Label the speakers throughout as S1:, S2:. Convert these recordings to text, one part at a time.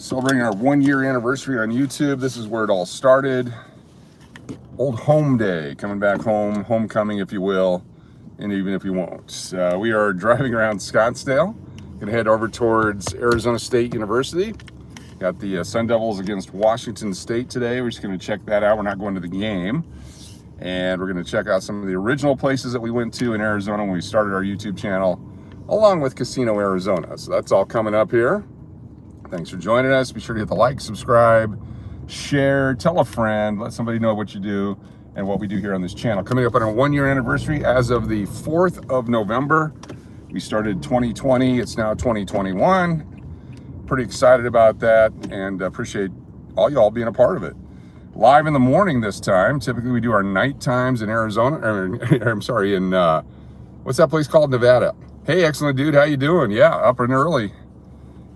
S1: Celebrating our 1-year anniversary on YouTube. This is where it all started. Old home day, coming back home, homecoming if you will, and even if you won't. We are driving around Scottsdale. Gonna head over towards Arizona State University. Got the Sun Devils against Washington State today. We're just gonna check that out. We're not going to the game. And we're gonna check out some of the original places that we went to in Arizona when we started our YouTube channel, along with Casino Arizona. So that's all coming up here. Thanks for joining us. Be sure to hit the like, subscribe, share, tell a friend, let somebody know what you do and what we do here on this channel. Coming up on our 1-year anniversary as of the 4th of November. We started 2020, it's now 2021. Pretty excited about that and appreciate all y'all being a part of it. Live in the morning this time. Typically we do our night times in Arizona, I'm sorry, in, what's that place called? Nevada. Hey, excellent dude, how you doing? Yeah, up and early.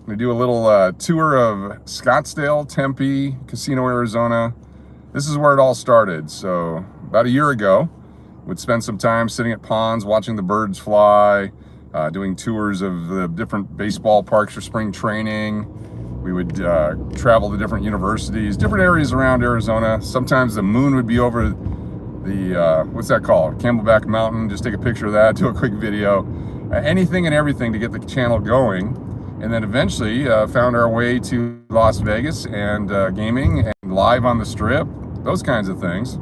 S1: I'm gonna do a little tour of Scottsdale, Tempe, Casino, Arizona. This is where it all started. So about a year ago, would spend some time sitting at ponds, watching the birds fly, doing tours of the different baseball parks for spring training. We would travel to different universities, different areas around Arizona. Sometimes the moon would be over the, what's that called? Camelback Mountain. Just take a picture of that, do a quick video. Anything and everything to get the channel going. And then eventually found our way to Las Vegas and gaming and live on the strip, those kinds of things.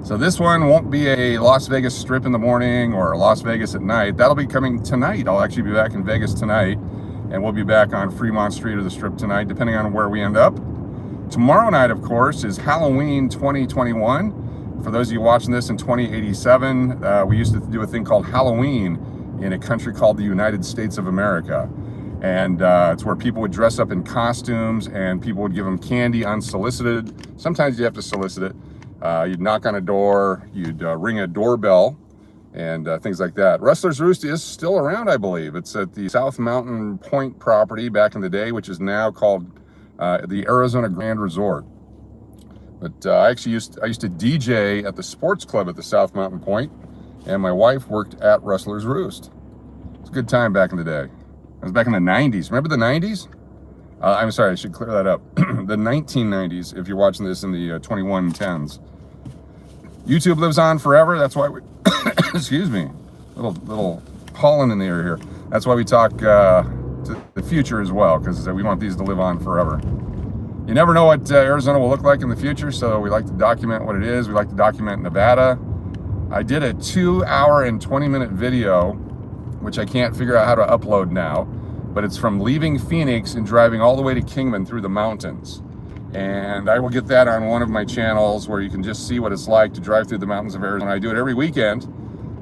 S1: So this one won't be a Las Vegas strip in the morning or Las Vegas at night. That'll be coming tonight. I'll actually be back in Vegas tonight, and we'll be back on Fremont Street or the strip tonight, depending on where we end up. Tomorrow night, of course, is Halloween 2021. For those of you watching this in 2087, we used to do a thing called Halloween in a country called the United States of America. And it's where people would dress up in costumes and people would give them candy unsolicited. Sometimes you have to solicit it. You'd knock on a door, you'd ring a doorbell, and things like that. Rustler's Roost is still around, I believe. It's at the South Mountain Point property back in the day, which is now called the Arizona Grand Resort. But I used to DJ at the sports club at the South Mountain Point, and my wife worked at Rustler's Roost. It's a good time back in the day. It was back in the 90s. Remember the 90s? I'm sorry, I should clear that up. The 1990s, if you're watching this in the 2110s. YouTube lives on forever. That's why we, excuse me, little pollen in the air here. That's why we talk to the future as well, because we want these to live on forever. You never know what Arizona will look like in the future, so we like to document what it is. We like to document Nevada. I did a 2-hour and 20-minute video, which I can't figure out how to upload now, but it's from leaving Phoenix and driving all the way to Kingman through the mountains. And I will get that on one of my channels where you can just see what it's like to drive through the mountains of Arizona. I do it every weekend,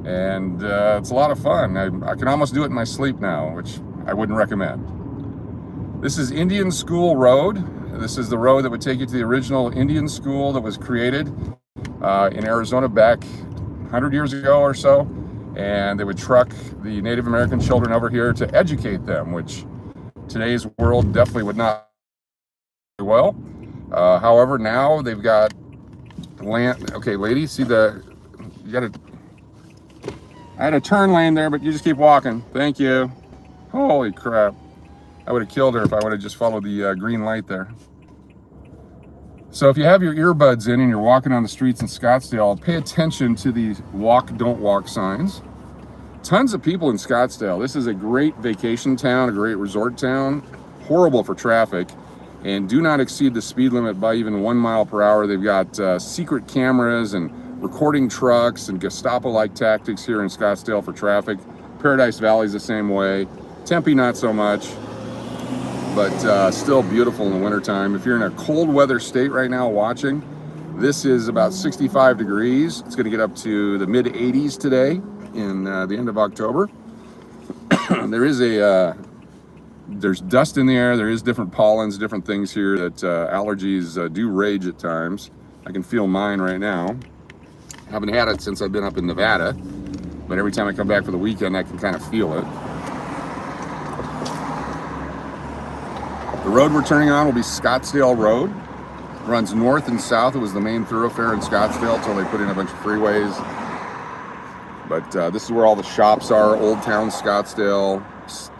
S1: and it's a lot of fun. I can almost do it in my sleep now, which I wouldn't recommend. This is Indian School Road. This is the road that would take you to the original Indian school that was created in Arizona back 100 years ago or so, and they would truck the Native American children over here to educate them, which today's world definitely would not do well. However, now they've got land. Okay, lady, see I had a turn lane there, but you just keep walking. Thank you. Holy crap. I would have killed her if I would have just followed the green light there. So if you have your earbuds in and you're walking on the streets in Scottsdale, pay attention to these walk, don't walk signs. Tons of people in Scottsdale. This is a great vacation town, a great resort town, horrible for traffic, and do not exceed the speed limit by even 1 mile per hour. They've got secret cameras and recording trucks and Gestapo-like tactics here in Scottsdale for traffic. Paradise Valley's the same way. Tempe, not so much. But still beautiful in the wintertime. If you're in a cold weather state right now watching, this is about 65 degrees. It's gonna get up to the mid 80s today in the end of October. There's dust in the air. There is different pollens, different things here that allergies do rage at times. I can feel mine right now. Haven't had it since I've been up in Nevada, but every time I come back for the weekend, I can kind of feel it. The road we're turning on will be Scottsdale Road. It runs north and south. It was the main thoroughfare in Scottsdale until they put in a bunch of freeways. But this is where all the shops are. Old Town Scottsdale,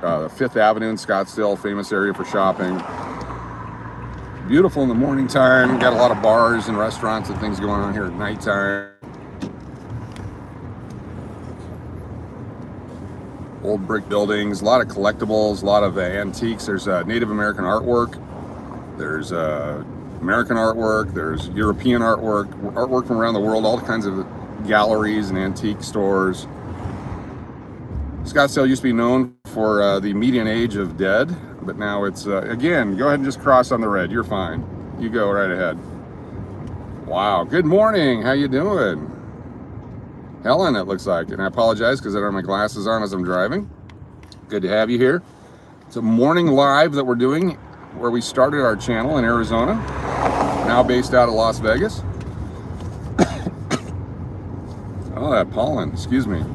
S1: 5th Avenue in Scottsdale, famous area for shopping. Beautiful in the morning time. Got a lot of bars and restaurants and things going on here at nighttime. Old brick buildings, a lot of collectibles, a lot of antiques. There's Native American artwork. There's American artwork. There's European artwork from around the world, all kinds of galleries and antique stores. Scottsdale used to be known for the median age of dead, but now it's, again, go ahead and just cross on the red. You're fine. You go right ahead. Wow. Good morning. How you doing? Helen, it looks like. And I apologize because I don't have my glasses on as I'm driving. Good to have you here. It's a morning live that we're doing where we started our channel in Arizona, now based out of Las Vegas. Oh, that pollen, excuse me.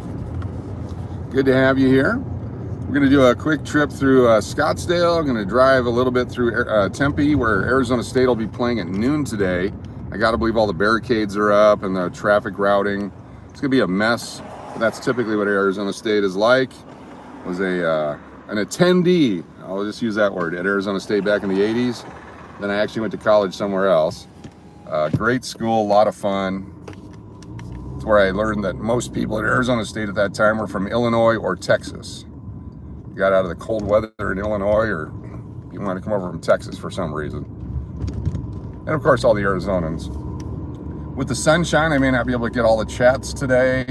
S1: Good to have you here. We're going to do a quick trip through Scottsdale. I'm going to drive a little bit through Tempe, where Arizona State will be playing at noon today. I got to believe all the barricades are up and the traffic routing. It's going to be a mess, but that's typically what Arizona State is like. Was an attendee, I'll just use that word, at Arizona State back in the 80s. Then I actually went to college somewhere else. Great school, a lot of fun. It's where I learned that most people at Arizona State at that time were from Illinois or Texas. You got out of the cold weather in Illinois, or you want to come over from Texas for some reason. And of course, all the Arizonans. With the sunshine, I may not be able to get all the chats today,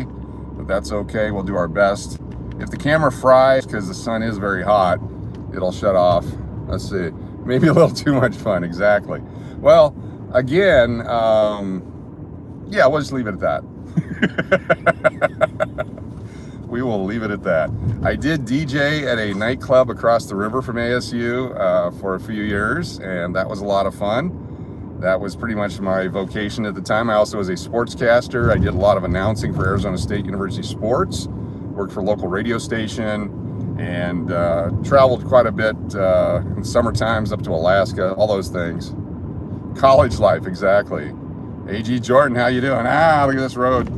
S1: but that's okay. We'll do our best. If the camera fries, because the sun is very hot, it'll shut off. Let's see. Maybe a little too much fun, exactly. Well, again, yeah, we'll just leave it at that. We will leave it at that. I did DJ at a nightclub across the river from ASU for a few years, and that was a lot of fun. That was pretty much my vocation at the time. I also was a sportscaster. I did a lot of announcing for Arizona State University sports, worked for a local radio station, and traveled quite a bit in summer times up to Alaska, all those things. College life, exactly. AG Jordan, how you doing? Ah, look at this road.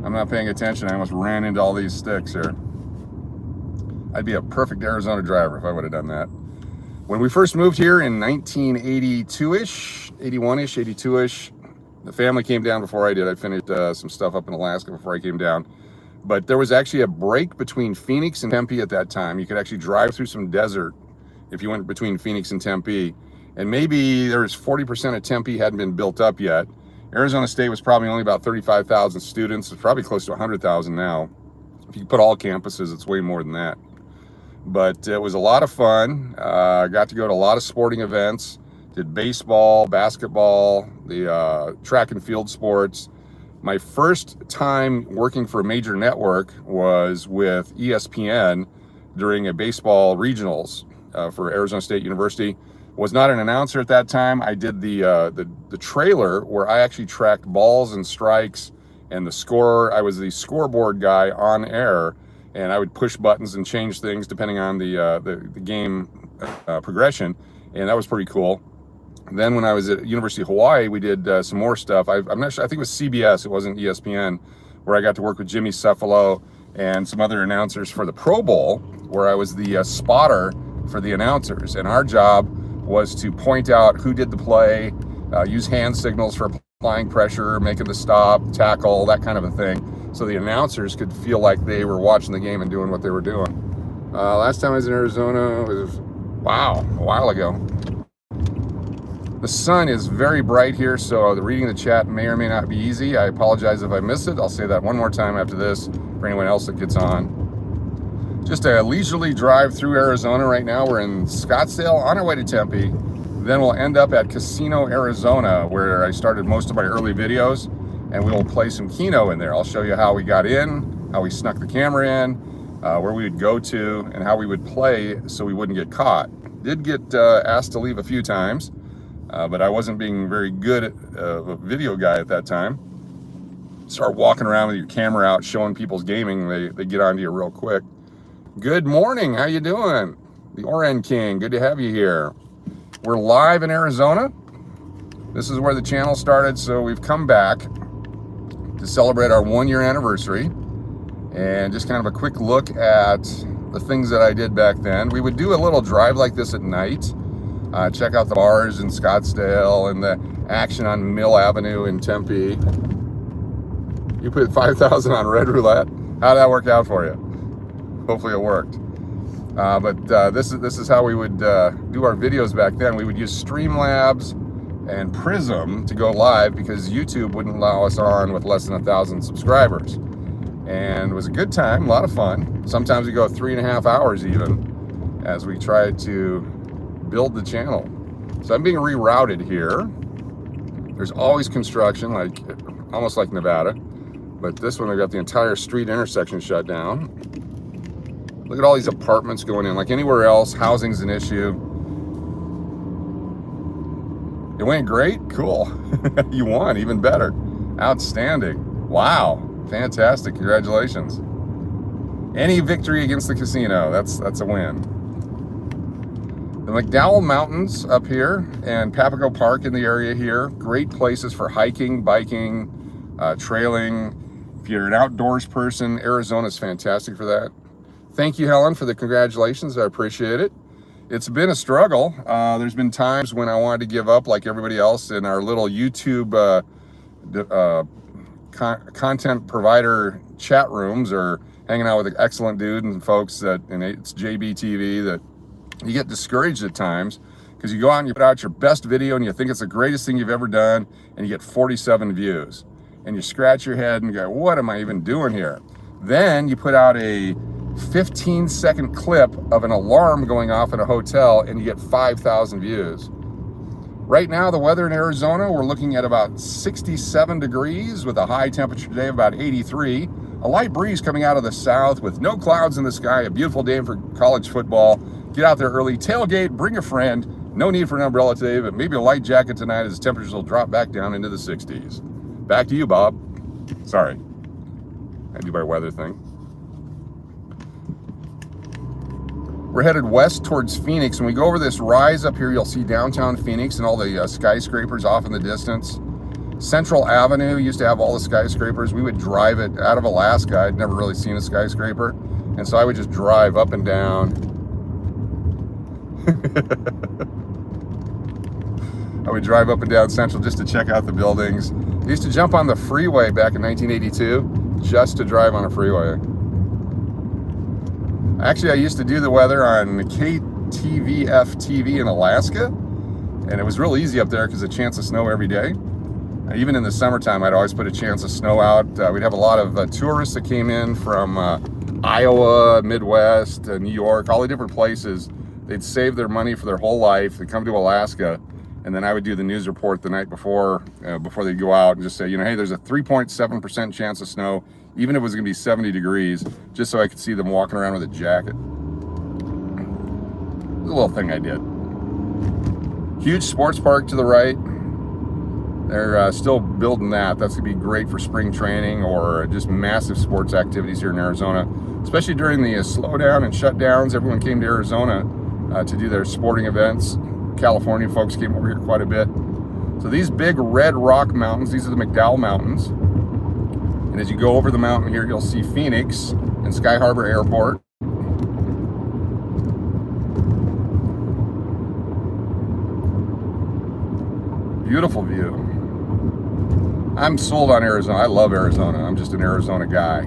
S1: I'm not paying attention. I almost ran into all these sticks here. I'd be a perfect Arizona driver if I would have done that. When we first moved here in 1982-ish, 81-ish, 82-ish, the family came down before I did. I finished some stuff up in Alaska before I came down. But there was actually a break between Phoenix and Tempe at that time. You could actually drive through some desert if you went between Phoenix and Tempe. And maybe there was 40% of Tempe hadn't been built up yet. Arizona State was probably only about 35,000 students. It's probably close to 100,000 now. If you put all campuses, it's way more than that. But it was a lot of fun. Got to go to a lot of sporting events. Did baseball, basketball, the track and field sports. My first time working for a major network was with ESPN during a baseball regionals for Arizona State University. Was not an announcer at that time. I did the trailer where I actually tracked balls and strikes and the score. I was the scoreboard guy on air, and I would push buttons and change things depending on the game progression, and that was pretty cool. And then when I was at University of Hawaii, we did some more stuff. I'm not sure. I think it was CBS. It wasn't ESPN, where I got to work with Jimmy Cephalo and some other announcers for the Pro Bowl, where I was the spotter for the announcers, and our job was to point out who did the play, use hand signals for applying pressure, making the stop, tackle, that kind of a thing, so the announcers could feel like they were watching the game and doing what they were doing. Last time I was in Arizona was, wow, a while ago. The sun is very bright here, so the reading the chat may or may not be easy. I apologize if I miss it. I'll say that one more time after this for anyone else that gets on. Just a leisurely drive through Arizona right now. We're in Scottsdale on our way to Tempe. Then we'll end up at Casino, Arizona, where I started most of my early videos, and we will play some Keno in there. I'll show you how we got in, how we snuck the camera in, where we would go to, and how we would play so we wouldn't get caught. Did get asked to leave a few times, but I wasn't being very good at a video guy at that time. Start walking around with your camera out, showing people's gaming, they get onto you real quick. Good morning, how you doing? The Oren King, good to have you here. We're live in Arizona. This is where the channel started, so we've come back to celebrate our 1-year anniversary. And just kind of a quick look at the things that I did back then. We would do a little drive like this at night. Check out the bars in Scottsdale and the action on Mill Avenue in Tempe. You put 5,000 on Red Roulette. How'd that work out for you? Hopefully it worked. But this is how we would do our videos back then. We would use Streamlabs and Prism to go live because YouTube wouldn't allow us on with less than 1,000 subscribers. And it was a good time, a lot of fun. Sometimes we go 3.5 hours even as we tried to build the channel. So I'm being rerouted here. There's always construction, like almost like Nevada. But this one, they've got the entire street intersection shut down. Look at all these apartments going in. Like anywhere else, housing's an issue. It went great? Cool. You won, even better. Outstanding. Wow. Fantastic. Congratulations. Any victory against the casino, that's a win. The Mcdowell Mountains up here and Papago Park in the area here. Great places for hiking, biking, trailing. If you're an outdoors person, Arizona's fantastic for that. Thank you, Helen, for the congratulations. I appreciate it. It's been a struggle. There's been times when I wanted to give up like everybody else in our little YouTube content provider chat rooms or hanging out with excellent dude and folks and it's JBTV, that you get discouraged at times because you go out and you put out your best video and you think it's the greatest thing you've ever done and you get 47 views. And you scratch your head and go, what am I even doing here? Then you put out a 15-second clip of an alarm going off in a hotel and you get 5,000 views. Right now, the weather in Arizona, we're looking at about 67 degrees with a high temperature today of about 83. A light breeze coming out of the south with no clouds in the sky. A beautiful day for college football. Get out there early, tailgate, bring a friend. No need for an umbrella today, but maybe a light jacket tonight as temperatures will drop back down into the 60s. Back to you, Bob. Sorry. I do my weather thing. We're headed west towards Phoenix. When we go over this rise up here, you'll see downtown Phoenix and all the skyscrapers off in the distance. Central Avenue used to have all the skyscrapers. We would drive it out of Alaska. I'd never really seen a skyscraper. And so I would just drive up and down. I would drive up and down Central just to check out the buildings. I used to jump on the freeway back in 1982 just to drive on a freeway. Actually, I used to do the weather on KTVF TV in Alaska, and it was real easy up there because a chance of snow every day. Even in the summertime, I'd always put a chance of snow out. We'd have a lot of tourists that came in from Iowa, Midwest, New York, all the different places. They'd save their money for their whole life. They'd come to Alaska, and then I would do the news report the night before they'd go out and just say, hey, there's a 3.7% chance of snow, even if it was gonna be 70 degrees, just so I could see them walking around with a jacket. It was a little thing I did. Huge sports park to the right. They're still building that. That's gonna be great for spring training or just massive sports activities here in Arizona, especially during the slowdown and shutdowns. Everyone came to Arizona to do their sporting events. California folks came over here quite a bit. So these big red rock mountains, these are the Mcdowell Mountains. And as you go over the mountain here, you'll see Phoenix and Sky Harbor Airport. Beautiful view. I'm sold on Arizona. I love Arizona. I'm just an Arizona guy.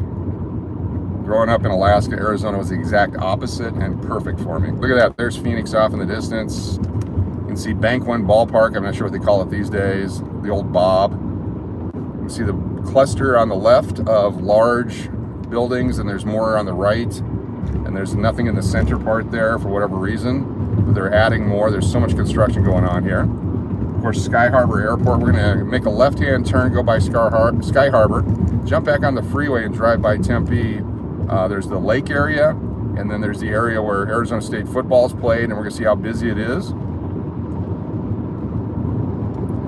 S1: Growing up in Alaska, Arizona was the exact opposite and perfect for me. Look at that. There's Phoenix off in the distance. You can see Bank One Ballpark. I'm not sure what they call it these days. The old Bob. You can see the cluster on the left of large buildings, and there's more on the right. And there's nothing in the center part there for whatever reason. But they're adding more. There's so much construction going on here. Of course, Sky Harbor Airport. We're going to make a left-hand turn, go by Sky Harbor, jump back on the freeway and drive by Tempe. There's the lake area, and then there's the area where Arizona State football is played, and we're going to see how busy it is.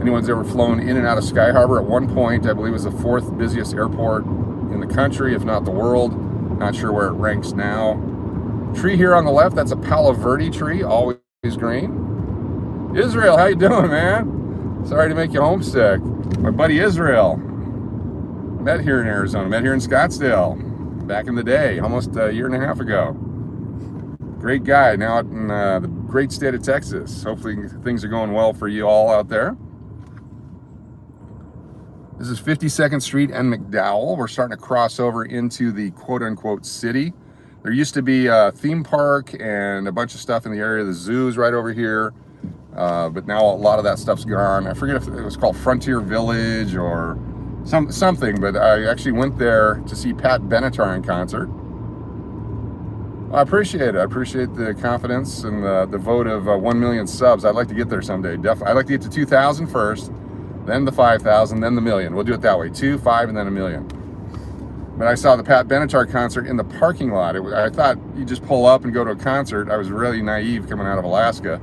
S1: Anyone's ever flown in and out of Sky Harbor? At one point, I believe it was the 4th busiest airport in the country, if not the world. Not sure where it ranks now. Tree here on the left, that's a Palo Verde tree, always green. Israel, how you doing, man? Sorry to make you homesick. My buddy Israel. Met here in Arizona, met here in Scottsdale back in the day, almost a year and a half ago. Great guy, now out in the great state of Texas. Hopefully things are going well for you all out there. This is 52nd Street and McDowell. We're starting to cross over into the quote-unquote city. There used to be a theme park and a bunch of stuff in the area. The zoo's right over here, but now a lot of that stuff's gone. I forget if it was called Frontier Village or something, but I actually went there to see Pat Benatar in concert. I appreciate it. I appreciate the confidence and the vote of 1 million subs. I'd like to get there someday. I'd like to get to 2,000 first, then the 5,000, then the million. We'll do it that way, 2, 5, and then a million. But I saw the Pat Benatar concert in the parking lot. I thought you just pull up and go to a concert. I was really naive coming out of Alaska,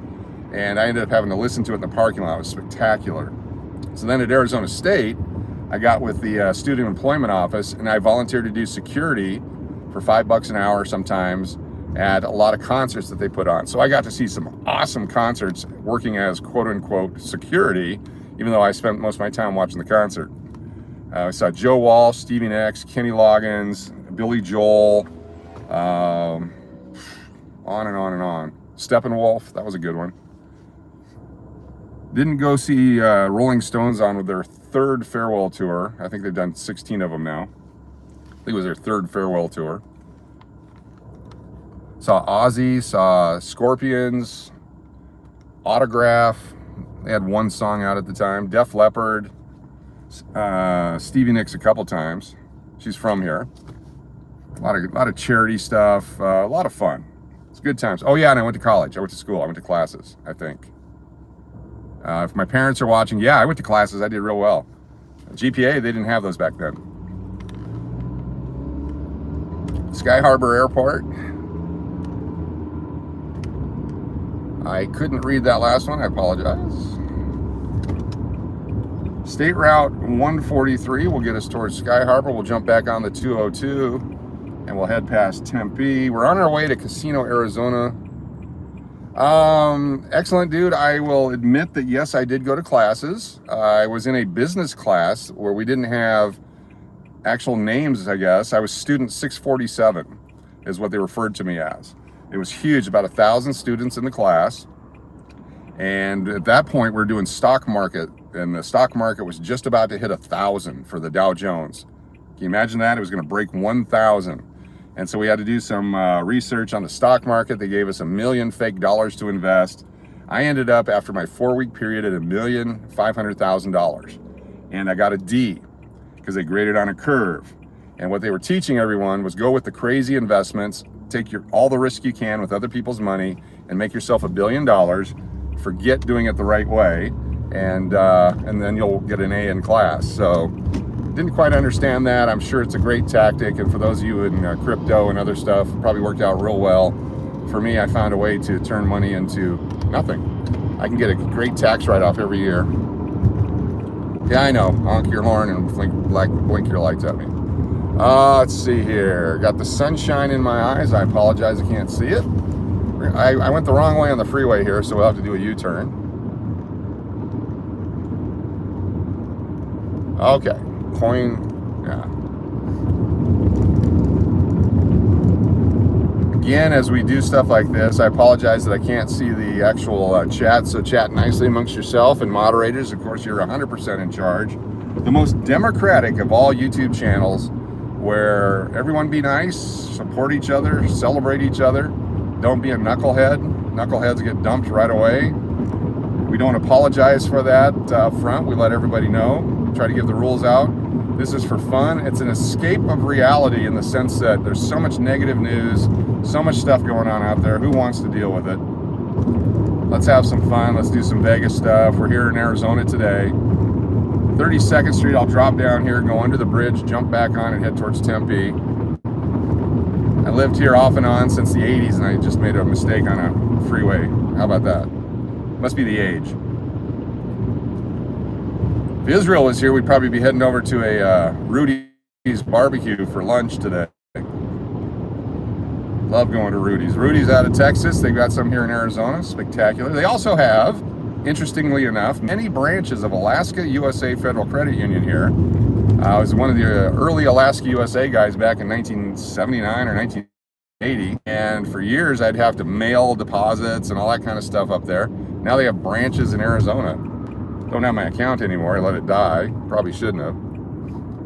S1: and I ended up having to listen to it in the parking lot. It was spectacular. So then at Arizona State, I got with the Student Employment Office, and I volunteered to do security for $5 an hour sometimes at a lot of concerts that they put on. So I got to see some awesome concerts working as quote-unquote security, even though I spent most of my time watching the concert. I saw Joe Walsh, Stevie Nicks, Kenny Loggins, Billy Joel, on and on and on. Steppenwolf, that was a good one. Didn't go see Rolling Stones on with their 3rd farewell tour. I think they've done 16 of them now. I think it was their 3rd farewell tour. Saw Ozzy, saw Scorpions, Autograph. They had one song out at the time. Def Leppard, Stevie Nicks a couple times. She's from here. A lot of charity stuff. A lot of fun. It's good times. Oh yeah, and I went to college. I went to school. I went to classes, I think. If my parents are watching, yeah, I went to classes. I did real well. GPA, they didn't have those back then. Sky Harbor Airport. I couldn't read that last one. I apologize. State Route 143 will get us towards Sky Harbor. We'll jump back on the 202 and we'll head past Tempe. We're on our way to Casino, Arizona. Excellent, dude. I will admit that yes, I did go to classes. I was in a business class where we didn't have actual names, I guess. I was student 647 is what they referred to me as. It was huge, about 1,000 students in the class. And at that point, we were doing stock market, and the stock market was just about to hit 1,000 for the Dow Jones. Can you imagine that? It was going to break 1,000. And so we had to do some research on the stock market. They gave us $1 million fake dollars to invest. I ended up, after my 4-week period, at $1,500,000. And I got a D because they graded on a curve. And what they were teaching everyone was go with the crazy investments, take all the risk you can with other people's money, and make yourself $1 billion. Forget doing it the right way, and then you'll get an A in class. So didn't quite understand that. I'm sure it's a great tactic, and for those of you in crypto and other stuff, it probably worked out real well. For me, I found a way to turn money into nothing. I can get a great tax write-off every year. Yeah, I know. Honk your horn and blink your lights at me. Let's see here. Got the sunshine in my eyes. I apologize, I can't see it. I went the wrong way on the freeway here, so we'll have to do a U-turn. Okay, yeah. Again, as we do stuff like this, I apologize that I can't see the actual chat, so chat nicely amongst yourself and moderators. Of course, you're 100% in charge. The most democratic of all YouTube channels, where everyone be nice, support each other, celebrate each other. Don't be a knucklehead. Knuckleheads get dumped right away. We don't apologize for that up front. We let everybody know. Try to give the rules out. This is for fun. It's an escape of reality in the sense that there's so much negative news, so much stuff going on out there. Who wants to deal with it? Let's have some fun. Let's do some Vegas stuff. We're here in Arizona today. 32nd Street. I'll drop down here, go under the bridge, jump back on, and head towards Tempe. I lived here off and on since the 80s, and I just made a mistake on a freeway. How about that? Must be the age. If Israel was here, we'd probably be heading over to a Rudy's barbecue for lunch today. Love going to Rudy's. Rudy's out of Texas. They've got some here in Arizona. Spectacular. They also have, interestingly enough, many branches of Alaska USA Federal Credit Union here. I was one of the early Alaska USA guys back in 1979 or 80, and for years I'd have to mail deposits and all that kind of stuff up there. Now they have branches in Arizona. Don't have my account anymore. I let it die. Probably shouldn't have.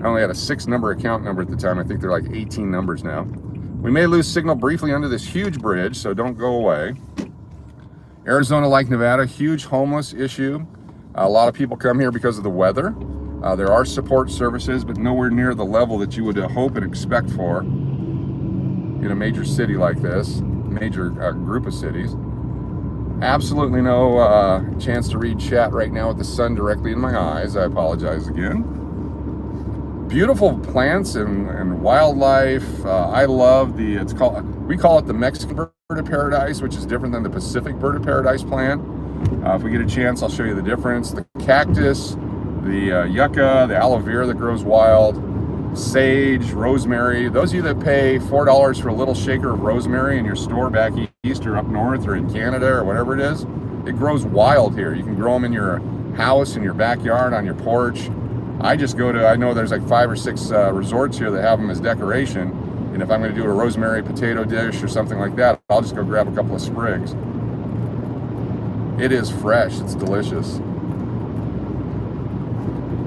S1: I only had a 6-number account number at the time. I think they're like 18 numbers now. We may lose signal briefly under this huge bridge, so don't go away. Arizona, like Nevada, huge homeless issue. A lot of people come here because of the weather. There are support services, but nowhere near the level that you would hope and expect for in a major city like this, major group of cities. Absolutely no chance to read chat right now with the sun directly in my eyes. I apologize again. Beautiful plants and wildlife. I love we call it the Mexican bird of paradise, which is different than the Pacific bird of paradise plant. If we get a chance, I'll show you the difference. The cactus, the yucca, the aloe vera that grows wild, sage, rosemary. Those of you that pay $4 for a little shaker of rosemary in your store back east or up north or in Canada or whatever it is, it grows wild here. You can grow them in your house, in your backyard, on your porch. I know there's like 5 or 6 resorts here that have them as decoration. And if I'm going to do a rosemary potato dish or something like that, I'll just go grab a couple of sprigs. It is fresh. It's delicious.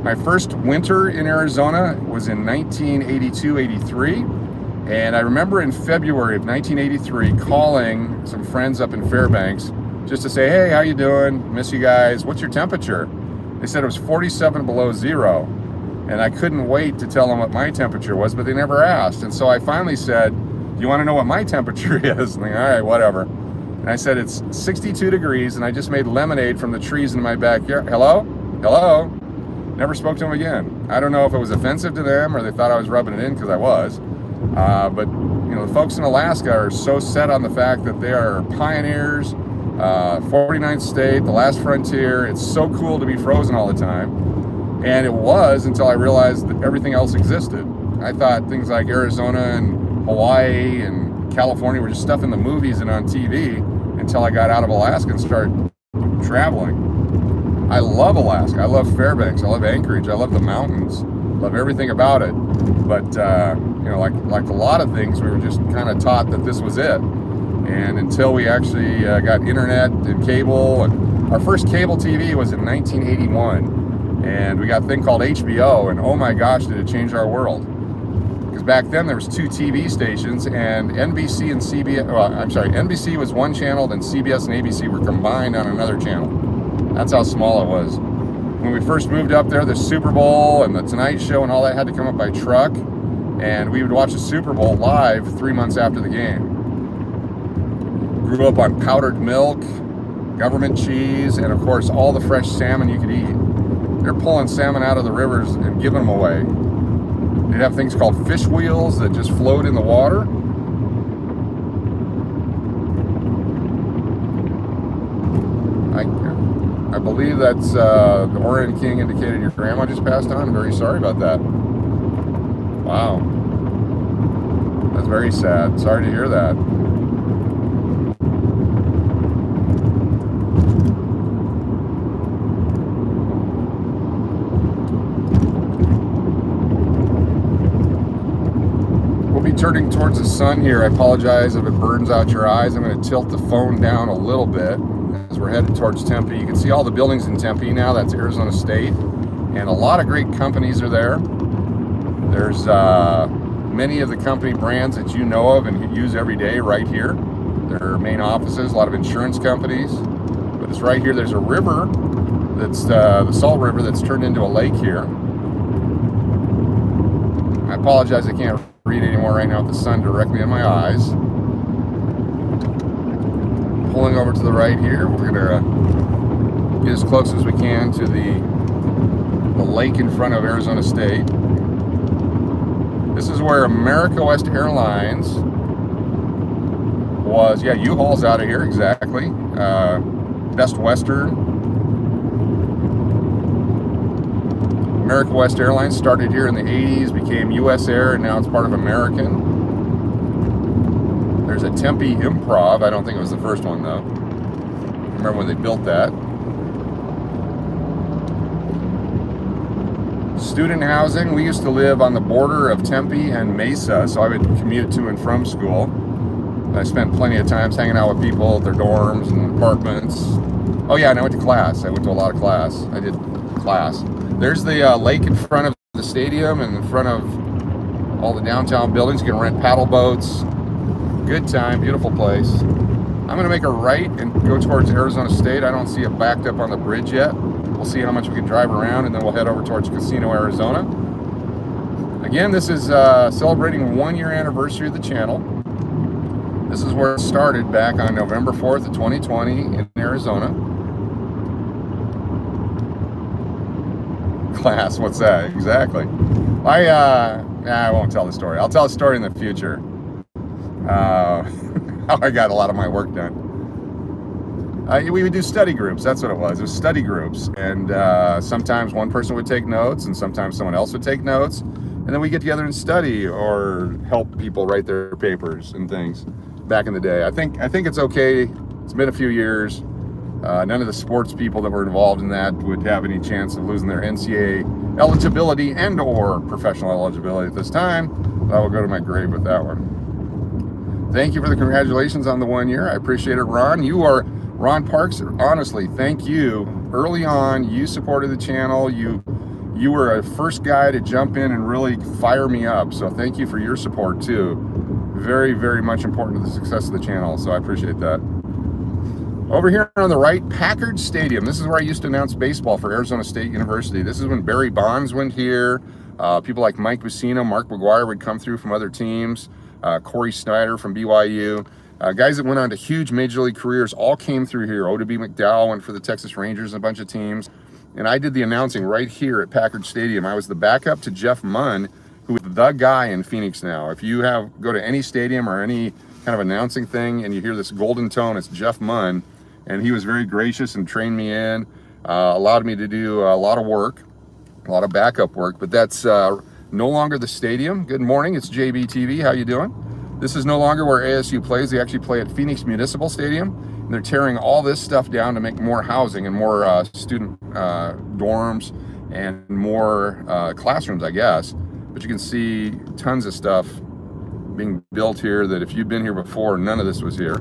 S1: My first winter in Arizona was in 1982-83, and I remember in February of 1983 calling some friends up in Fairbanks just to say, hey, how you doing? Miss you guys. What's your temperature? They said it was 47 below zero, and I couldn't wait to tell them what my temperature was, but they never asked. And so I finally said, do you want to know what my temperature is? And they, all right, whatever. And I said, it's 62 degrees, and I just made lemonade from the trees in my backyard. Hello? Hello? Never spoke to them again. I don't know if it was offensive to them or they thought I was rubbing it in, because I was. But you know, the folks in Alaska are so set on the fact that they are pioneers, 49th state, the last frontier. It's so cool to be frozen all the time. And it was until I realized that everything else existed. I thought things like Arizona and Hawaii and California were just stuff in the movies and on TV until I got out of Alaska and started traveling. I love Alaska. I love Fairbanks. I love Anchorage. I love the mountains. Love everything about it. But you know, like a lot of things, we were just kind of taught that this was it. And until we actually got internet and cable, and our first cable TV was in 1981, and we got a thing called HBO, and oh my gosh, did it change our world. Because back then there was 2 TV stations, and NBC and CBS, NBC was one channel, then CBS and ABC were combined on another channel. That's how small it was. When we first moved up there, the Super Bowl and the Tonight Show and all that had to come up by truck, and we would watch the Super Bowl live 3 months after the game. Grew up on powdered milk, government cheese, and of course all the fresh salmon you could eat. They're pulling salmon out of the rivers and giving them away. They'd have things called fish wheels that just float in the water. I believe that's the Orion King indicated your grandma just passed on. I'm very sorry about that. Wow. That's very sad. Sorry to hear that. Turning towards the sun here. I apologize if it burns out your eyes. I'm going to tilt the phone down a little bit as we're headed towards Tempe. You can see all the buildings in Tempe now. That's Arizona State, and a lot of great companies are there. There's many of the company brands that you know of and use every day right here. Their main offices, a lot of insurance companies, but it's right here. There's a river that's the Salt River that's turned into a lake here. I apologize, I can't read anymore right now with the sun directly in my eyes. Pulling over to the right here, we're gonna get as close as we can to the lake in front of Arizona State. This is where America West Airlines was. Yeah, U-Haul's out of here, exactly. Best Western. America West Airlines started here in the 80s, became US Air, and now it's part of American. There's a Tempe Improv. I don't think it was the first one, though. I remember when they built that. Student housing. We used to live on the border of Tempe and Mesa, so I would commute to and from school. I spent plenty of times hanging out with people at their dorms and apartments. Oh yeah, and I went to class. I went to a lot of class. I did class. There's the lake in front of the stadium and in front of all the downtown buildings. You can rent paddle boats. Good time, beautiful place. I'm gonna make a right and go towards Arizona State. I don't see it backed up on the bridge yet. We'll see how much we can drive around, and then we'll head over towards Casino, Arizona. Again, this is celebrating 1-year anniversary of the channel. This is where it started back on November 4th of 2020 in Arizona. Class, what's that? Exactly. I won't tell the story. I'll tell a story in the future. How I got a lot of my work done. We would do study groups. That's what it was. It was study groups. And sometimes one person would take notes and sometimes someone else would take notes. And then we get together and study or help people write their papers and things back in the day. I think it's okay. It's been a few years. None of the sports people that were involved in that would have any chance of losing their NCAA eligibility and or professional eligibility at this time. But I will go to my grave with that one. Thank you for the congratulations on the 1 year. I appreciate it, Ron. Ron Parks, honestly, thank you. Early on, you supported the channel. You were a first guy to jump in and really fire me up. So thank you for your support too. Very, very much important to the success of the channel. So I appreciate that. Over here on the right, Packard Stadium. This is where I used to announce baseball for Arizona State University. This is when Barry Bonds went here. People like Mike Buccino, Mark McGuire would come through from other teams. Corey Snyder from BYU. Guys that went on to huge major league careers all came through here. O.W. McDowell went for the Texas Rangers and a bunch of teams. And I did the announcing right here at Packard Stadium. I was the backup to Jeff Munn, who is the guy in Phoenix now. If you go to any stadium or any kind of announcing thing and you hear this golden tone, it's Jeff Munn. And he was very gracious and trained me in, allowed me to do a lot of work, a lot of backup work. But that's no longer the stadium. Good morning, it's JBTV. How you doing? This is no longer where ASU plays. They actually play at Phoenix Municipal Stadium, and they're tearing all this stuff down to make more housing and more student dorms and more classrooms, I guess. But you can see tons of stuff being built here that if you've been here before, none of this was here.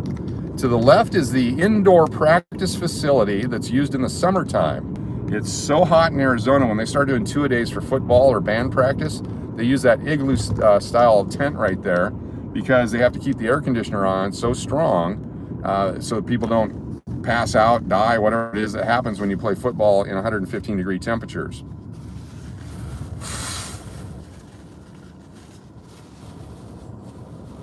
S1: To the left is the indoor practice facility that's used in the summertime. It's so hot in Arizona when they start doing 2-a-days for football or band practice, they use that igloo style tent right there because they have to keep the air conditioner on so strong so that people don't pass out, die, whatever it is that happens when you play football in 115-degree temperatures.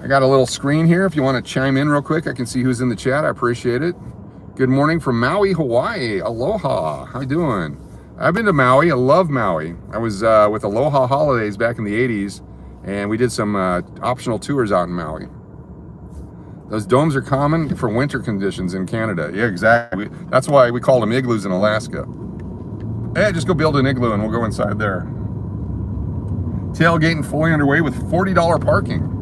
S1: I got a little screen here. If you want to chime in real quick, I can see who's in the chat. I appreciate it. Good morning from Maui, Hawaii. Aloha. How you doing? I've been to Maui. I love Maui. I was with Aloha Holidays back in the 80s, and we did some optional tours out in Maui. Those domes are common for winter conditions in Canada. Yeah, exactly. That's why we call them igloos in Alaska. Hey, just go build an igloo and we'll go inside there. Tailgating fully underway with $40 parking.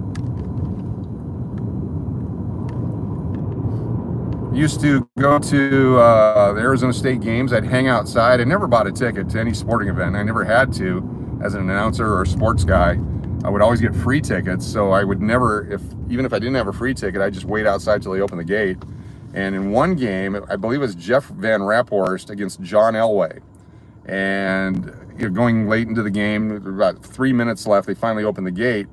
S1: Used to go to the Arizona State games. I'd hang outside. I never bought a ticket to any sporting event. I never had to as an announcer or a sports guy. I would always get free tickets, so I would never, even if I didn't have a free ticket, I'd just wait outside till they opened the gate. And in one game, I believe it was Jeff Van Raphorst against John Elway. And going late into the game, about 3 minutes left, they finally opened the gate.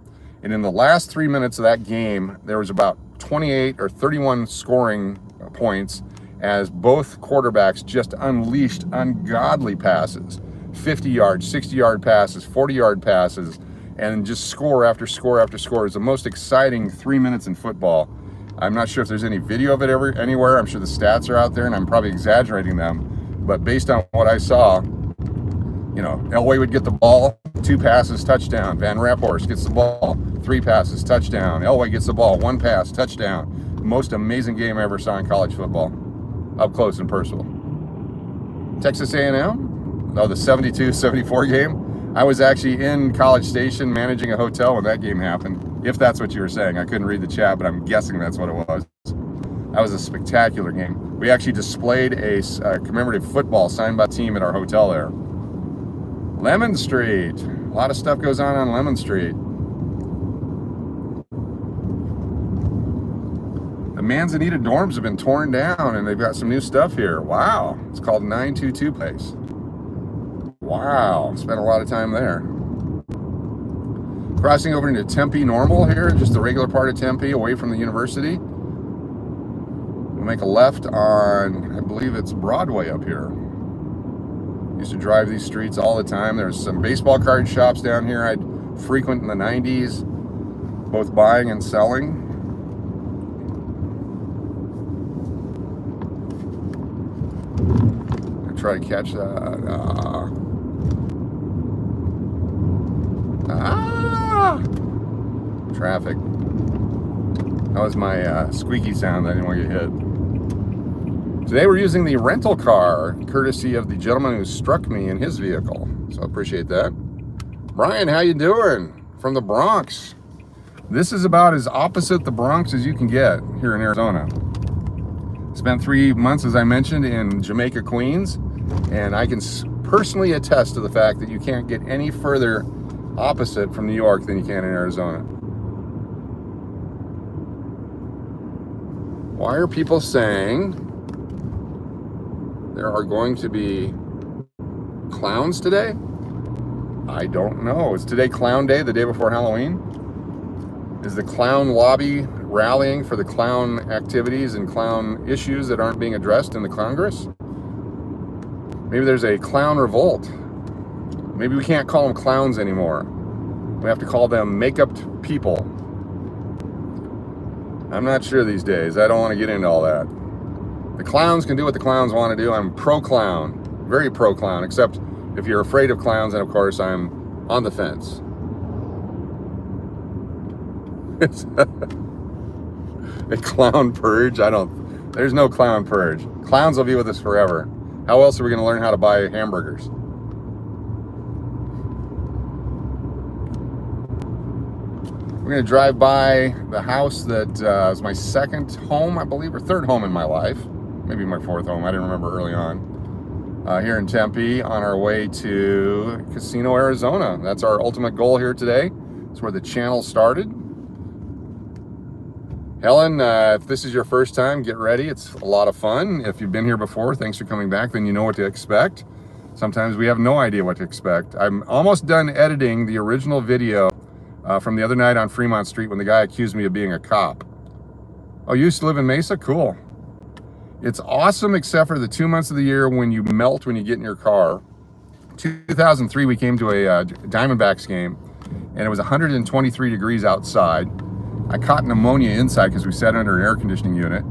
S1: And in the last 3 minutes of that game, there was about 28 or 31 scoring points as both quarterbacks just unleashed ungodly passes, 50-yard, 60-yard passes, 40-yard passes, and just score after score after score. It's the most exciting 3 minutes in football. I'm not sure if there's any video of it anywhere. I'm sure the stats are out there, and I'm probably exaggerating them. But based on what I saw, Elway would get the ball, 2 passes, touchdown. Van Raphorst gets the ball, 3 passes, touchdown. Elway gets the ball, 1 pass, touchdown. Most amazing game I ever saw in college football, up close and personal. Texas A&M, the 72-74 game. I was actually in College Station managing a hotel when that game happened, if that's what you were saying. I couldn't read the chat, but I'm guessing that's what it was. That was a spectacular game. We actually displayed a commemorative football signed by the team at our hotel there. Lemon Street. A lot of stuff goes on Lemon Street. Manzanita dorms have been torn down and they've got some new stuff here. Wow. It's called 922 Place. Wow. Spent a lot of time there. Crossing over into Tempe normal here, just the regular part of Tempe away from the university. We'll make a left on, I believe it's Broadway up here. Used to drive these streets all the time. There's some baseball card shops down here I'd frequent in the 90s, both buying and selling. I try to catch that. Traffic. That was my squeaky sound. I didn't want to get hit. Today we're using the rental car, courtesy of the gentleman who struck me in his vehicle. So I appreciate that. Brian, how you doing? From the Bronx. This is about as opposite the Bronx as you can get here in Arizona. Spent 3 months, as I mentioned, in Jamaica, Queens, and I can personally attest to the fact that you can't get any further opposite from New York than you can in Arizona. Why are people saying there are going to be clowns today? I don't know. Is today Clown Day, the day before Halloween? Is the clown lobby rallying for the clown activities and clown issues that aren't being addressed in the Congress? Maybe there's a clown revolt. Maybe we can't call them clowns anymore. We have to call them make-up people. I'm not sure these days. I don't want to get into all that. The clowns can do what the clowns want to do. I'm pro-clown, very pro-clown, except if you're afraid of clowns, and of course I'm on the fence. It's a clown purge. There's no clown purge. Clowns will be with us forever. How else are we going to learn how to buy hamburgers? We're going to drive by the house that is my second home, I believe, or third home in my life. Maybe my fourth home. I didn't remember early on. Here in Tempe on our way to Casino, Arizona. That's our ultimate goal here today. It's where the channel started. Helen, if this is your first time, get ready. It's a lot of fun. If you've been here before, thanks for coming back, then you know what to expect. Sometimes we have no idea what to expect. I'm almost done editing the original video from the other night on Fremont Street when the guy accused me of being a cop. Oh, you used to live in Mesa? Cool. It's awesome except for the 2 months of the year when you melt when you get in your car. 2003, we came to a Diamondbacks game, and it was 123 degrees outside. I caught pneumonia inside because we sat under an air conditioning unit.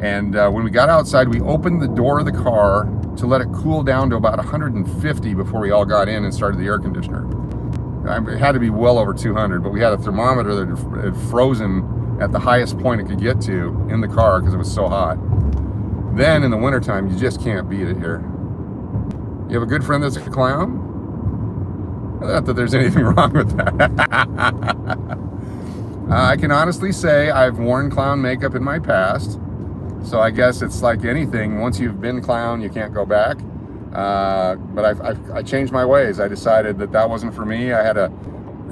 S1: And when we got outside, we opened the door of the car to let it cool down to about 150 before we all got in and started the air conditioner. It had to be well over 200, but we had a thermometer that had frozen at the highest point it could get to in the car because it was so hot. Then in the wintertime, you just can't beat it here. You have a good friend that's a clown? Not that there's anything wrong with that. I can honestly say I've worn clown makeup in my past. So I guess it's like anything. Once you've been clown, you can't go back. But I changed my ways. I decided that wasn't for me. I had an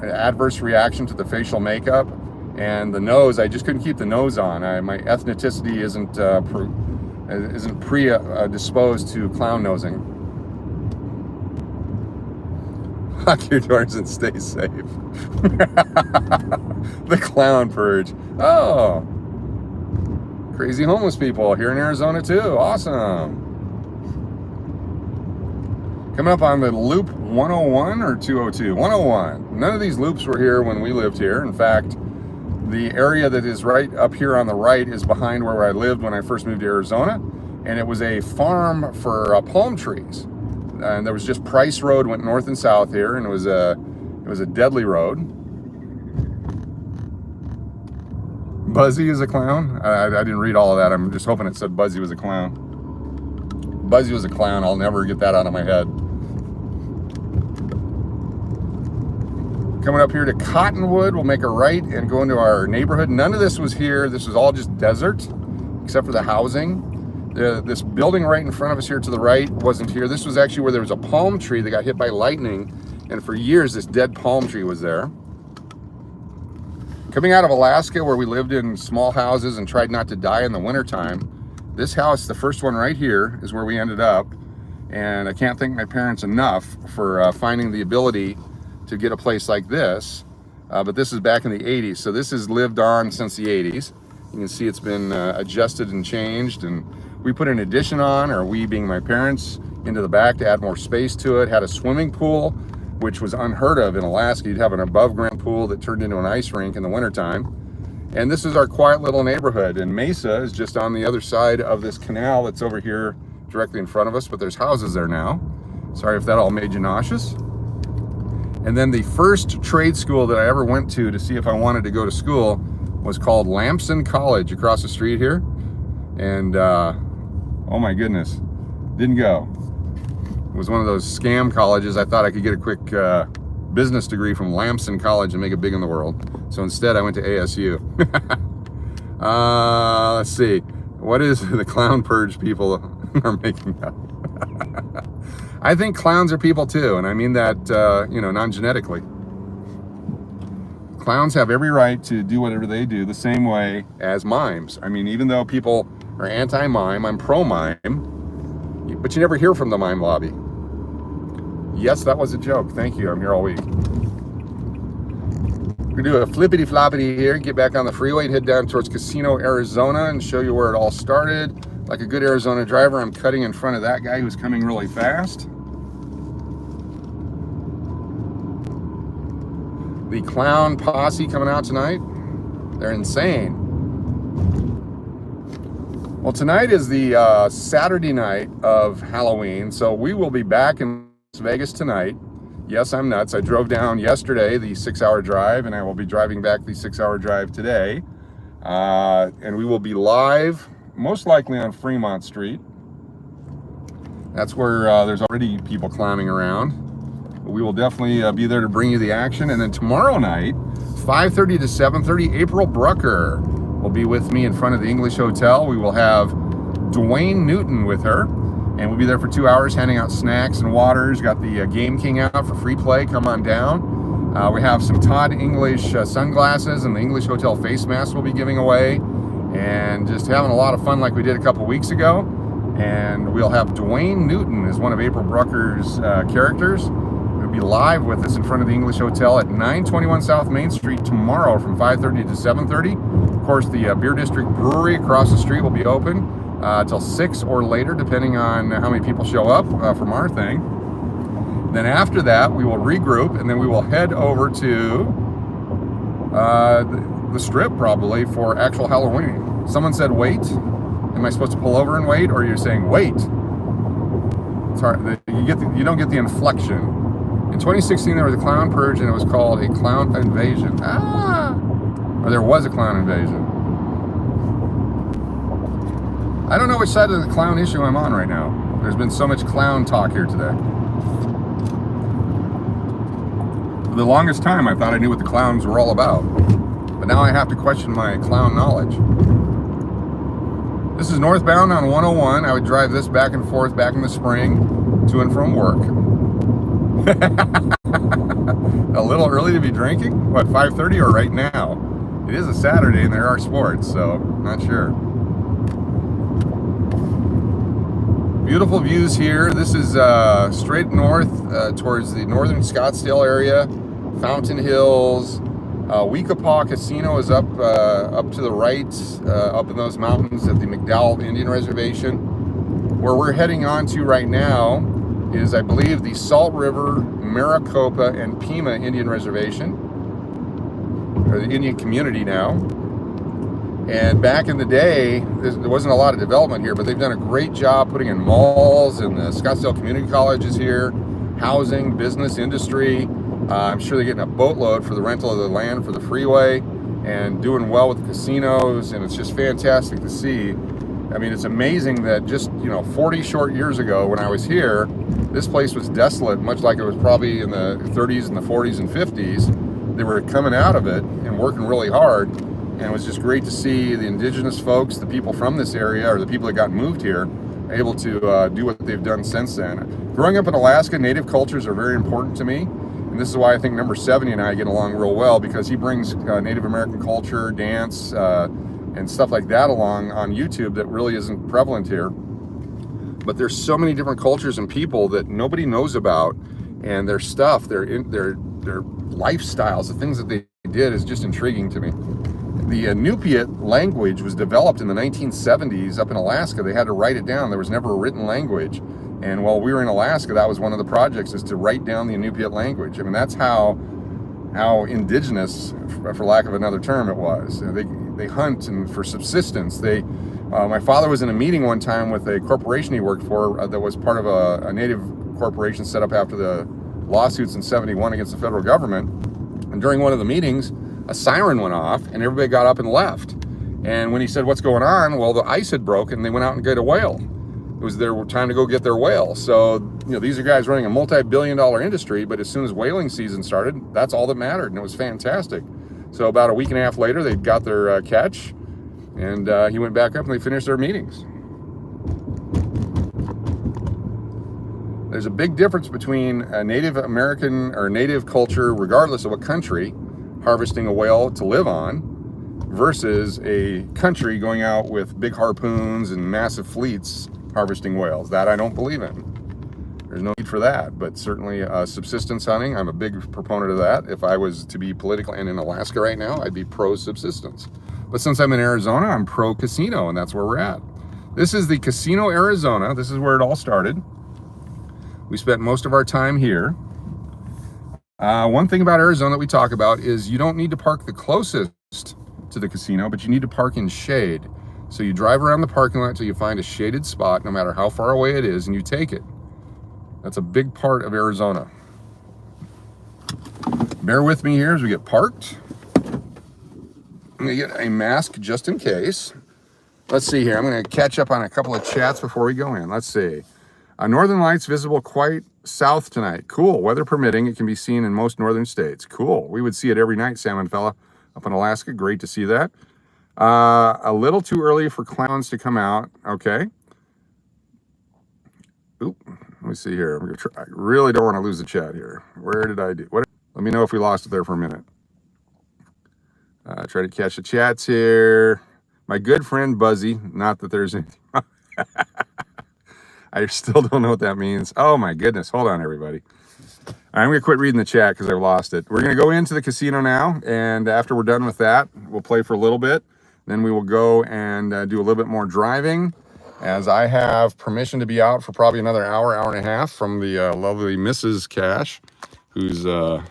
S1: adverse reaction to the facial makeup and the nose. I just couldn't keep the nose on. My ethnicity isn't predisposed to clown nosing. Lock your doors and stay safe. The clown purge. Oh, crazy homeless people here in Arizona too. Awesome. Coming up on the loop 101 or 202? 101. None of these loops were here when we lived here. In fact, the area that is right up here on the right is behind where I lived when I first moved to Arizona. And it was a farm for palm trees. And there was just Price Road, went north and south here, and it was a deadly road. Buzzy is a clown? I didn't read all of that. I'm just hoping it said Buzzy was a clown. Buzzy was a clown. I'll never get that out of my head. Coming up here to Cottonwood, we'll make a right and go into our neighborhood. None of this was here. This was all just desert, except for the housing. This building right in front of us here to the right wasn't here. This was actually where there was a palm tree that got hit by lightning, and for years this dead palm tree was there. Coming out of Alaska, where we lived in small houses and tried not to die in the wintertime, this house, the first one right here, is where we ended up. And I can't thank my parents enough for finding the ability to get a place like this. But this is back in the 80s, so this has lived on since the 80s. You can see it's been adjusted and changed, and we put an addition on, or we being my parents, into the back to add more space to it. Had a swimming pool, which was unheard of in Alaska. You'd have an above ground pool that turned into an ice rink in the wintertime. And this is our quiet little neighborhood, and Mesa is just on the other side of this canal that's over here directly in front of us, but there's houses there now. Sorry if that all made you nauseous. And then the first trade school that I ever went to see if I wanted to go to school was called Lamson College across the street here. And oh my goodness, didn't go. It was one of those scam colleges. I thought I could get a quick business degree from Lamson College and make it big in the world. So instead I went to ASU. Let's see, what is the clown purge people are making up? I think clowns are people too, and I mean that you know, non-genetically. Clowns have every right to do whatever they do the same way as mimes. I mean, even though people are anti-mime, I'm pro-mime, but you never hear from the mime lobby. Yes, that was a joke. Thank you. I'm here all week. We're gonna do a flippity-floppity here, get back on the freeway and head down towards Casino, Arizona, and show you where it all started. Like a good Arizona driver, I'm cutting in front of that guy who's coming really fast. The clown posse coming out tonight. They're insane. Well, tonight is the Saturday night of Halloween, so we will be back in Las Vegas tonight. Yes, I'm nuts. I drove down yesterday, the 6-hour drive, and I will be driving back the 6-hour drive today. And we will be live, most likely on Fremont Street. That's where there's already people clowning around. But we will definitely be there to bring you the action. And then tomorrow night, 5:30 to 7:30, April Brucker will be with me in front of the English Hotel. We will have Dwayne Newton with her, and we'll be there for 2 hours handing out snacks and waters. Got the Game King out for free play. Come on down. We have some Todd English sunglasses, and the English Hotel face mask we'll be giving away, and just having a lot of fun like we did a couple weeks ago. And we'll have Dwayne Newton as one of April Brucker's characters. He'll be live with us in front of the English Hotel at 921 South Main Street tomorrow from 5:30 to 7:30. Of course, the Beer District Brewery across the street will be open till 6 or later, depending on how many people show up from our thing. Then after that, we will regroup, and then we will head over to the Strip probably for actual Halloween. Someone said wait. Am I supposed to pull over and wait, or you're saying wait? It's hard. You don't get the inflection. In 2016, there was a clown purge, and it was called a clown invasion. Or there was a clown invasion. I don't know which side of the clown issue I'm on right now. There's been so much clown talk here today. For the longest time, I thought I knew what the clowns were all about. But now I have to question my clown knowledge. This is northbound on 101. I would drive this back and forth back in the spring to and from work. A little early to be drinking? What, 5:30 or right now? It is a Saturday and there are sports, so not sure. Beautiful views here. This is straight north towards the northern Scottsdale area. Fountain Hills. Weekapaw Casino is up to the right, up in those mountains at the Mcdowell Indian Reservation. Where we're heading on to right now is, I believe, the Salt River, Maricopa, and Pima Indian Reservation, or the Indian community now. And back in the day, there wasn't a lot of development here, but they've done a great job putting in malls, and the Scottsdale Community College is here, housing, business, industry. I'm sure they're getting a boatload for the rental of the land for the freeway, and doing well with the casinos, and it's just fantastic to see. I mean, it's amazing that just, 40 short years ago when I was here, this place was desolate, much like it was probably in the 30s and the 40s and 50s. They were coming out of it and working really hard, and it was just great to see the indigenous folks, the people from this area, or the people that got moved here, able to do what they've done since then. Growing up in Alaska, native cultures are very important to me. And this is why I think number 70 and I get along real well, because he brings Native American culture, dance, and stuff like that along on YouTube that really isn't prevalent here. But there's so many different cultures and people that nobody knows about, and their stuff, their lifestyles, the things that they did is just intriguing to me. The Nupia language was developed in the 1970s up in Alaska. They had to write it down. There was never a written language. And while we were in Alaska, that was one of the projects, is to write down the Nupia language. I mean, that's how indigenous, for lack of another term, it was. They hunt and for subsistence. My father was in a meeting one time with a corporation he worked for that was part of a native corporation set up after the lawsuits in '71 against the federal government. And during one of the meetings, a siren went off and everybody got up and left. And when he said, "What's going on?" Well, the ice had broken and they went out and got a whale. It was their time to go get their whale. So, these are guys running a multi-billion-dollar industry, but as soon as whaling season started, that's all that mattered, and it was fantastic. So about a week and a half later, they got their catch, and he went back up and they finished their meetings. There's a big difference between a Native American or Native culture, regardless of what country, harvesting a whale to live on, versus a country going out with big harpoons and massive fleets harvesting whales. That I don't believe in. There's no need for that, but certainly subsistence hunting, I'm a big proponent of that. If I was to be political and in Alaska right now, I'd be pro-subsistence. But since I'm in Arizona, I'm pro-casino, and that's where we're at. This is the Casino, Arizona. This is where it all started. We spent most of our time here. One thing about Arizona that we talk about is you don't need to park the closest to the casino, but you need to park in shade. So you drive around the parking lot till you find a shaded spot, no matter how far away it is, and you take it. That's a big part of Arizona. Bear with me here as we get parked. I'm gonna get a mask just in case. Let's see here, I'm gonna catch up on a couple of chats before we go in. Let's see. Northern Lights visible quite south tonight. Cool, weather permitting, it can be seen in most northern states. Cool, we would see it every night, Salmon Fella, up in Alaska. Great to see that. A little too early for clowns to come out. Okay. Oop. Let me see here. I'm gonna try. I really don't want to lose the chat here. Where did I do? Let me know if we lost it there for a minute. Try to catch the chats here. My good friend Buzzy. Not that there's anything wrong. I still don't know what that means. Oh my goodness. Hold on, everybody. All right, I'm going to quit reading the chat because I've lost it. We're going to go into the casino now, and after we're done with that, we'll play for a little bit. Then we will go and do a little bit more driving, as I have permission to be out for probably another hour, hour and a half from the lovely Mrs. Cash, who's, I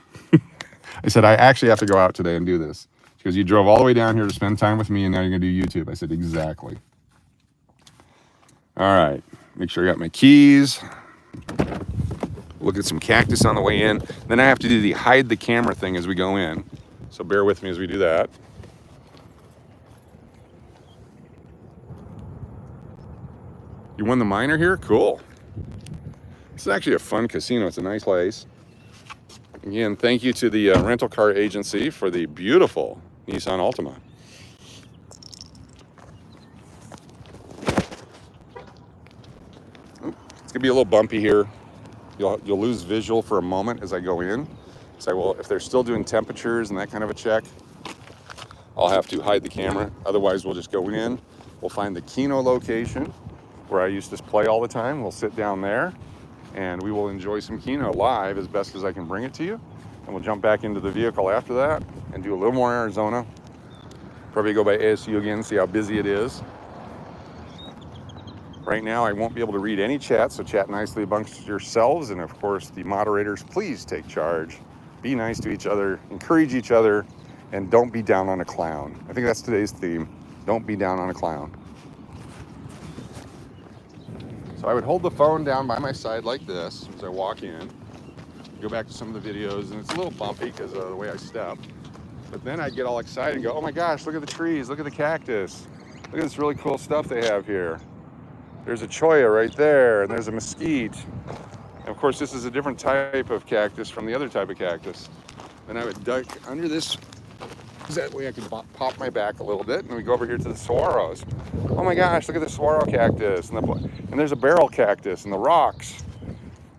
S1: said, I actually have to go out today and do this. She goes, you drove all the way down here to spend time with me, and now you're going to do YouTube. I said, exactly. All right, make sure I got my keys. Look at some cactus on the way in. Then I have to do the hide the camera thing as we go in. So bear with me as we do that. You won the minor here? Cool. This is actually a fun casino. It's a nice place. Again, thank you to the rental car agency for the beautiful Nissan Altima. It's gonna be a little bumpy here. You'll lose visual for a moment as I go in. So if they're still doing temperatures and that kind of a check, I'll have to hide the camera. Otherwise, we'll just go in. We'll find the Keno location where I used to play all the time. We'll sit down there and we will enjoy some Keno live as best as I can bring it to you. And we'll jump back into the vehicle after that and do a little more Arizona. Probably go by ASU again, see how busy it is. Right now, I won't be able to read any chat, so chat nicely amongst yourselves. And of course, the moderators, please take charge. Be nice to each other, encourage each other, and don't be down on a clown. I think that's today's theme. Don't be down on a clown. So I would hold the phone down by my side like this as I walk in. Go back to some of the videos, and it's a little bumpy because of the way I step. But then I'd get all excited and go, oh my gosh, look at the trees, look at the cactus. Look at this really cool stuff they have here. There's a cholla right there, and there's a mesquite. And of course, this is a different type of cactus from the other type of cactus. Then I would duck under this. That way I can pop my back a little bit, and we go over here to the saguaros. Oh my gosh, look at the saguaro cactus, and there's a barrel cactus and the rocks.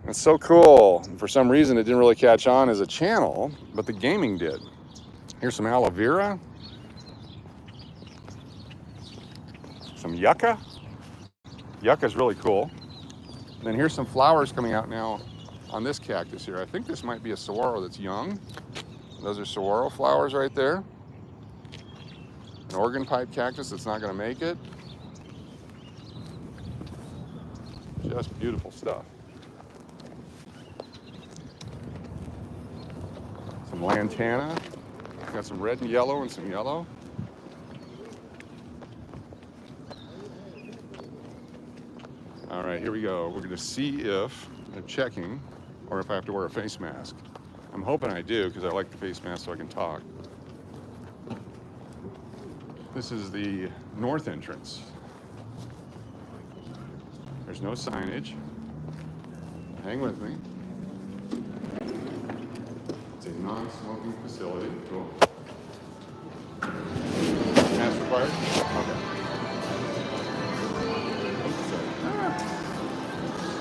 S1: It's so cool. For some reason, it didn't really catch on as a channel, but the gaming did. Here's some aloe vera, some yucca. Yucca's really cool. And then here's some flowers coming out now on this cactus here. I think this might be a saguaro that's young. Those are saguaro flowers right there. An organ pipe cactus that's not going to make it. Just beautiful stuff. Some lantana. Got some red and yellow and some yellow. All right, here we go. We're going to see if they're checking or if I have to wear a face mask. I'm hoping I do because I like the face mask so I can talk. This is the north entrance. There's no signage. Hang with me. It's a non-smoking facility. Cool. Mask required? Okay.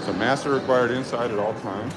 S1: So masks are required inside at all times.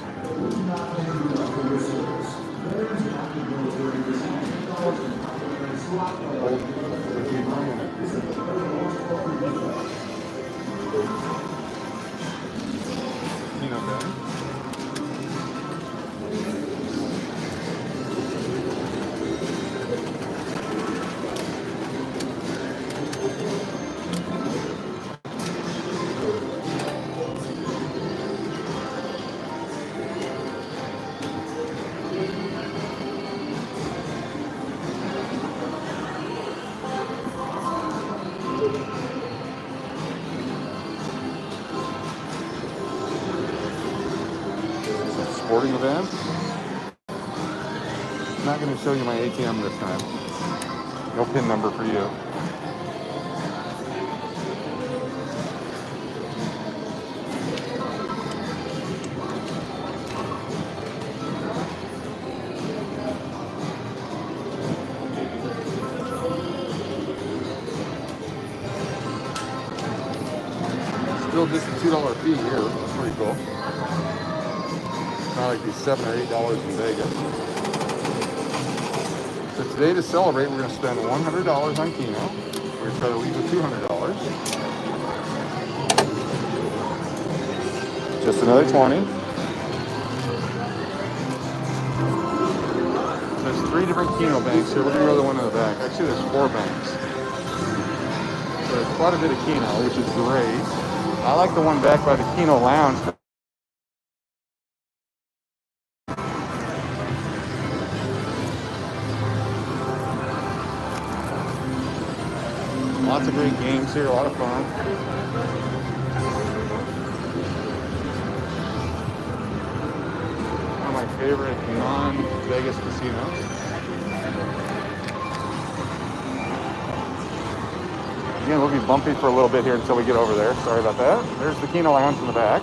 S1: Sporting event. I'm not going to show you my ATM this time. No PIN number for you. Still just a $2 fee here. That's pretty cool. Not like these $7 or $8 in Vegas. So today to celebrate, we're going to spend $100 on Keno. We're going to try to leave with $200. Just another 20. There's 3 different Keno banks here. We're going to go to the one in the back. Actually, there's 4 banks. So there's quite a bit of Keno, which is great. I like the one back by the Keno Lounge. Lots of great games here, a lot of fun. One of my favorite non-Vegas casinos. Again, we'll be bumpy for a little bit here until we get over there. Sorry about that. There's the Keno Lounge in the back.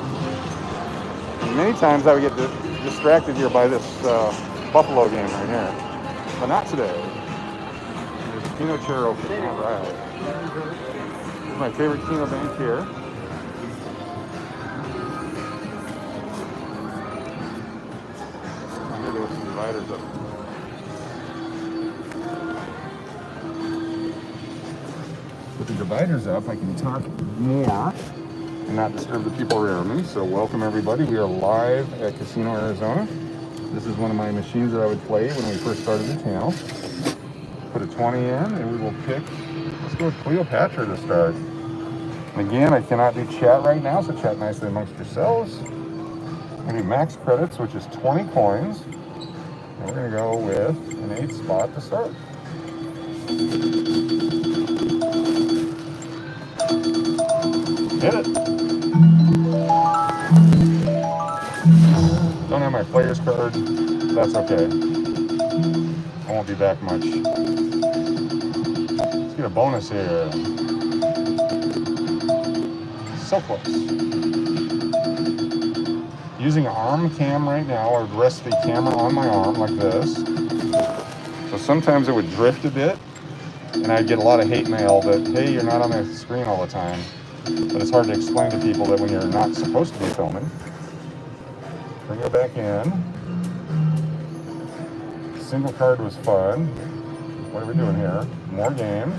S1: And many times I would get distracted here by this Buffalo game right here. But not today. There's a Keno chair open. All right. This is my favorite Keno bank here. Here goes some dividers up. With the dividers up, I can talk more and not disturb the people around me. So welcome everybody. We are live at Casino Arizona. This is one of my machines that I would play when we first started the channel. Put a 20 in and we will pick, let's go with Cleopatra to start. And again, I cannot do chat right now, so chat nicely amongst yourselves. We're going to do max credits, which is 20 coins. And we're going to go with an 8 spot to start. Hit it. Don't have my player's card. That's okay. I won't be back much. Let's get a bonus here. So close. Using an arm cam right now, I would rest the camera on my arm like this. So sometimes it would drift a bit, and I'd get a lot of hate mail that, hey, you're not on the screen all the time. But it's hard to explain to people that when you're not supposed to be filming. Bring it back in. Single card was fun. What are we doing here? More games.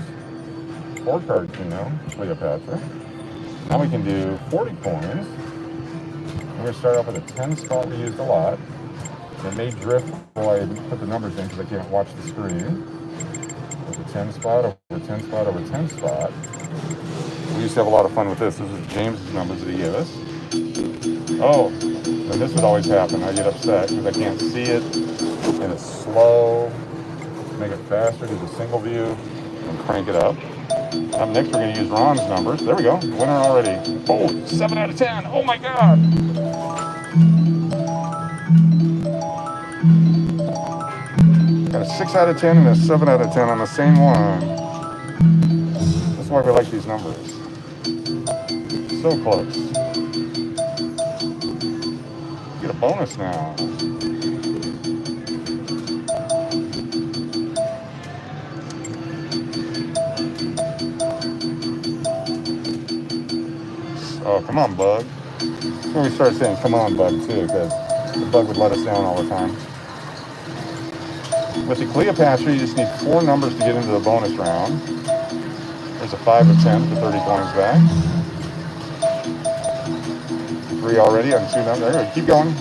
S1: 4-card Keno, Cleopatra. Now we can do 40 coins. We're going to start off with a 10 spot we used a lot. It may drift while I put the numbers in because I can't watch the screen. With a 10 spot over 10 spot over 10 spot. We used to have a lot of fun with this. This is James's numbers that he gave us. Oh, and this would always happen. I get upset because I can't see it and it's slow. Make it faster, do the single view and crank it up. Up next, we're going to use Ron's numbers. There we go. Winner already. Oh, 7 out of 10. Oh my God. Got a 6 out of 10 and a 7 out of 10 on the same one. That's why we like these numbers. So close. Get a bonus now. Oh, come on, bug. That's when we started saying come on, bug, too, because the bug would let us down all the time. With the Cleopatra, you just need 4 numbers to get into the bonus round. There's a 5 of 10 for 30 coins back. 3 already on 2 numbers. There we go. Keep going.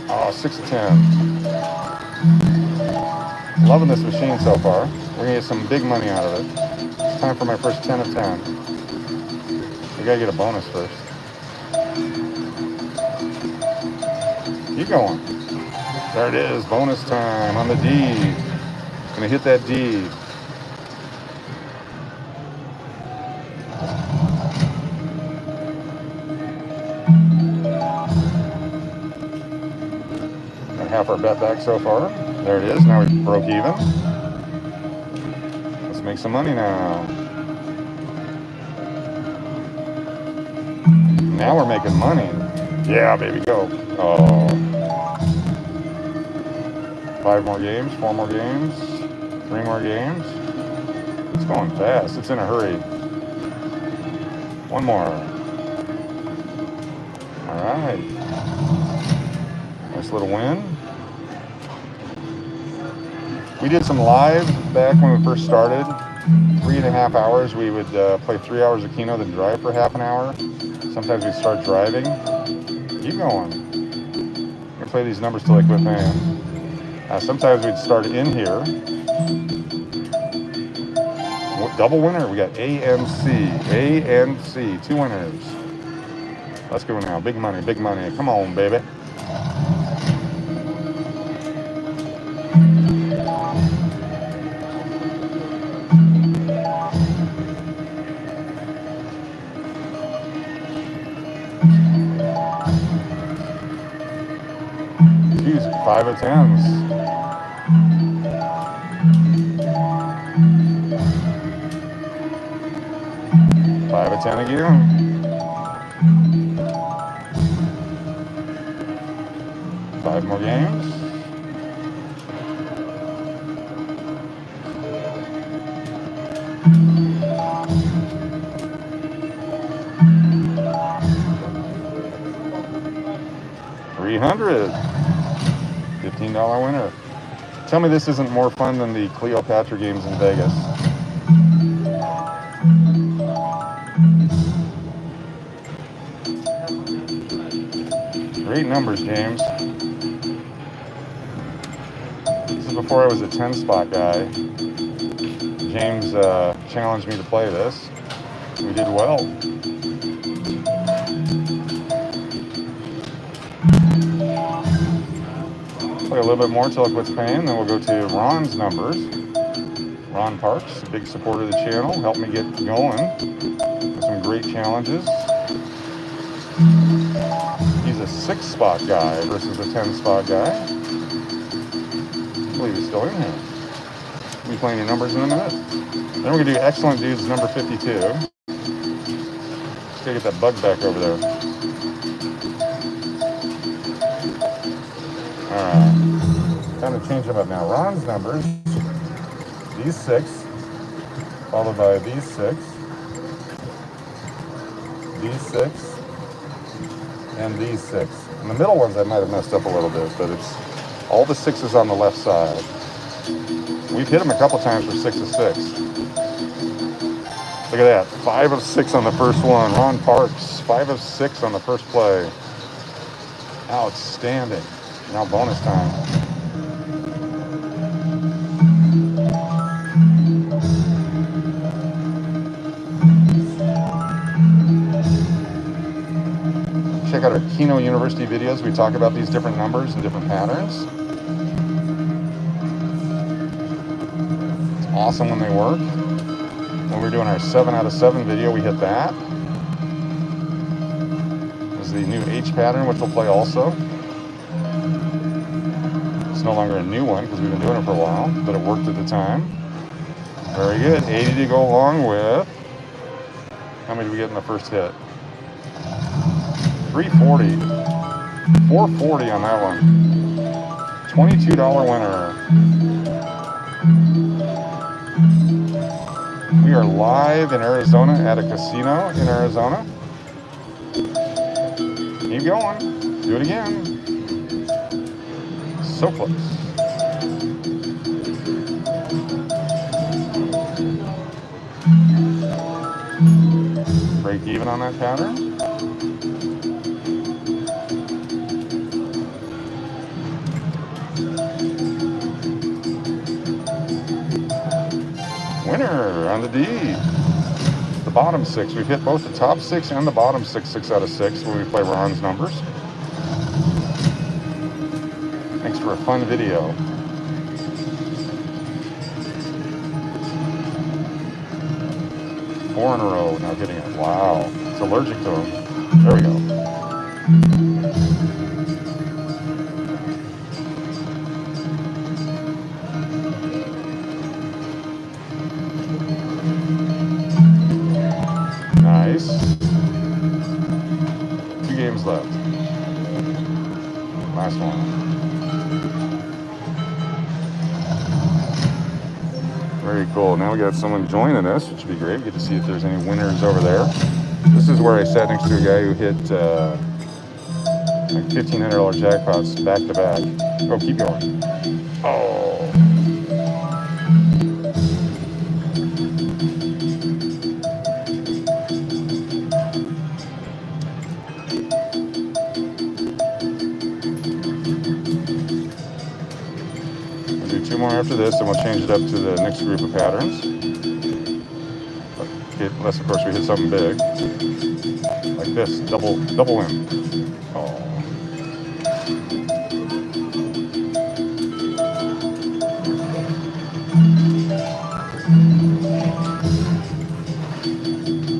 S1: Oh, 6 of 10. Loving this machine so far. We're going to get some big money out of it. It's time for my first 10 of 10. We got to get a bonus first. Keep going. There it is. Bonus time on the D. Going to hit that D. Half our bet back so far. There it is. Now we broke even. Let's make some money now. Now we're making money. Yeah, baby, go. Oh. 5 more games, 4 more games, 3 more games. It's going fast. It's in a hurry. 1 more. All right. Nice little win. We did some live back when we first started. 3.5 hours. We would play 3 hours of Keno, then drive for half an hour. Sometimes we'd start driving. Keep going. I'm gonna play these numbers till I quit paying. Sometimes we'd start in here. Double winner. We got A and C. A and C. 2 winners. Let's go now. Big money. Big money. Come on, baby. Jeez, 5 of 10s. 5 of 10 again. 5 more games. $300. $15 winner. Tell me this isn't more fun than the Cleopatra games in Vegas. Great numbers, James. This is before I was a 10 spot guy. James challenged me to play this. We did well. Play a little bit more until it quits paying, then we'll go to Ron's numbers. Ron Parks, a big supporter of the channel, helped me get going with some great challenges. He's a 6 spot guy versus a 10 spot guy. I believe he's still in here. We'll be playing your numbers in a minute. Then we're going to do Excellent Dudes number 52. Just got to get that bug back over there. Alright. Time to change them up now. Ron's numbers. These 6. Followed by these 6. These 6. And these 6. And the middle ones I might have messed up a little bit, but it's all the 6s on the left side. We've hit them a couple times for 6 of 6. Look at that, 5 of 6 on the first one. Ron Parks, 5 of 6 on the first play. Outstanding. Now bonus time. Check out our Keno University videos. We talk about these different numbers and different patterns. It's awesome when they work. When we're doing our 7 out of 7 video, we hit that. This is the new H pattern, which we'll play also. It's no longer a new one because we've been doing it for a while, but it worked at the time. Very good. 80 to go along with. How many did we get in the first hit? 340. 440 on that one. $22 winner. We are live in Arizona at a casino in Arizona. Keep going. Do it again. So close. Break even on that pattern. Winner on the D. The bottom 6. We've hit both the top 6 and the bottom 6, 6 out of 6 when we play Ron's numbers. Thanks for a fun video. Four in a row, now getting it. Wow. It's allergic to them. There we go. Nice. 2 games left. Last one. Very cool. Now we got someone joining us, which would be great. We get to see if there's any winners over there. This is where I sat next to a guy who hit like $1,500 jackpots back to back. Oh, keep going. Oh. We'll do 2 more after this, and we'll change it up to the next group of patterns. Unless, of course, we hit something big. Like this, double win. Oh.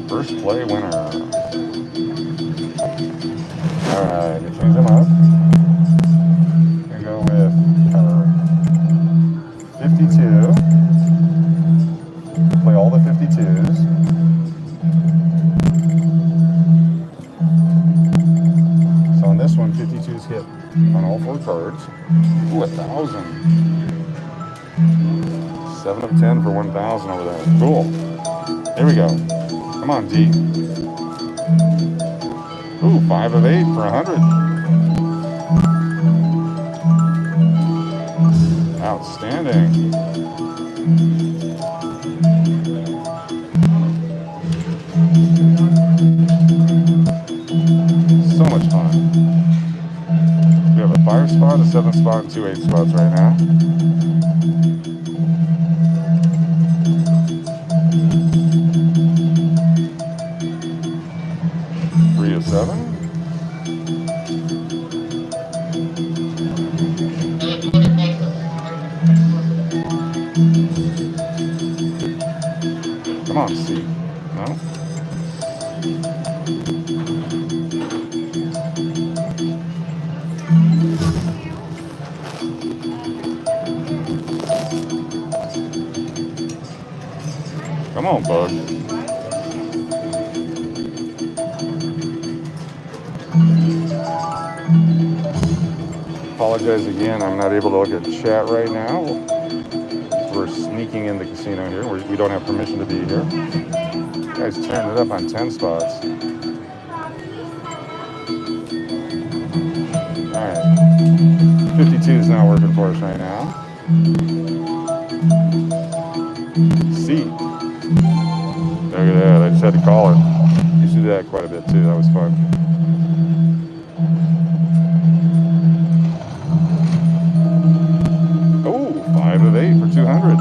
S1: First play winner. All right, we change them up. We go with 52. Play all the 52s. So on this one, 52s hit on all 4 cards. Ooh, 1,000. 7 of 10 for 1,000 over there. Cool. Here we go. Come on, D. Ooh, 5 of 8 for 100. Outstanding. So much fun. We have a 5 spot, a 7 spot, and 2 8 spots right now. Three of 7. Come on, C. No? Come on, bug. Apologize again, I'm not able to look at chat right now. We're sneaking in the casino here. We don't have permission to be here. You guys turned it up on 10 spots. 52 is not working for us right now. C. Look at that. I just had to call it. Used to do that quite a bit too. That was fun. Oh, 5 of 8 for 200.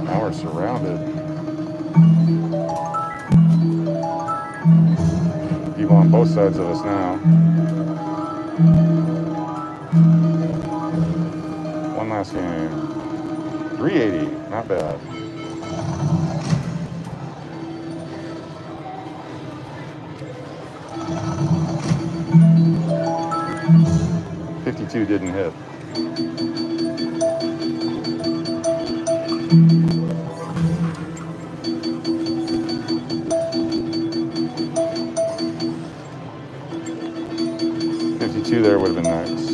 S1: Now we're surrounded. People on both sides of us now. One last game. 380, not bad. $52 didn't hit. There would have been nice.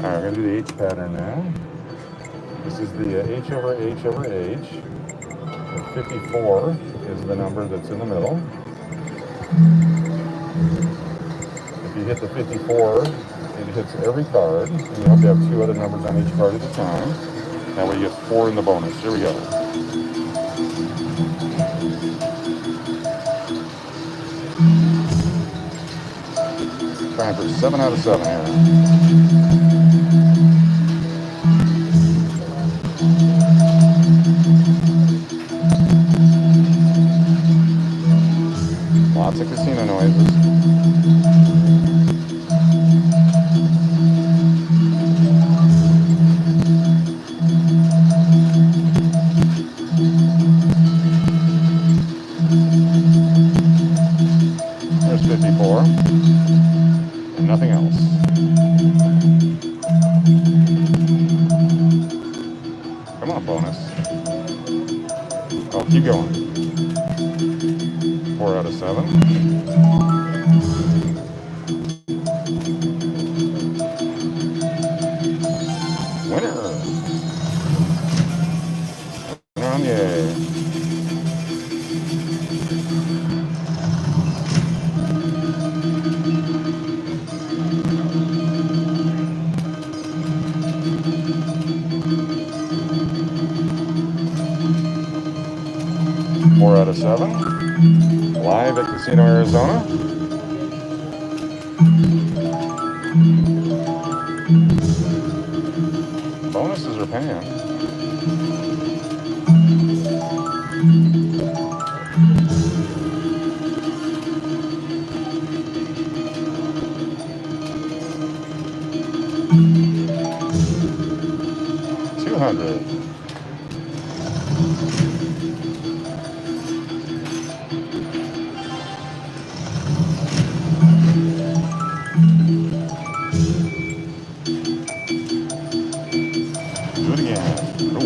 S1: Alright, we're going to do the H pattern now. This is the H over H over H. 54 is the number that's in the middle. If you hit the 54, it hits every card. And you have to have 2 other numbers on each card at a time. That way you get 4 in the bonus. Here we go. Trying for 7 out of 7 here. Lots of casino noises. There's 54. And nothing else. Come on, bonus. Oh, keep going. 4 out of 7. Winner. Yay. Out of 7. Live at Casino Arizona. Bonuses are paying. $200.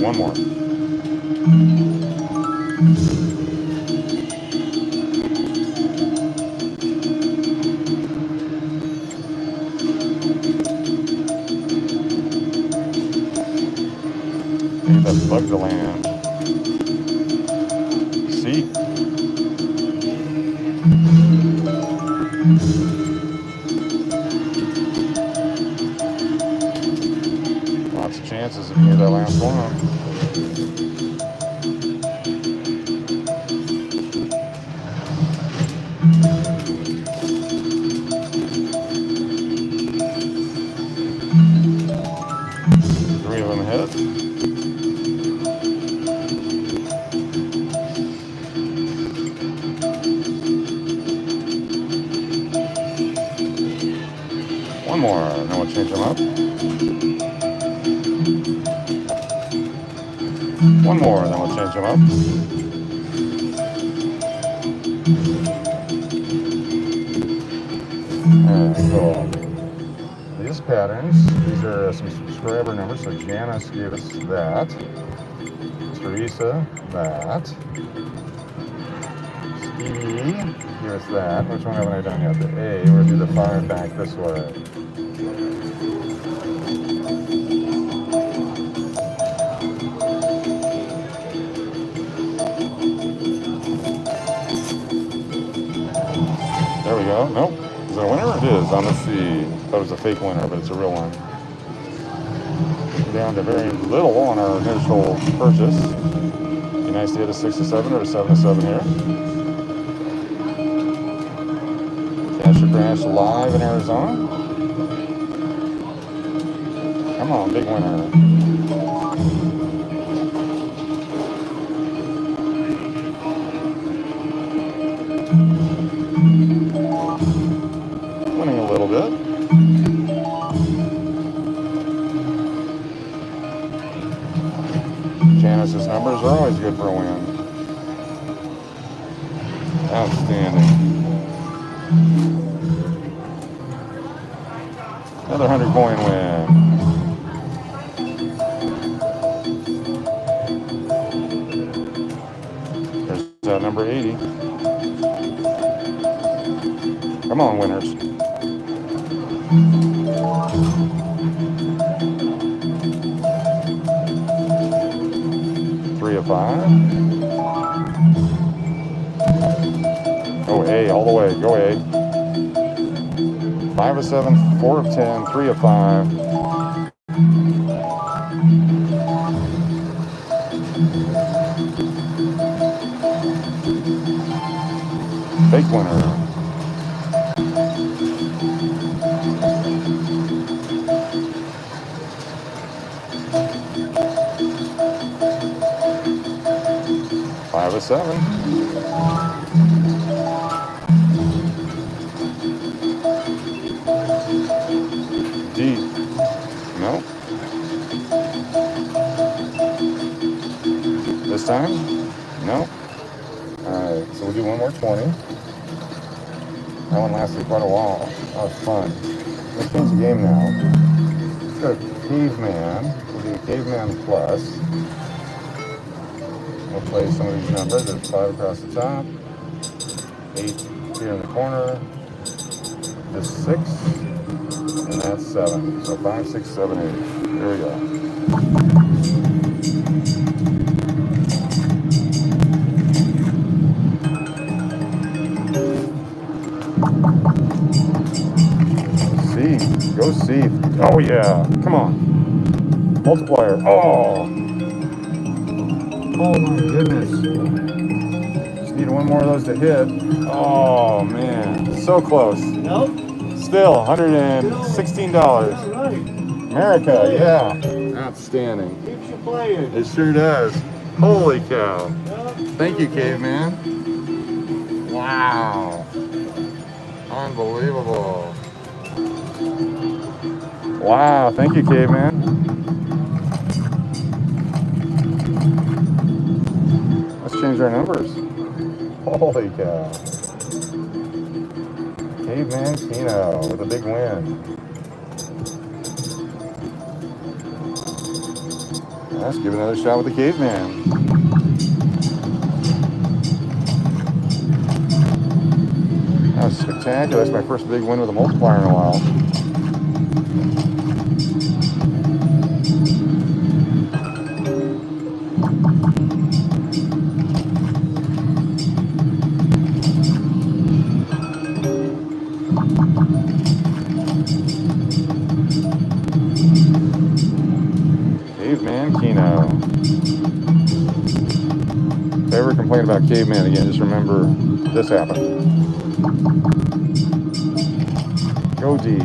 S1: One more. Need that bug to land. See? Lots of chances if you get that last one. One more, then we'll change them up. One more, then we'll change them up. Okay, cool. These patterns, these are some subscriber numbers. So Janice gave us that. Teresa, that. Stevie gave us that. Which one haven't I done yet? The A. We're going to do the 5 back this way. There we go. Nope. Is it a winner? It is. Let's see. That was a fake winner, but it's a real one. Down to very little on our initial purchase. Be nice to hit a 6 to 7 or a 7 to 7 here. Cash or Crash live in Arizona. Come on, big winner. Winning a little bit. Janice's numbers are always good for a win. Outstanding. Another 100 coin win. There's number 80. Come on, winners. Three of 5. Go A all the way. Go A. 5 of 7, 4 of 10, 3 of 5. Fake winner. Five of 7. D. No. This time? No. Alright, so we'll do one more 20. That one lasted quite a while. That was fun. Let's change the game now. Let's go to Caveman. We'll do Caveman Plus. We'll play some of these numbers. There's 5 across the top, 8 here in the corner, this 6, and that's 7. So 5, 6, 7, 8. There we go. C. Go C. Oh yeah. Come on. Multiplier. Oh. Oh my goodness. Just need one more of those to hit. Oh man, so close.
S2: Nope.
S1: Still $116.
S2: All right.
S1: America, yeah. Outstanding.
S2: Keeps you playing.
S1: It sure does. Holy cow.
S2: Yep.
S1: Thank you, Caveman. Wow. Unbelievable. Wow, thank you, Caveman. Change our numbers. Holy cow. Caveman Keno with a big win. Let's give it another shot with the Caveman. That was spectacular. That's my first big win with a multiplier in a while. Caveman Keno. If I ever complain about Caveman again, just remember this happened. Go D.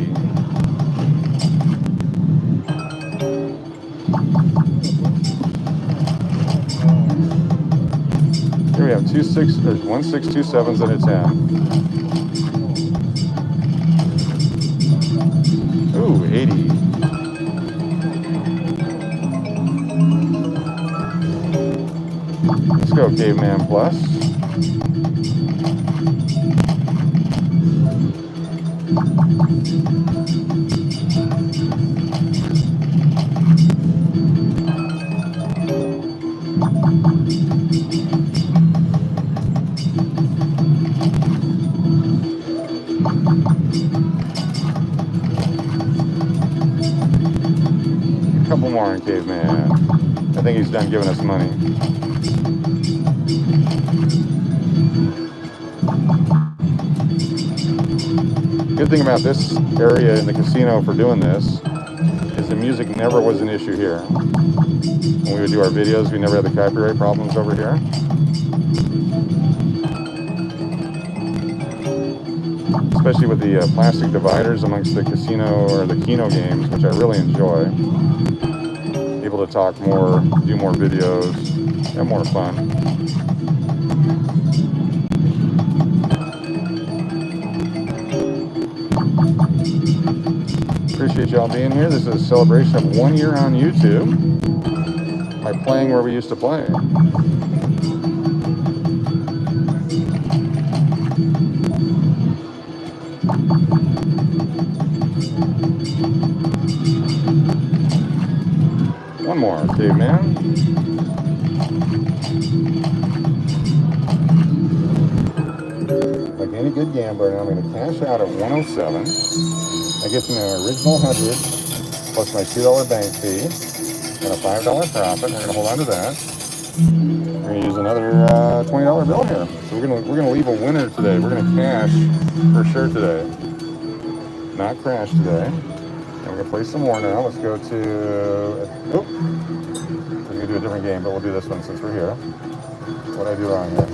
S1: Here we have 2 6. There's 1 6 2 7s and a 10. Ooh, 80. Let's go, Caveman Plus.
S2: A couple more on Caveman. I think he's done giving us money. Good thing about this area in the casino for doing this is the music never was an issue here. When we would do our videos, we never had the copyright problems over here. Especially with the plastic dividers amongst the casino or the Keno games, which I really enjoy. Able to talk more, do more videos, have more fun. Appreciate y'all being here. This is a celebration of 1 year on YouTube by playing where we used to play. One more, Caveman. Like any good gambler, I'm going to cash out at 107. That gets me an original 100 plus my $2 bank fee and a $5 profit. We're going to hold on to that. We're going to use another $20 bill here. So we're going to leave a winner today. We're going to cash for sure today, not crash today. And we're going to play some more now. Let's go to. Oh, we're going to do a different game, but we'll do this one since we're here. What did I do wrong here?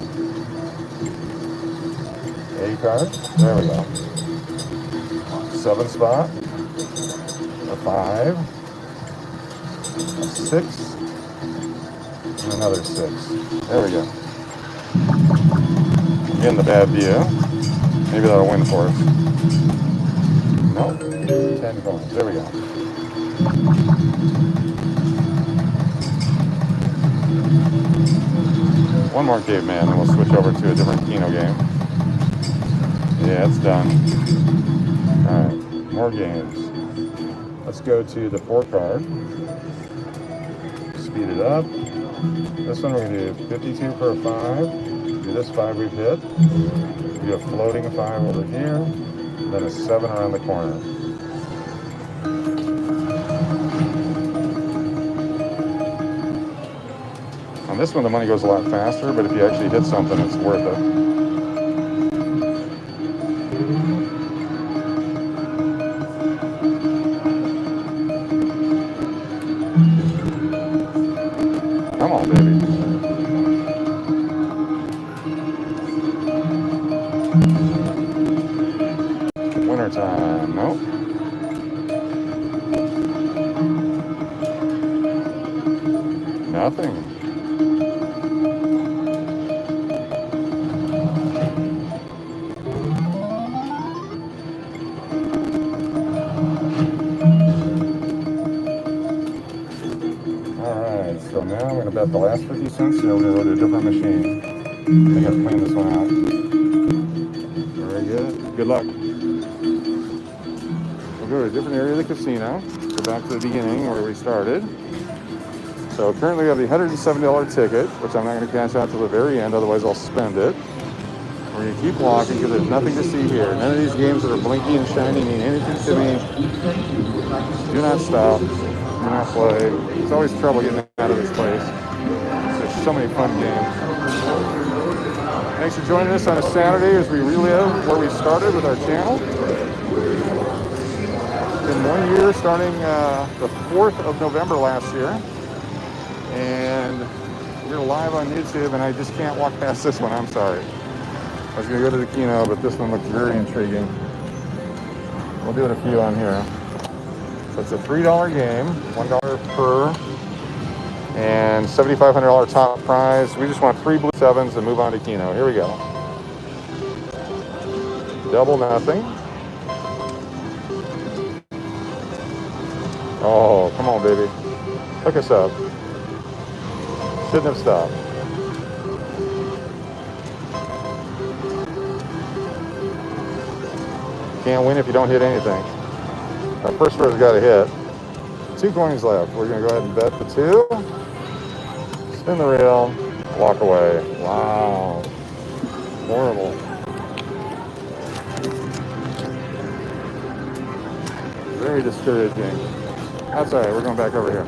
S2: A card. There we go. 7 spot, a 5, a 6, and another 6. There we go. Getting the bad view. Maybe that'll win for us. Nope. 10 coins. There we go. One more Caveman, and we'll switch over to a different Keno game. Yeah, it's done. Alright, more games. Let's go to the 4 card. Speed it up. This one we're going to do 52 for a 5. Do this 5 we've hit. We do a floating 5 over here. And then a 7 around the corner. On this one the money goes a lot faster, but if you actually hit something it's worth it. Come on, baby. Winter time. Nope. Nothing. So now I'm going to bet the last 50 cents, and we're going to go to a different machine. I think I've cleaned this one out. Very good. Good luck. We'll go to a different area of the casino. Go back to the beginning where we started. So currently we have the $107 ticket, which I'm not going to cash out till the very end, otherwise I'll spend it. We're going to keep walking because there's nothing to see here. None of these games that are blinky and shiny mean anything to me. Do not stop. Do not play. It's always trouble getting out of this place. There's so many fun games. Thanks for joining us on a Saturday as we relive where we started with our channel. It's been 1 year, starting the 4th of November last year. And we're live on YouTube, and I just can't walk past this one. I'm sorry. I was going to go to the Keno, but this one looks very intriguing. We'll do it a few on here. So it's a $3 game, $1 per, and $7,500 top prize. We just want 3 blue 7s and move on to Keno. Here we go. Double nothing. Oh, come on, baby. Hook us up. Shouldn't have stopped. Can't win if you don't hit anything. Our first row's got to hit. 2 coins left. We're going to go ahead and bet the 2. Spin the reel. Walk away. Wow. Horrible. very discouraging. That's all right, we're going back over here.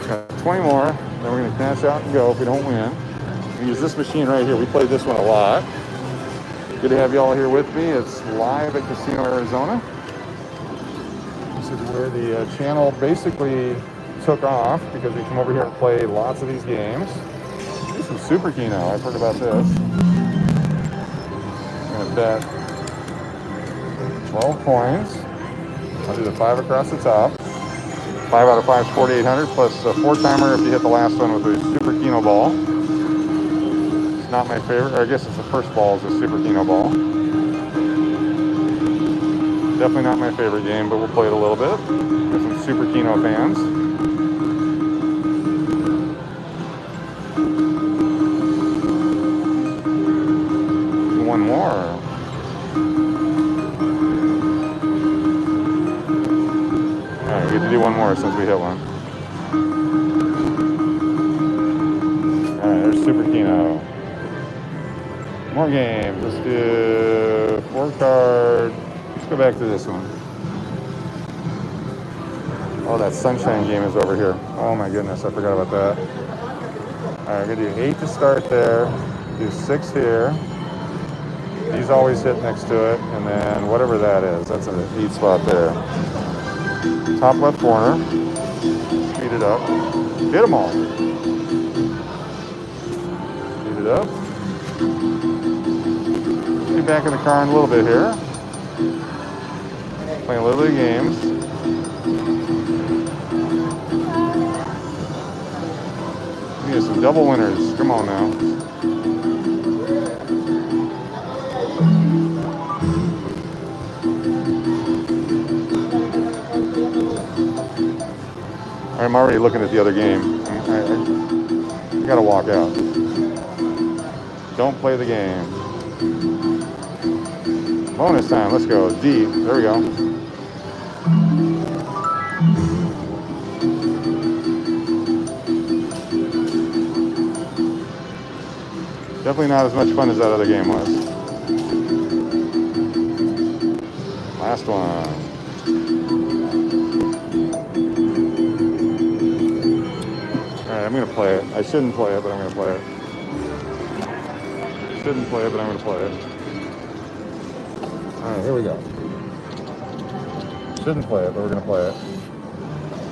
S2: Got 20 more, then we're going to cash out and go if we don't win. We use this machine right here. We played this one a lot. Good to have you all here with me. It's live at Casino Arizona. This is where the channel basically took off because we come over here and play lots of these games. Do some Super Keno. I've heard about this. I'm going to bet 12 coins. I'll do the 5 across the top. 5 out of 5 is 4,800 plus a 4-timer if you hit the last one with a Super Keno ball. It's not my favorite, or I guess it's the first ball is a Super Keno ball. Definitely not my favorite game, but we'll play it a little bit. Got some Super Keno fans. One more. Alright, we get to do one more since we hit one. Alright, there's Super Keno. More games. Let's do 4 card. Let's go back to this one. Oh, that Sunshine game is over here. Oh my goodness, I forgot about that. Alright, we're going to do 8 to start there. Do 6 here. These always hit next to it. And then whatever that is, that's an 8 spot there. Top left corner. Speed it up. Hit them all. Speed it up. Get back in the car in a little bit here. Playing a little bit of games. We get some double winners. Come on now. I'm already looking at the other game. I gotta walk out. Don't play the game. Bonus time, let's go. D, there we go. Definitely not as much fun as that other game was. Last one. I'm going to play it. I shouldn't play it, but I'm going to play it. Shouldn't play it, but I'm going to play it. Alright, here we go. Shouldn't play it, but we're going to play it.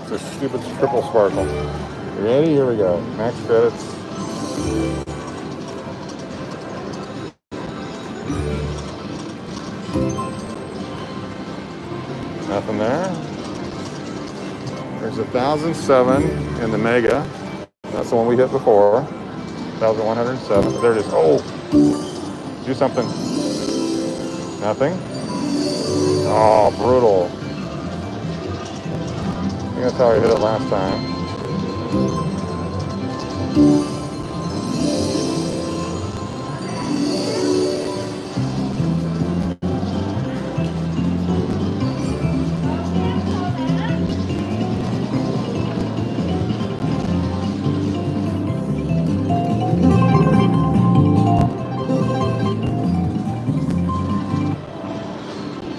S2: It's a stupid triple sparkle. You ready? Here we go. Max credits. Nothing there. There's 1,007 in the Mega. That's the one we hit before. 1,107. There it is. Oh! Do something. Nothing. Oh, brutal. I think that's how I hit it last time.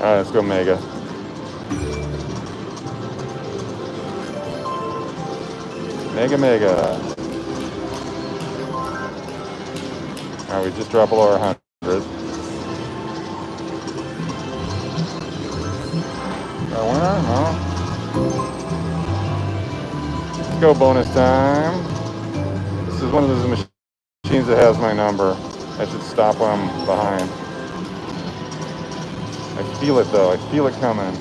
S2: Alright, let's go Mega. Mega. Alright, we just dropped below our 100. Got a winner? No. Let's go bonus time. This is one of those machines that has my number. I should stop when I'm behind. I feel it though, I feel it coming.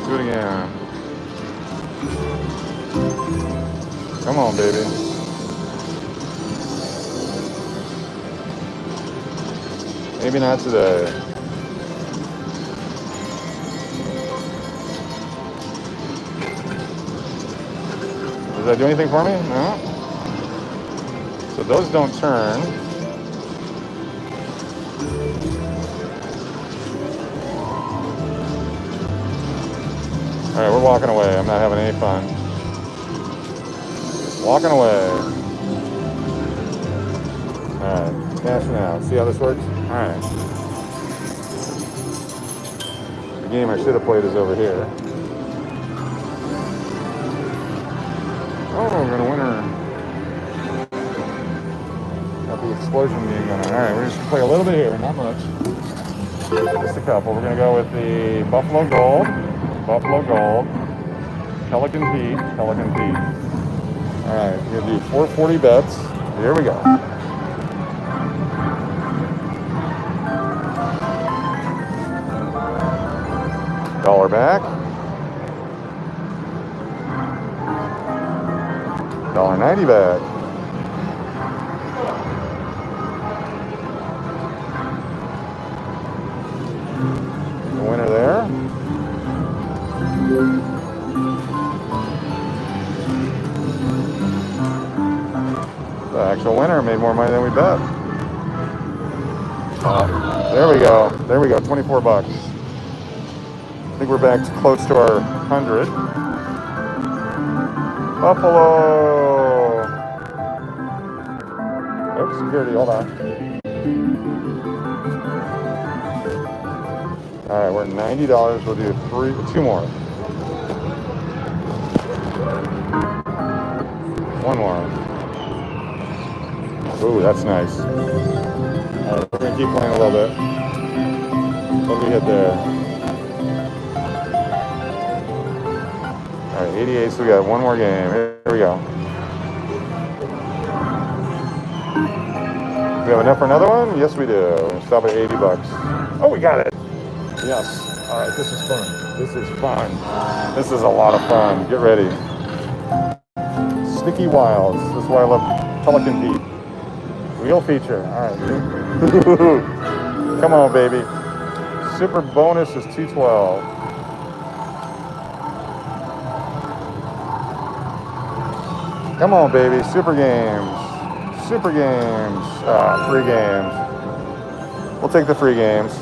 S2: Do it again. Come on, baby. Maybe not today. Does that do anything for me? No? So those don't turn. Alright, we're walking away. I'm not having any fun. Walking away. Alright, cashing out. See how this works? Alright. game I should have played is over here. Oh, we're gonna winner. Got the explosion game going on. All right, we're just gonna play a little bit here, not much. Just a couple. We're gonna go with the Buffalo Gold, Pelican Pete. All right, we're gonna do 440 bets. Here we go. $1 back. $1.90 back. The winner there. The actual winner made more money than we bet. There we go. 24 bucks. I think we're back to close to our 100. Buffalo. Oops, security, hold on. All right, we're $90. We'll do two more. One more. Ooh, that's nice. All right, we're gonna keep playing a little bit. What did we hit there? All right, 88, so we got one more game. Here we go. Do we have enough for another one? Yes, we do. Stop at 80 bucks. Oh, we got it. Yes. All right, this is fun. This is fun. This is a lot of fun. Get ready. Sticky Wilds. This is why I love Pelican Pete. Wheel feature. All right. Come on, baby. Super bonus is 212. Come on, baby. Super games. Free games. We'll take the free games.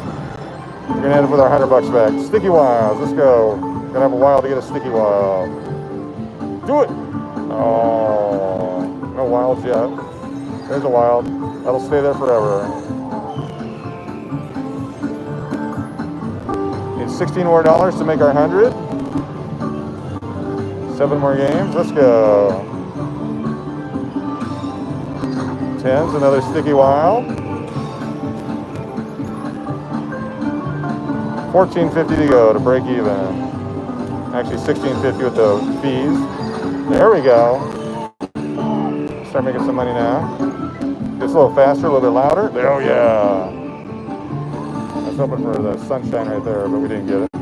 S2: We're gonna end up with our $100 back. Sticky Wilds. Let's go. Gonna have a while to get a Sticky Wild. Do it. Oh, no wilds yet. There's a wild. That'll stay there forever. Need $16 more to make our 100. 7 more games. Let's go. 10's another Sticky Wild. $14.50 to go to break even. Actually, $16.50 with the fees. There we go. Start making some money now. Gets a little faster, a little bit louder. Oh yeah. I was hoping for the sunshine right there, but we didn't get it.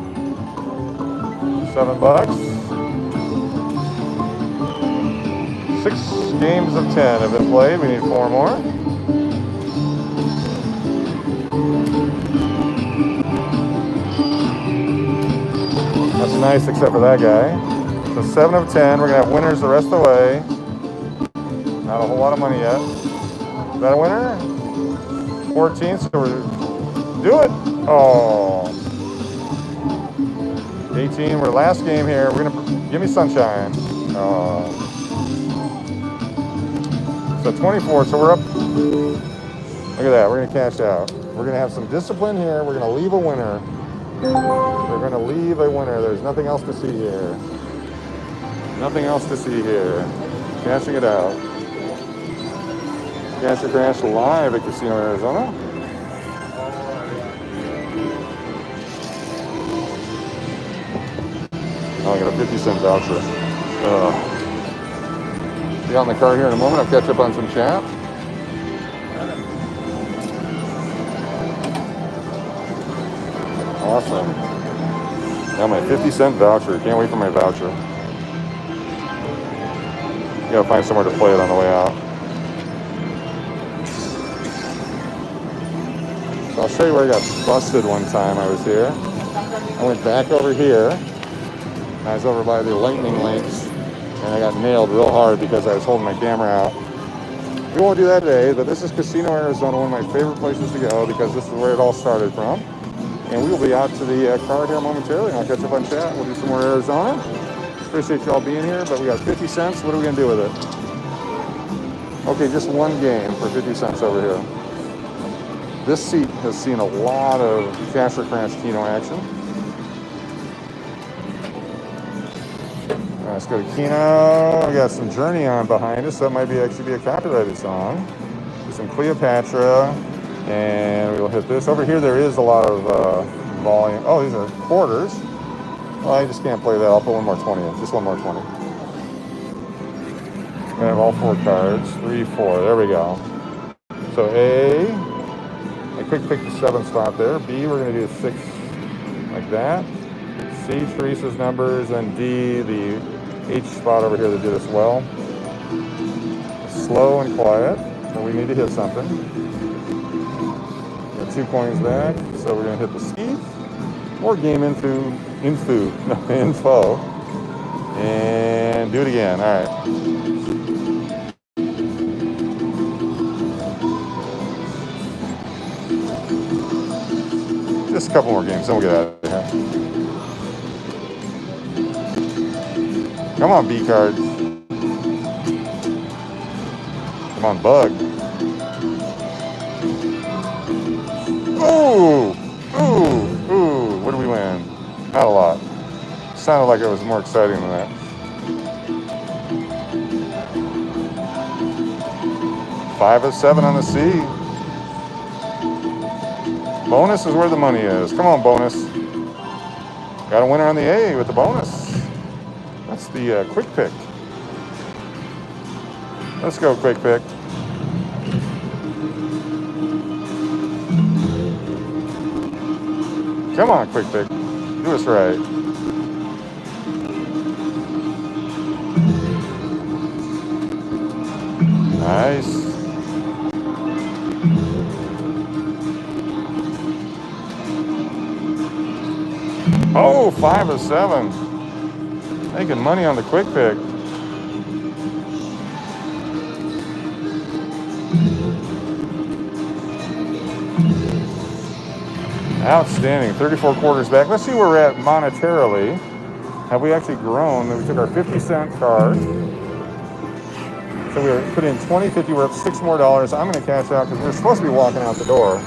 S2: $7. 6 games of 10 have been played. We need 4 more. That's nice, except for that guy. So 7 of 10. We're gonna have winners the rest of the way. Not a whole lot of money yet. Is that a winner? 14. So we're do it. Oh. 18. We're last game here. We're gonna give me sunshine. Oh. So 24. So we're up. Look at that. We're gonna cash out. We're gonna have some discipline here. We're gonna leave a winner. We're gonna leave a winner. There's nothing else to see here. Nothing else to see here. Cashing it out. Cash or Crash live at Casino Arizona. Oh, I got a 50-cent voucher. Be out in the car here in a moment. I'll catch up on some chat. Awesome. Got my 50-cent voucher. Can't wait for my voucher. Gotta find somewhere to play it on the way out. So I'll show you where I got busted one time I was here. I went back over here. I was over by the lightning links, and I got nailed real hard because I was holding my camera out. We won't do that today, but this is Casino Arizona, one of my favorite places to go because this is where it all started from. And we will be out to the car here momentarily. I'll catch up on chat. We'll do some more Arizona. Appreciate you all being here, but we got 50 cents. What are we going to do with it? Okay, just one game for 50 cents over here. This seat has seen a lot of Cash or Crash Keno action. Let's go to Keno. We got some Journey on behind us. That might actually be a copyrighted song. Some Cleopatra. And we'll hit this. Over here there is a lot of volume. Oh, these are quarters. Well, I just can't play that. I'll put one more 20 in. Just one more 20. We have all 4 cards. 3, 4. There we go. So A, I quick pick the 7 spot there. B, we're going to do 6 like that. C, Teresa's numbers. And D, the H spot over here that did us well. Slow and quiet. So we need to hit something. Got 2 coins back. So we're going to hit the C. More game info. And do it again. All right. Just a couple more games, then we'll get out of here. Come on, B card. Come on, bug. Ooh! Ooh! Ooh! What do we win? Not a lot. Sounded like it was more exciting than that. 5 of 7 on the C. Bonus is where the money is. Come on, bonus. Got a winner on the A with the bonus. That's the quick pick. Let's go, quick pick. Come on, quick pick. Do us right. Nice. Oh, 5 of 7. Making money on the quick pick. Outstanding. 34 quarters back. Let's see where we're at monetarily. Have we actually grown? We took our 50-cent card. So we put in 20, 50. We're up $6 more. I'm going to cash out because we're supposed to be walking out the door.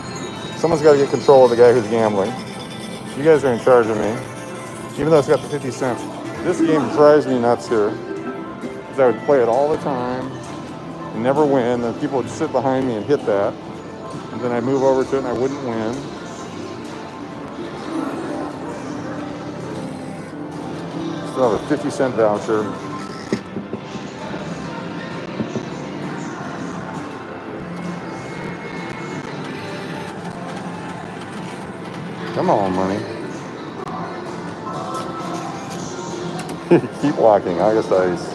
S2: Someone's got to get control of the guy who's gambling. You guys are in charge of me. Even though it's got the 50 cents. This game drives me nuts here. Because I would play it all the time and never win. Then people would sit behind me and hit that. And then I'd move over to it and I wouldn't win. Still have a 50-cent voucher. Come on, money. Keep walking, August Ice.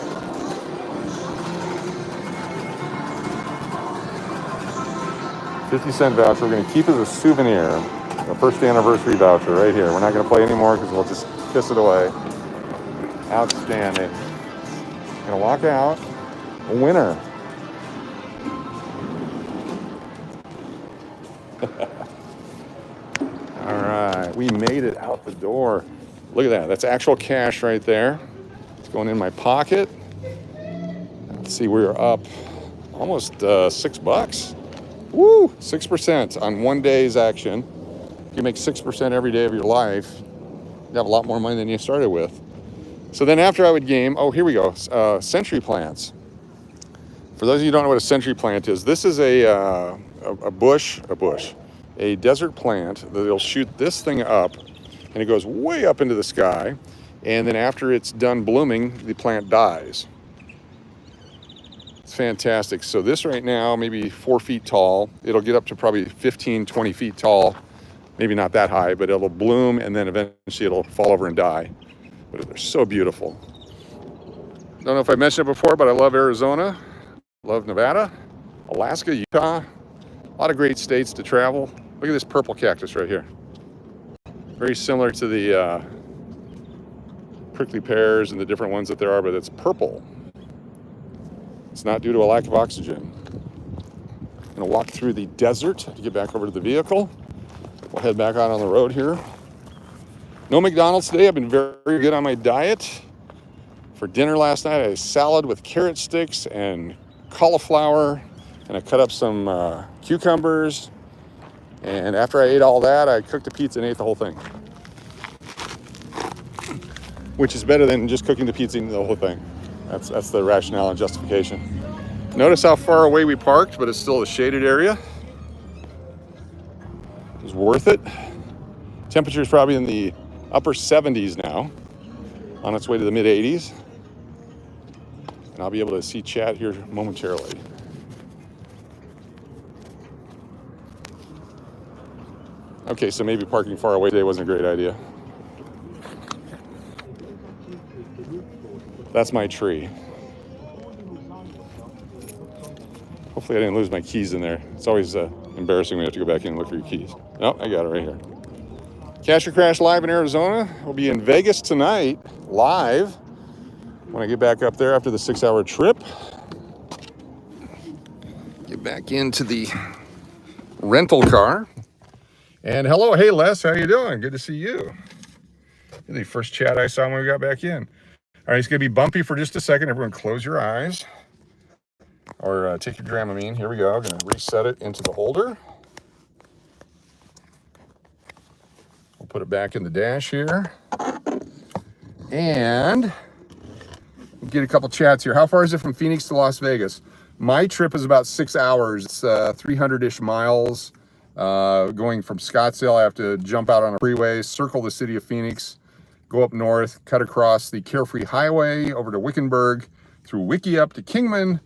S2: $50 voucher. We're going to keep as a souvenir. The first anniversary voucher right here. We're not going to play anymore because we'll just kiss it away. Outstanding. Going to walk out a winner. All right, we made it out the door. Look at that. That's actual cash right there. It's going in my pocket. Let's see, we're up almost $6. Woo! 6% on one day's action. If you make 6% every day of your life, you have a lot more money than you started with. So then after I would game, oh, here we go. Century plants. For those of you who don't know what a century plant is, this is a desert plant that'll shoot this thing up, and it goes way up into the sky. And then after it's done blooming, the plant dies. It's fantastic. So this right now, maybe 4 feet tall. It'll get up to probably 15, 20 feet tall. Maybe not that high, but it'll bloom and then eventually it'll fall over and die. But they're so beautiful. Don't know if I mentioned it before, but I love Arizona, love Nevada, Alaska, Utah. A lot of great states to travel. Look at this purple cactus right here. Very similar to the prickly pears and the different ones that there are, but it's purple. It's not due to a lack of oxygen. I'm gonna walk through the desert to get back over to the vehicle. We'll head back out on the road here. No McDonald's today. I've been very good on my diet. For dinner last night, I had a salad with carrot sticks and cauliflower, and I cut up some cucumbers. And after I ate all that, I cooked a pizza and ate the whole thing. which is better than just cooking the pizza and the whole thing. That's the rationale and justification. Notice how far away we parked, but it's still a shaded area. It was worth it. Temperature is probably in the upper 70s now, on its way to the mid 80s. And I'll be able to see Chad here momentarily. Okay, so maybe parking far away today wasn't a great idea. That's my tree. Hopefully I didn't lose my keys in there. It's always embarrassing when you have to go back in and look for your keys. Oh, I got it right here. Cash or Crash live in Arizona. We'll be in Vegas tonight, live, when I get back up there after the 6-hour trip. Get back into the rental car. And hello, hey Les, how you doing? Good to see you. You're the first chat I saw when we got back in. All right, it's gonna be bumpy for just a second. Everyone close your eyes. Or take your Dramamine. Here we go. I'm gonna reset it into the holder. We'll put it back in the dash here. And we'll get a couple chats here. How far is it from Phoenix to Las Vegas? My trip is about 6 hours. It's 300-ish miles. Going from Scottsdale, I have to jump out on a freeway, circle the city of Phoenix, go up north, cut across the Carefree Highway over to Wickenburg, through Wickiup to Kingman,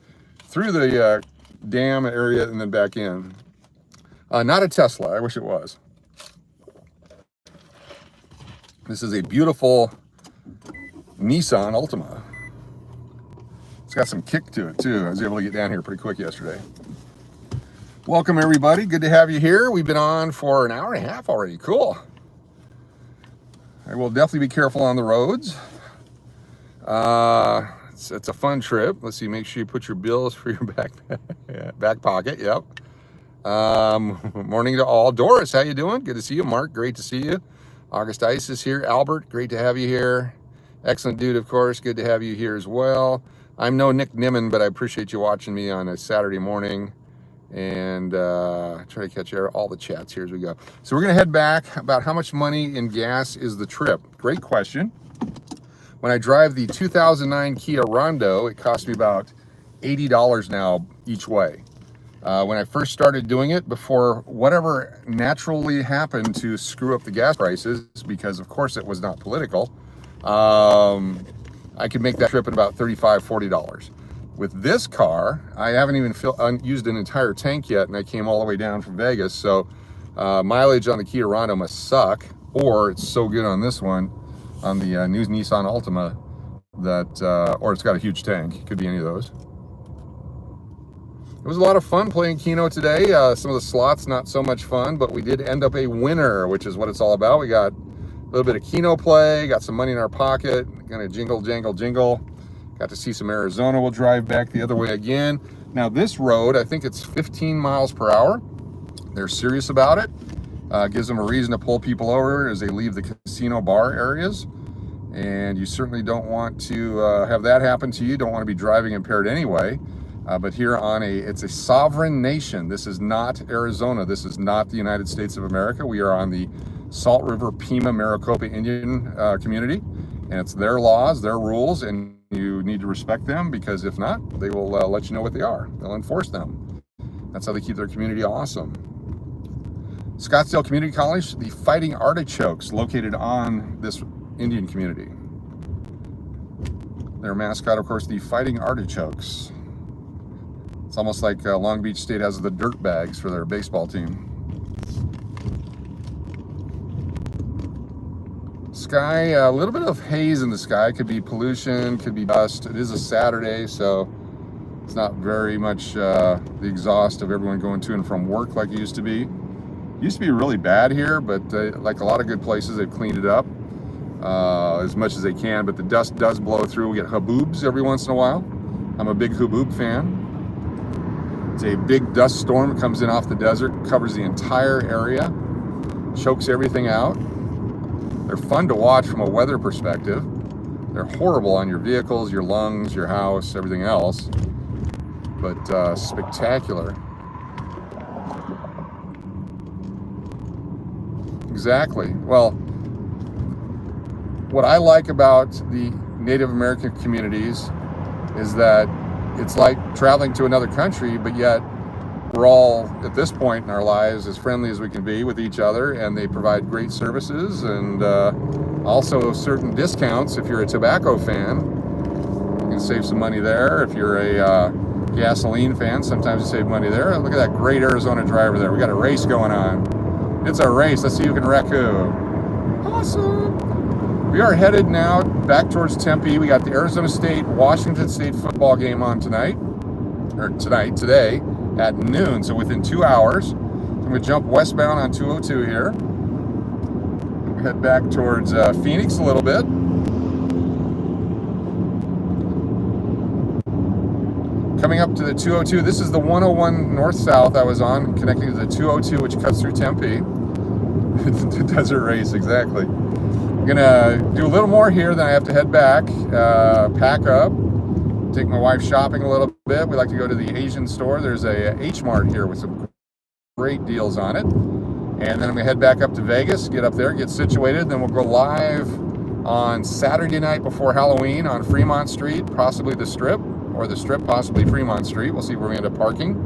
S2: through the dam area, and then back in. Not a Tesla. I wish it was. This is a beautiful Nissan Altima. It's got some kick to it, too. I was able to get down here pretty quick yesterday. Welcome, everybody. Good to have you here. We've been on for an hour and a half already. Cool. I will definitely be careful on the roads. It's a fun trip. Let's see. Make sure you put your bills for your back pocket. Yep. Morning to all. Doris, how you doing? Good to see you. Mark, great to see you. August Ice is here. Albert, great to have you here. Excellent dude, of course. Good to have you here as well. I'm no Nick Nimmin, but I appreciate you watching me on a Saturday morning. And try to catch all the chats here as we go. So we're going to head back. About how much money in gas is the trip? Great question. When I drive the 2009 Kia Rondo, it costs me about $80 now each way. When I first started doing it, before whatever naturally happened to screw up the gas prices, because of course it was not political, I could make that trip at about $35, $40. With this car, I haven't even used an entire tank yet, and I came all the way down from Vegas, so mileage on the Kia Rondo must suck, or it's so good on this one, on the new Nissan Altima, that, or it's got a huge tank. Could be any of those. It was a lot of fun playing Keno today. Some of the slots, not so much fun, but we did end up a winner, which is what it's all about. We got a little bit of Keno play, got some money in our pocket, kind of jingle, jangle, jingle. Got to see some Arizona. We'll drive back the other way again. Now this road, I think it's 15 miles per hour. They're serious about it. Gives them a reason to pull people over as they leave the casino bar areas. And you certainly don't want to have that happen to you. Don't want to be driving impaired anyway. But here on it's a sovereign nation. This is not Arizona. This is not the United States of America. We are on the Salt River Pima Maricopa Indian community. And it's their laws, their rules, and you need to respect them, because if not, they will let you know what they are. They'll enforce them. That's how they keep their community awesome. Scottsdale Community College, the Fighting Artichokes, located on this Indian community. Their mascot, of course, the Fighting Artichokes. It's almost like Long Beach State has the Dirt Bags for their baseball team. Sky, a little bit of haze in the sky. Could be pollution, could be dust. It is a Saturday, so it's not very much the exhaust of everyone going to and from work like it used to be. It used to be really bad here, but like a lot of good places, they've cleaned it up as much as they can, but the dust does blow through. We get haboobs every once in a while. I'm a big haboob fan. It's a big dust storm. It comes in off the desert, covers the entire area, chokes everything out. They're fun to watch from a weather perspective. They're horrible on your vehicles, your lungs, your house, everything else, but spectacular. Exactly. Well,
S1: what I like about the Native American communities is that it's like traveling to another country, but yet we're all, at this point in our lives, as friendly as we can be with each other, and they provide great services and also certain discounts. If you're a tobacco fan, you can save some money there. If you're a gasoline fan, sometimes you save money there. Look at that great Arizona driver there. We got a race going on. It's a race. Let's see who can wreck who. Awesome. We are headed now back towards Tempe. We got the Arizona State, Washington State football game on today at noon, so within 2 hours. I'm going to jump westbound on 202 here. Head back towards Phoenix a little bit. Coming up to the 202, this is the 101 north-south I was on, connecting to the 202, which cuts through Tempe. The desert race, exactly. I'm gonna do a little more here, then I have to head back, pack up, take my wife shopping a little bit. We like to go to the Asian store. There's a H-Mart here with some great deals on it. And then I'm gonna head back up to Vegas, get up there, get situated. Then we'll go live on Saturday night before Halloween on Fremont Street, possibly the Strip, or the Strip, possibly Fremont Street. We'll see where we end up parking.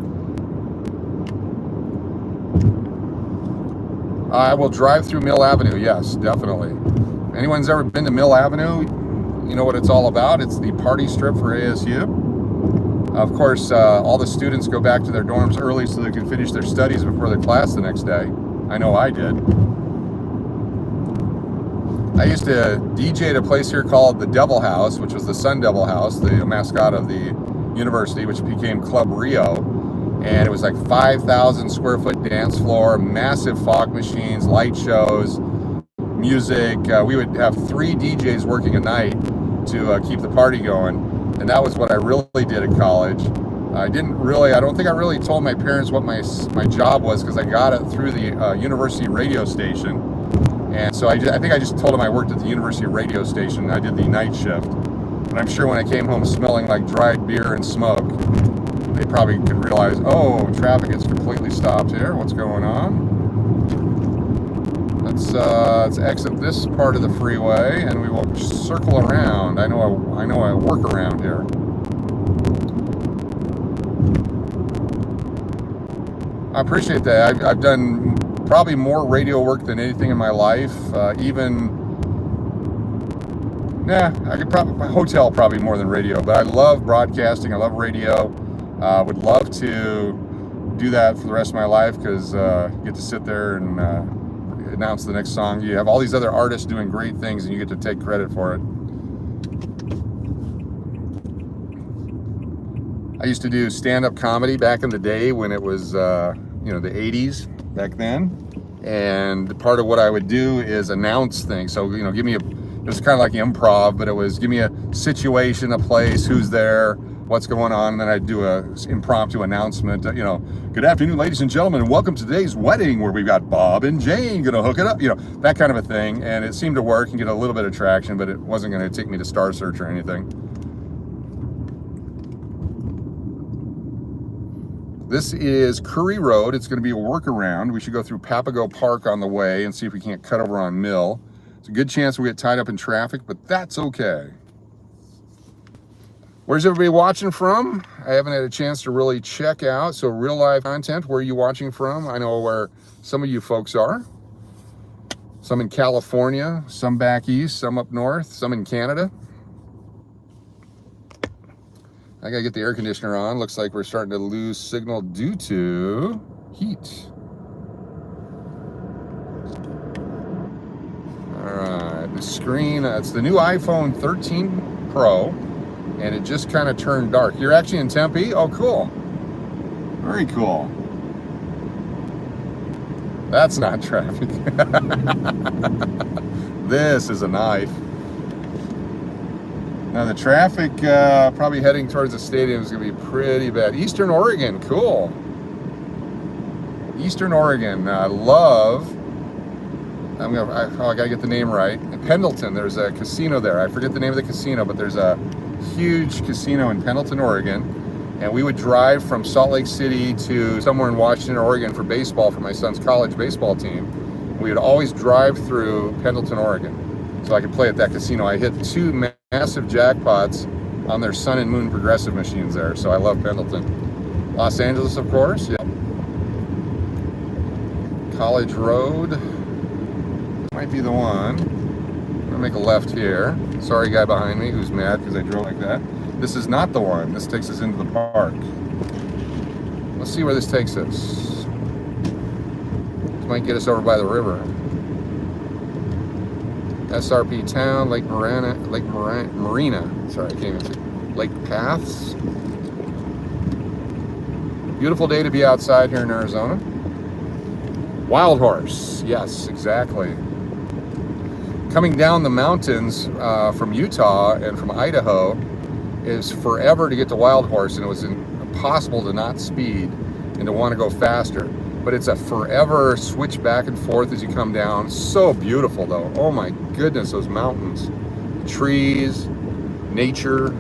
S1: I will drive through Mill Avenue, yes, definitely. If anyone's ever been to Mill Avenue, you know what it's all about. It's the party strip for ASU. Of course, all the students go back to their dorms early so they can finish their studies before their class the next day. I know I did. I used to DJ at a place here called the Devil House, which was the Sun Devil House, the mascot of the university, which became Club Rio. And it was like 5,000 square foot dance floor, massive fog machines, light shows, music. We would have 3 DJs working a night to keep the party going. And that was what I really did at college. I don't think I really told my parents what my job was, because I got it through the university radio station. And so I think I just told them I worked at the university radio station. I did the night shift. And I'm sure when I came home smelling like dried beer and smoke, they probably could realize, oh, traffic is completely stopped here. What's going on? Let's exit this part of the freeway, and we will circle around. I know I work around here. I appreciate that. I've done probably more radio work than anything in my life. I could probably hotel probably more than radio, but I love broadcasting. I love radio. Would love to do that for the rest of my life, because you get to sit there and announce the next song. You have all these other artists doing great things, and you get to take credit for it. I used to do stand-up comedy back in the day when it was, the 80s back then. And part of what I would do is announce things. So, it was kind of like improv, but it was give me a situation, a place, who's there, what's going on, and then I'd do a impromptu announcement. Good afternoon, ladies and gentlemen, and welcome to today's wedding, where we've got Bob and Jane gonna hook it up. That kind of a thing. And it seemed to work and get a little bit of traction, but it wasn't going to take me to Star Search or anything. This is Curry Road. It's going to be a workaround. We should go through Papago Park on the way and see if we can't cut over on Mill. It's a good chance we'll get tied up in traffic, but that's okay. Where's everybody watching from? I haven't had a chance to really check out. So real live content, where are you watching from? I know where some of you folks are. Some in California, some back east, some up north, some in Canada. I gotta get the air conditioner on. Looks like we're starting to lose signal due to heat. All right, the screen, it's the new iPhone 13 Pro, and it just kind of turned dark. You're actually in Tempe? Oh, cool. Very cool. That's not traffic. This is a knife. Now the traffic probably heading towards the stadium is going to be pretty bad. Eastern Oregon, cool. Eastern Oregon, I gotta get the name right. In Pendleton, there's a casino there. I forget the name of the casino, but there's a huge casino in Pendleton, Oregon. And we would drive from Salt Lake City to somewhere in Washington, Oregon for baseball for my son's college baseball team. We would always drive through Pendleton, Oregon. so I could play at that casino. I hit 2 massive jackpots on their Sun and Moon progressive machines there, so I love Pendleton. Los Angeles, of course, yep. College Road, might be the one. I'm gonna make a left here. Sorry, guy behind me who's mad because I drove like that. This is not the one. This takes us into the park. Let's see where this takes us. This might get us over by the river. SRP Town, Lake Marina. Sorry, I can't even see. Lake Paths. Beautiful day to be outside here in Arizona. Wild horse, yes, exactly. Coming down the mountains from Utah and from Idaho is forever to get to Wild Horse, and it was impossible to not speed and to want to go faster. But it's a forever switch back and forth as you come down. So beautiful though. Oh my goodness, those mountains. Trees, nature.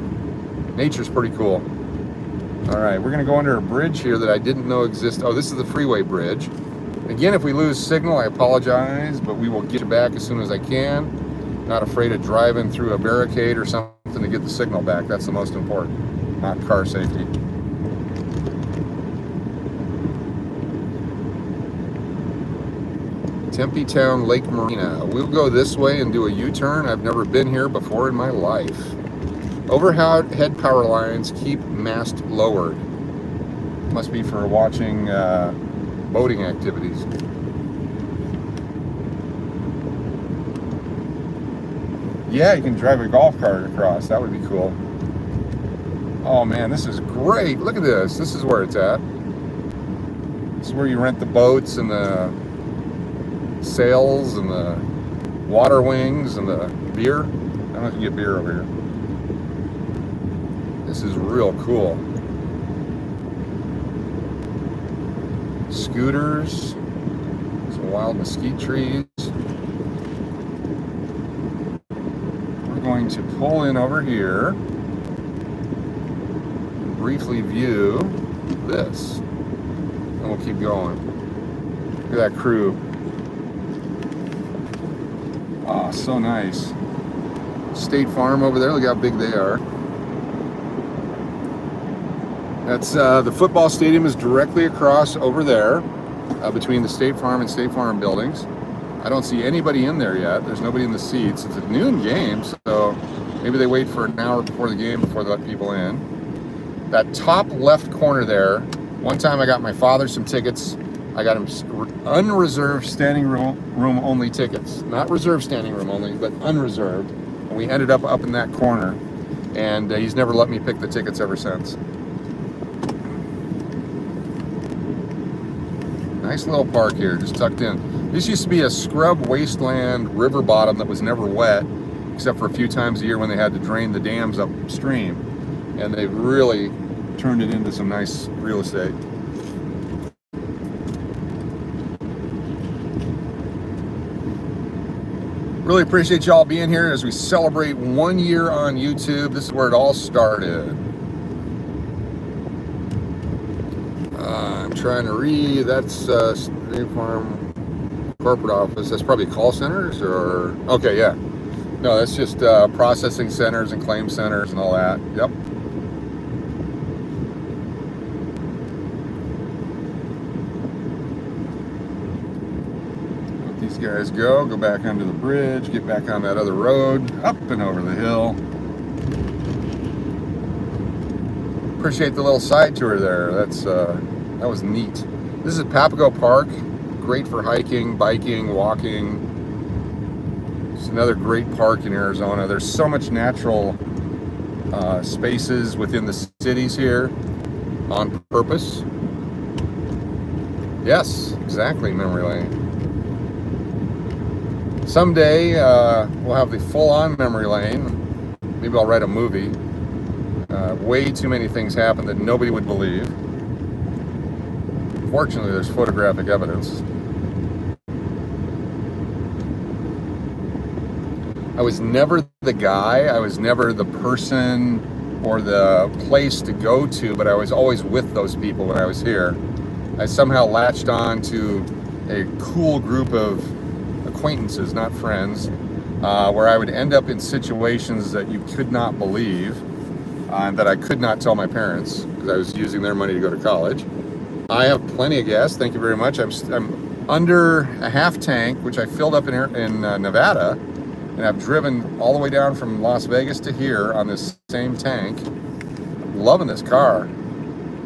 S1: Nature's pretty cool. All right, we're gonna go under a bridge here that I didn't know existed. Oh, this is the Freeway Bridge. Again, if we lose signal, I apologize, but we will get you back as soon as I can. Not afraid of driving through a barricade or something to get the signal back. That's the most important, not car safety. Tempe Town, Lake Marina. We'll go this way and do a U-turn. I've never been here before in my life. Overhead power lines keep mast lowered. Must be for watching boating activities. Yeah, you can drive a golf cart across. That would be cool. Oh man, this is great. Look at this. This is where it's at. This is where you rent the boats and the sails and the water wings and the beer. I don't know if you get beer over here. This is real cool. Scooters, some wild mesquite trees. We're going to pull in over here and briefly view this, and we'll keep going. Look at that crew. Ah, so nice. State Farm over there, look how big they are. That's the football stadium is directly across over there between the State Farm and State Farm buildings. I don't see anybody in there yet. There's nobody in the seats. It's a noon game, so maybe they wait for an hour before the game before they let people in. That top left corner there, one time I got my father some tickets. I got him unreserved standing room only tickets. Not reserved standing room only, but unreserved. And we ended up in that corner, and he's never let me pick the tickets ever since. Nice little park here, just tucked in. This used to be a scrub wasteland river bottom that was never wet, except for a few times a year when they had to drain the dams upstream. And they've really turned it into some nice real estate. Really appreciate y'all being here as we celebrate 1 year on YouTube. This is where it all started. I'm trying to read. That's State Farm corporate office. That's probably call centers or okay, yeah. No, that's just processing centers and claim centers and all that. Yep. Let these guys go back under the bridge, get back on that other road, up and over the hill. Appreciate the little side tour there. That was neat. This is Papago Park, great for hiking, biking, walking. It's another great park in Arizona. There's so much natural spaces within the cities here on purpose. Yes, exactly, memory lane. Someday we'll have the full-on memory lane. Maybe I'll write a movie. Way too many things happen that nobody would believe. Fortunately, there's photographic evidence. I was never the guy, I was never the person or the place to go to, but I was always with those people when I was here. I somehow latched on to a cool group of acquaintances, not friends, where I would end up in situations that you could not believe, and that I could not tell my parents because I was using their money to go to college. I have plenty of gas, thank you very much. I'm under a half tank, which I filled up in Nevada, and I've driven all the way down from Las Vegas to here on this same tank. I'm loving this car.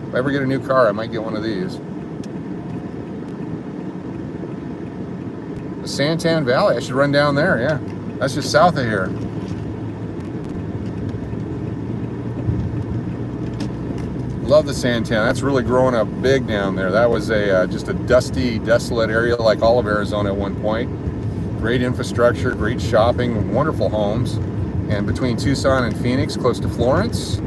S1: If I ever get a new car, I might get one of these. The Santan Valley, I should run down there, yeah. That's just south of here. Love the Santan. That's really growing up big down there. That was just a dusty, desolate area like all of Arizona at one point. Great infrastructure, great shopping, wonderful homes. And between Tucson and Phoenix, close to Florence.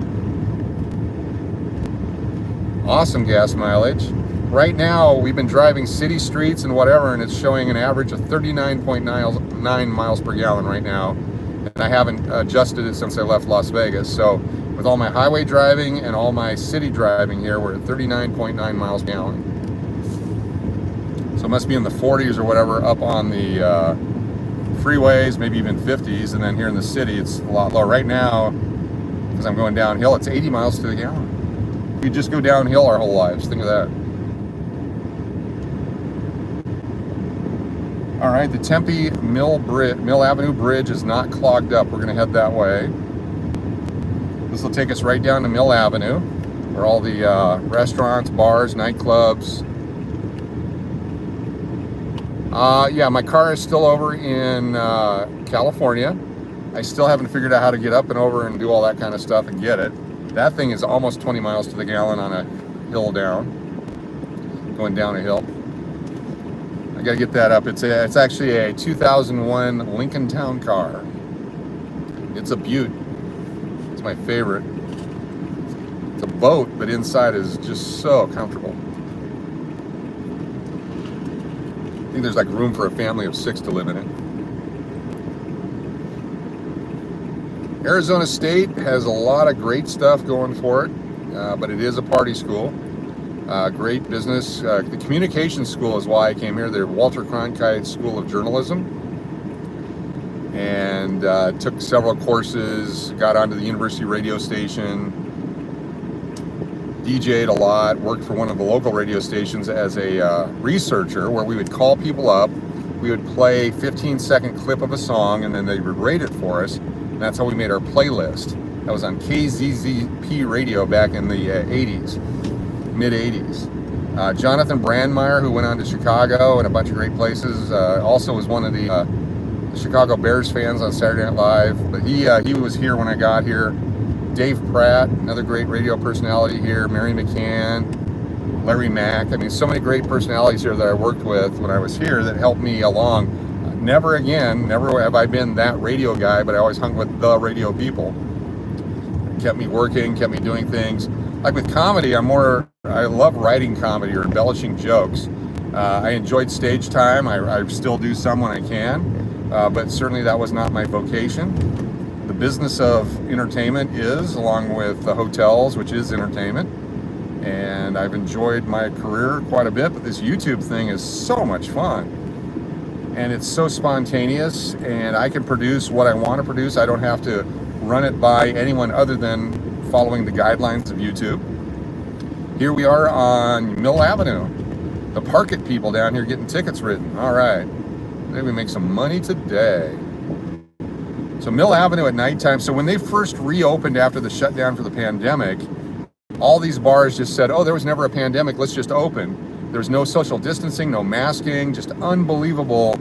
S1: Awesome gas mileage. Right now, we've been driving city streets and whatever, and it's showing an average of 39.9 miles per gallon right now. And I haven't adjusted it since I left Las Vegas. So with all my highway driving and all my city driving here, we're at 39.9 miles per gallon. So it must be in the 40s or whatever up on the freeways, maybe even 50s. And then here in the city, it's a lot lower. Right now, because I'm going downhill, it's 80 miles to the gallon. We just go downhill our whole lives. Think of that. All right, the Tempe Mill Avenue Bridge is not clogged up. We're gonna head that way. This will take us right down to Mill Avenue, where all the restaurants, bars, nightclubs. Yeah, my car is still over in California. I still haven't figured out how to get up and over and do all that kind of stuff and get it. That thing is almost 20 miles to the gallon on a hill down, going down a hill. I gotta get that up. It's actually a 2001 Lincoln Town car. It's a beaut. It's my favorite. It's a boat, but inside is just so comfortable. I think there's like room for a family of 6 to live in it. Arizona State has a lot of great stuff going for it, but it is a party school. Great business. The communication school is why I came here. The Walter Cronkite School of Journalism, and took several courses, got onto the university radio station, DJ'd a lot, worked for one of the local radio stations as a researcher, where we would call people up, we would play 15-second clip of a song, and then they would rate it for us, and that's how we made our playlist. That was on KZZP radio back in the 80s. Mid-80s. Jonathan Brandmeier, who went on to Chicago and a bunch of great places, also was one of the Chicago Bears fans on Saturday Night Live, but he was here when I got here. Dave Pratt, another great radio personality here. Mary McCann, Larry Mack. I mean, so many great personalities here that I worked with when I was here that helped me along. Never have I been that radio guy, but I always hung with the radio people. Kept me working, kept me doing things. Like with comedy, I love writing comedy or embellishing jokes. I enjoyed stage time. I still do some when I can, but certainly that was not my vocation. The business of entertainment is, along with the hotels, which is entertainment. And I've enjoyed my career quite a bit, but this YouTube thing is so much fun. And it's so spontaneous, and I can produce what I want to produce. I don't have to run it by anyone other than following the guidelines of YouTube. Here we are on Mill Avenue. The Park It people down here getting tickets written. All right, maybe we make some money today. So Mill Avenue at nighttime. So when they first reopened after the shutdown for the pandemic, all these bars just said, oh, there was never a pandemic, let's just open. There was no social distancing, no masking, just unbelievable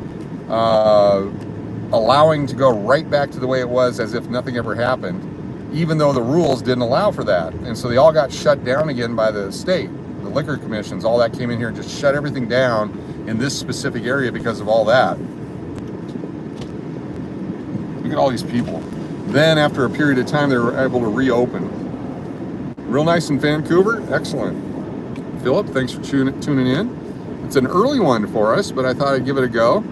S1: allowing to go right back to the way it was as if nothing ever happened, even though the rules didn't allow for that. And so they all got shut down again by the state, the liquor commissions, all that came in here and just shut everything down in this specific area because of all that. Look at all these people. Then after a period of time, they were able to reopen. Real nice in Vancouver, excellent. Philip, thanks for tuning in. It's an early one for us, but I thought I'd give it a go.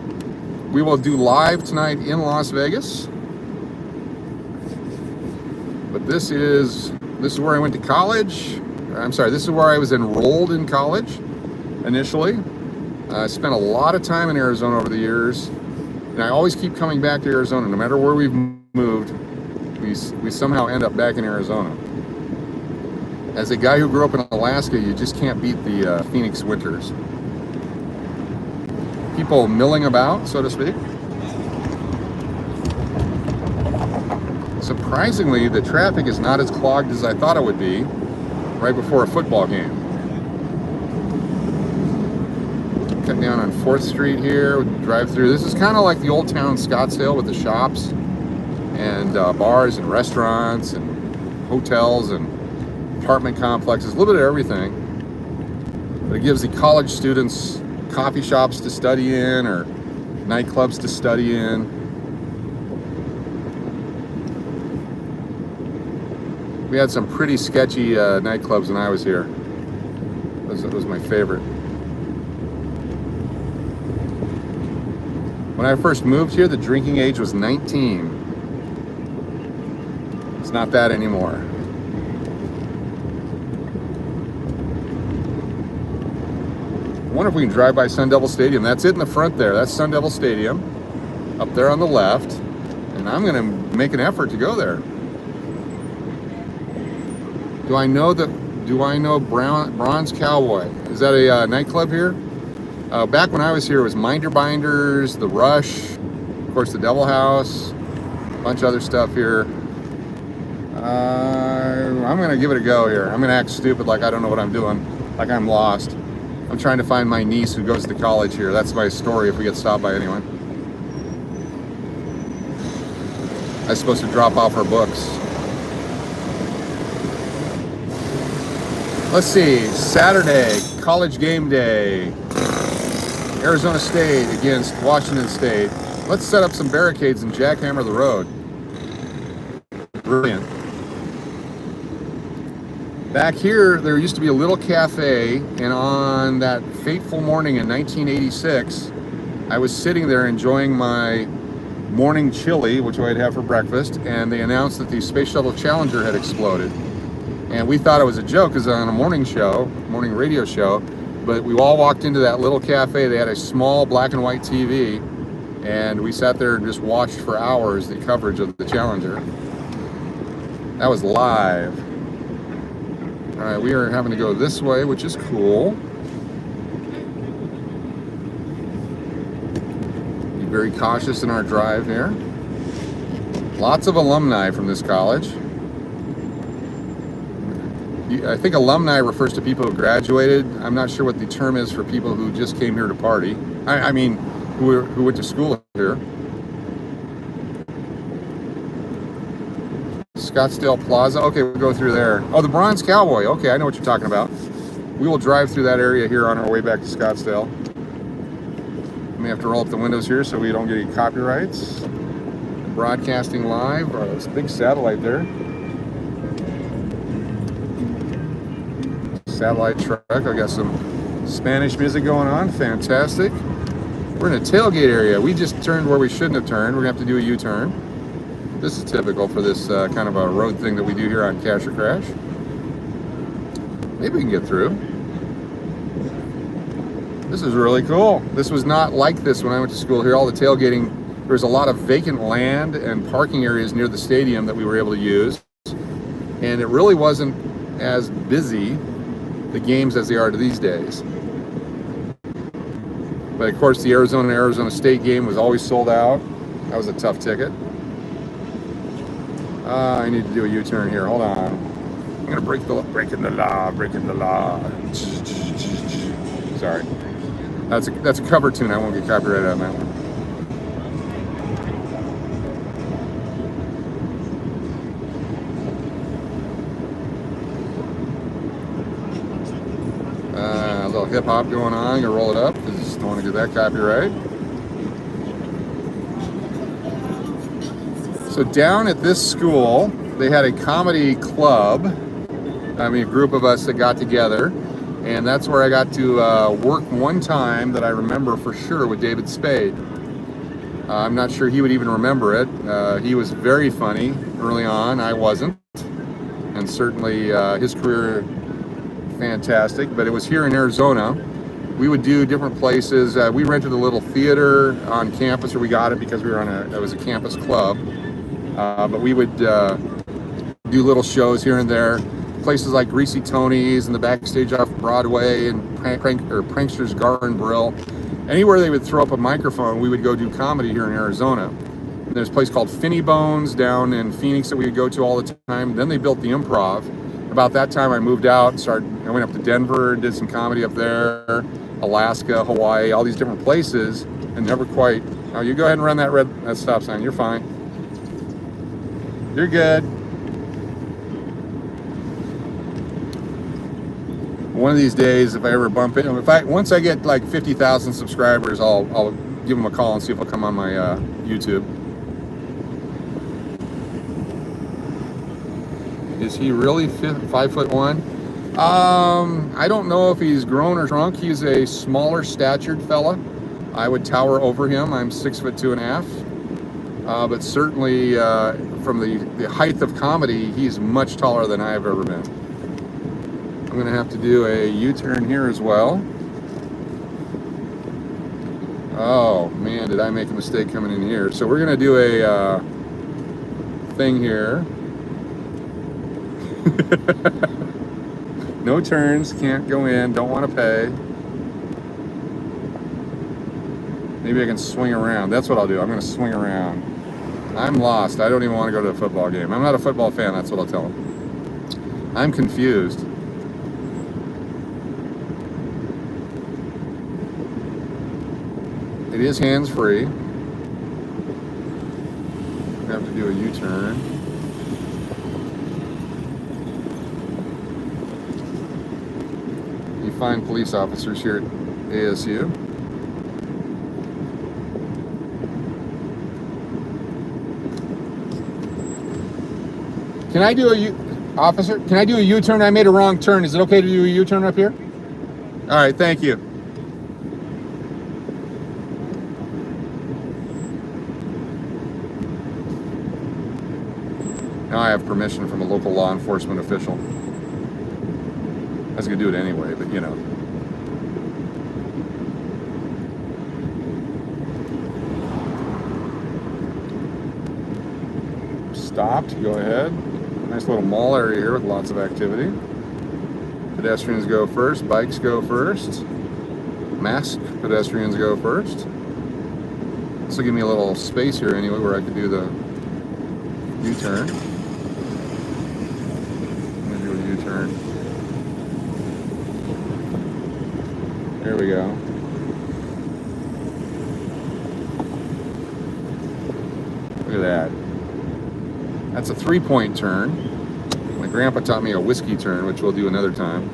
S1: We will do live tonight in Las Vegas. But this is where I went to college. I'm sorry, this is where I was enrolled in college initially. I spent a lot of time in Arizona over the years. And I always keep coming back to Arizona. No matter where we've moved, we somehow end up back in Arizona. As a guy who grew up in Alaska, you just can't beat the Phoenix winters. People milling about, so to speak. Surprisingly, the traffic is not as clogged as I thought it would be right before a football game. Cut down on 4th Street here, drive through. This is kind of like the old town Scottsdale with the shops and bars and restaurants and hotels and apartment complexes, a little bit of everything. But it gives the college students coffee shops to study in or nightclubs to study in. We had some pretty sketchy nightclubs when I was here. It was my favorite. When I first moved here, the drinking age was 19. It's not that anymore. I wonder if we can drive by Sun Devil Stadium. That's it in the front there. That's Sun Devil Stadium. Up there on the left. And I'm going to make an effort to go there. Do I know Bronze Cowboy? Is that a nightclub here? Back when I was here, it was Minder Binders, The Rush, of course the Devil House, a bunch of other stuff here. I'm gonna give it a go here. I'm gonna act stupid like I don't know what I'm doing, like I'm lost. I'm trying to find my niece who goes to college here. That's my story if we get stopped by anyone. I was supposed to drop off her books. Let's see, Saturday, college game day. Arizona State against Washington State. Let's set up some barricades and jackhammer the road. Brilliant. Back here, there used to be a little cafe, and on that fateful morning in 1986, I was sitting there enjoying my morning chili, which I'd have for breakfast, and they announced that the Space Shuttle Challenger had exploded. And we thought it was a joke because on a morning radio show, but we all walked into that little cafe. They had a small black and white TV, and we sat there and just watched for hours the coverage of the Challenger. That was live. All right, we are having to go this way, which is cool. Be very cautious in our drive here. Lots of alumni from this college. I think alumni refers to people who graduated. I'm not sure what the term is for people who just came here to party. I mean, who went to school here. Scottsdale Plaza. Okay, we'll go through there. Oh, the Bronze Cowboy. Okay, I know what you're talking about. We will drive through that area here on our way back to Scottsdale. We may have to roll up the windows here so we don't get any copyrights. Broadcasting live. Oh, it's a big satellite there. Satellite truck. I got some Spanish music going on. Fantastic. We're in a tailgate area. We just turned where we shouldn't have turned. We're gonna have to do a U-turn. This is typical for this kind of a road thing that we do here on Cash or Crash. Maybe we can get through. This is really cool. This was not like this when I went to school here. All the tailgating, there was a lot of vacant land and parking areas near the stadium that we were able to use. And it really wasn't as busy, the games, as they are these days. But of course the Arizona State game was always sold out. That was a tough ticket. I need to do a U-turn here. Hold on. I'm gonna breaking the law. Sorry. That's a cover tune. I won't get copyrighted on that one. A little hip hop going on. Gonna roll it up because I just don't want to get that copyright. So down at this school, they had a comedy club. I mean, a group of us that got together, and that's where I got to work one time that I remember for sure with David Spade. I'm not sure he would even remember it. He was very funny early on. I wasn't, and certainly his career fantastic. But it was here in Arizona we would do different places. We rented a little theater on campus, or we got it because we were on it was a campus club. But we would do little shows here and there. Places like Greasy Tony's and the Backstage off Broadway and Prankster's Garden Grill. Anywhere they would throw up a microphone, we would go do comedy here in Arizona. And there's a place called Finny Bones down in Phoenix that we would go to all the time. Then they built the Improv. About that time, I moved out and I went up to Denver, did some comedy up there, Alaska, Hawaii, all these different places, and never quite. Oh, you go ahead and run that stop sign. You're fine. You're good. One of these days, if I ever bump into him, once I get like 50,000 subscribers, I'll give him a call and see if he'll come on my YouTube. Is he really 5'1"? I don't know if he's grown or shrunk. He's a smaller statured fella. I would tower over him. I'm 6'2.5". But certainly from the height of comedy, he's much taller than I have ever been. I'm gonna have to do a U-turn here as well. Oh man, did I make a mistake coming in here? So we're gonna do a thing here. No turns, can't go in, don't want to pay. Maybe I can swing around. That's what I'll do. I'm gonna swing around. I'm lost. I don't even want to go to a football game. I'm not a football fan, that's what I'll tell them. I'm confused. It is hands-free. I have to do a U-turn. You find police officers here at ASU. Can I do a officer? Can I do a U-turn? I made a wrong turn. Is it okay to do a U-turn up here? All right, thank you. Now I have permission from a local law enforcement official. I was gonna do it anyway, but you know. Stopped, go ahead. Nice little mall area here with lots of activity. Pedestrians go first, bikes go first. Masked pedestrians go first. This will give me a little space here anyway where I could do the U-turn. I'm gonna do a U-turn. There we go. Look at that. That's a 3-point turn. My grandpa taught me a whiskey turn, which we'll do another time.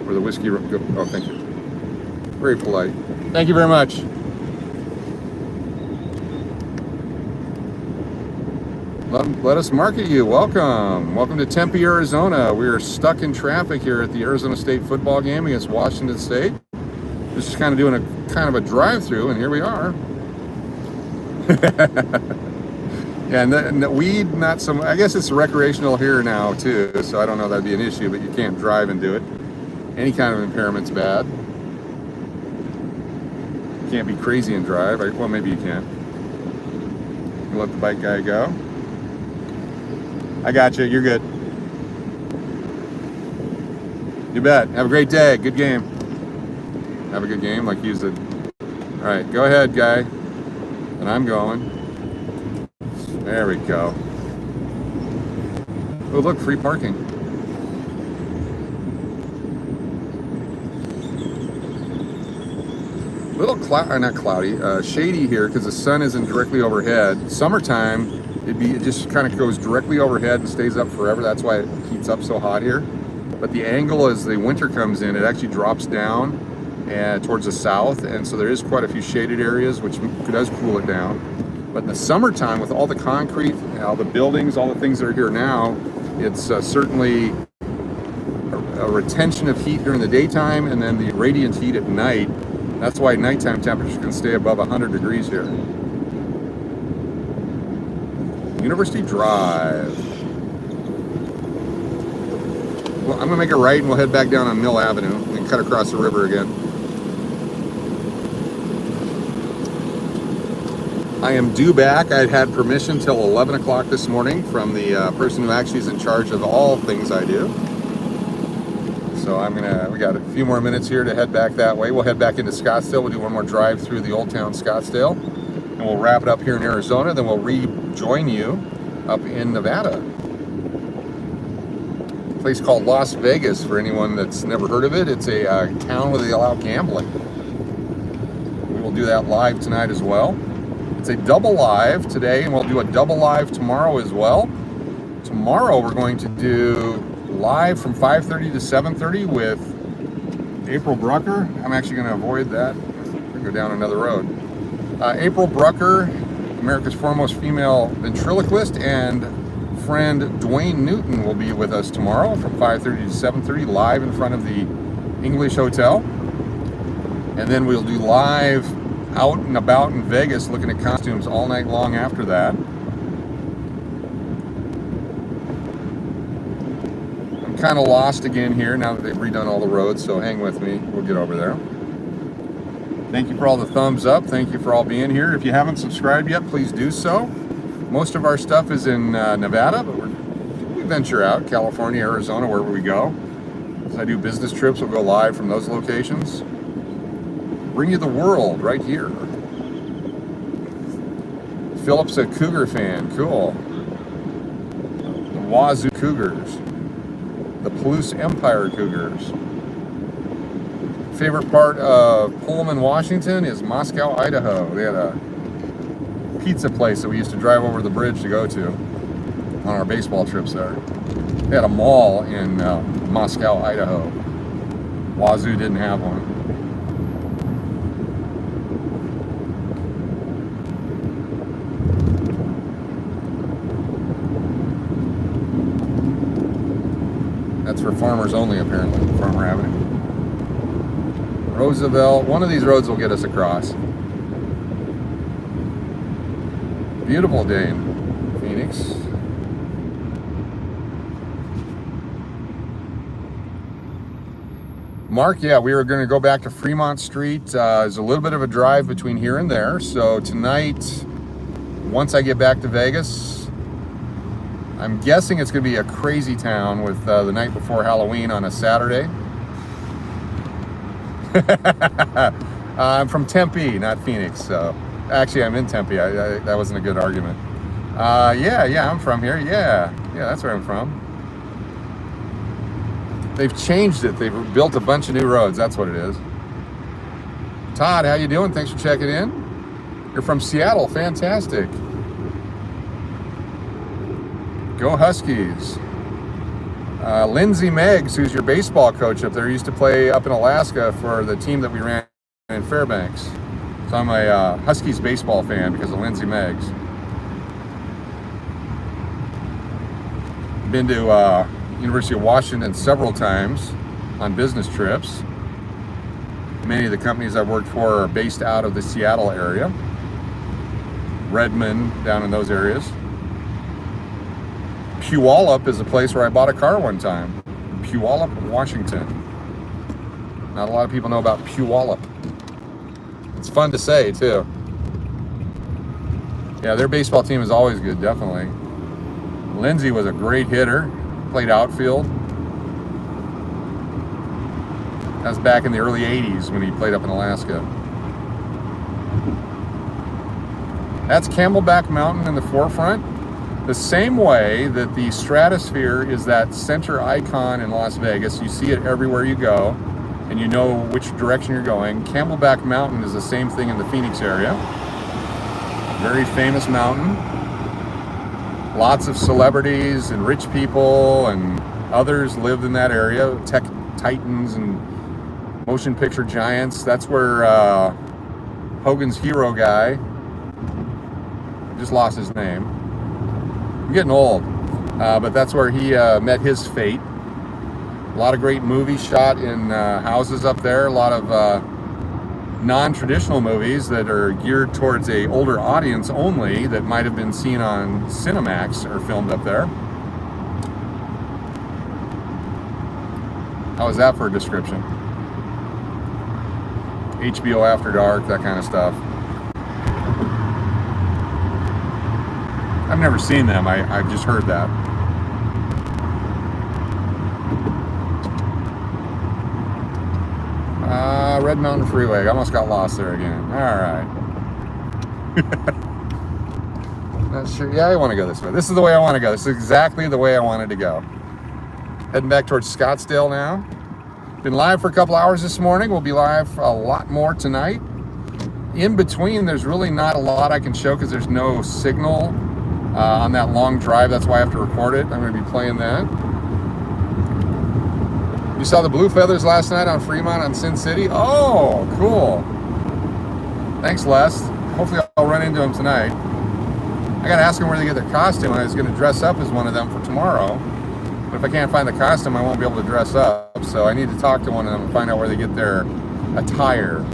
S1: Where the whiskey, oh, thank you. Very polite. Thank you very much. Let us market you. Welcome. Welcome to Tempe, Arizona. We are stuck in traffic here at the Arizona State football game against Washington State. Just kind of doing a drive-through, and here we are. Yeah, and the weed, not so much. I guess it's recreational here now, too, so I don't know if that'd be an issue, but you can't drive and do it. Any kind of impairment's bad. You can't be crazy and drive. Well, maybe you can. You let the bike guy go. I got you. You're good. You bet. Have a great day. Good game. Have a good game, like you said. All right, go ahead, guy. And I'm going. There we go. Oh, look, free parking. Little not cloudy, shady here because the sun isn't directly overhead. Summertime, it just kind of goes directly overhead and stays up forever. That's why it heats up so hot here. But the angle as the winter comes in, it actually drops down and towards the south, and so there is quite a few shaded areas, which does cool it down. But in the summertime, with all the concrete, all the buildings, all the things that are here now, it's certainly a retention of heat during the daytime, and then the radiant heat at night. That's why nighttime temperatures can stay above 100 degrees here. University Drive. Well, I'm gonna make a right and we'll head back down on Mill Avenue and cut across the river again. I am due back. I had permission till 11 o'clock this morning from the person who actually is in charge of all things I do. So we got a few more minutes here to head back that way. We'll head back into Scottsdale. We'll do one more drive through the old town Scottsdale, and we'll wrap it up here in Arizona. Then we'll rejoin you up in Nevada. A place called Las Vegas, for anyone that's never heard of it. It's a town where they allow gambling. We will do that live tonight as well. It's a double live today, and we'll do a double live tomorrow as well. Tomorrow we're going to do live from 5:30 to 7:30 with April Brucker. I'm actually going to avoid that. I'm going to go down another road. April Brucker, America's foremost female ventriloquist, and friend Dwayne Newton will be with us tomorrow from 5:30 to 7:30 live in front of the English Hotel. And then we'll do live out and about in Vegas looking at costumes all night long after that. I'm kind of lost again here now that they've redone all the roads, so hang with me. We'll get over there. Thank you for all the thumbs up. Thank you for all being here. If you haven't subscribed yet, please do so. Most of our stuff is in Nevada, but we venture out, California, Arizona, wherever we go. As I do business trips, we'll go live from those locations. Bring you the world right here. Philip's a Cougar fan. Cool. The Wazoo Cougars. The Palouse Empire Cougars. Favorite part of Pullman, Washington is Moscow, Idaho. They had a pizza place that we used to drive over the bridge to go to on our baseball trips there. They had a mall in Moscow, Idaho. Wazoo didn't have one. That's for farmers only, apparently, Farmer Avenue. Roosevelt, one of these roads will get us across. Beautiful day in Phoenix. Mark, yeah, we were going to go back to Fremont Street. There's a little bit of a drive between here and there. So tonight, once I get back to Vegas, I'm guessing it's going to be a crazy town with the night before Halloween on a Saturday. I'm from Tempe, not Phoenix. So actually, I'm in Tempe. That wasn't a good argument. Yeah, I'm from here. Yeah, that's where I'm from. They've changed it. They've built a bunch of new roads. That's what it is. Todd, how you doing? Thanks for checking in. You're from Seattle. Fantastic. Go Huskies. Lindsay Meggs, who's your baseball coach up there, used to play up in Alaska for the team that we ran in Fairbanks. So I'm a Huskies baseball fan because of Lindsay Meggs. Been to University of Washington several times on business trips. Many of the companies I've worked for are based out of the Seattle area. Redmond, down in those areas. Puyallup is a place where I bought a car one time. Puyallup, Washington. Not a lot of people know about Puyallup. It's fun to say, too. Yeah, their baseball team is always good, definitely. Lindsay was a great hitter. Played outfield. That was back in the early 80s when he played up in Alaska. That's Camelback Mountain in the forefront. The same way that the stratosphere is that center icon in Las Vegas. You see it everywhere you go, and you know which direction you're going. Camelback Mountain is the same thing in the Phoenix area. Very famous mountain. Lots of celebrities and rich people and others lived in that area. Tech titans and motion picture giants. That's where Hogan's hero guy, just lost his name. I'm getting old, but that's where he met his fate. A lot of great movies shot in houses up there. A lot of non-traditional movies that are geared towards a older audience only that might have been seen on Cinemax are filmed up there. How was that for a description? HBO After Dark, that kind of stuff. I've never seen them. I've just heard that. Red Mountain Freeway. I almost got lost there again. All right. Not sure. Yeah, I want to go this way. This is the way I want to go. This is exactly the way I wanted to go. Heading back towards Scottsdale now. Been live for a couple hours this morning. We'll be live a lot more tonight. In between, there's really not a lot I can show because there's no signal on that long drive. That's why I have to record it. I'm going to be playing that. You saw the blue feathers last night on Fremont on Sin City? Oh, cool. Thanks, Les. Hopefully I'll run into them tonight. I got to ask them where they get their costume. I was going to dress up as one of them for tomorrow. But if I can't find the costume, I won't be able to dress up. So I need to talk to one of them and find out where they get their attire.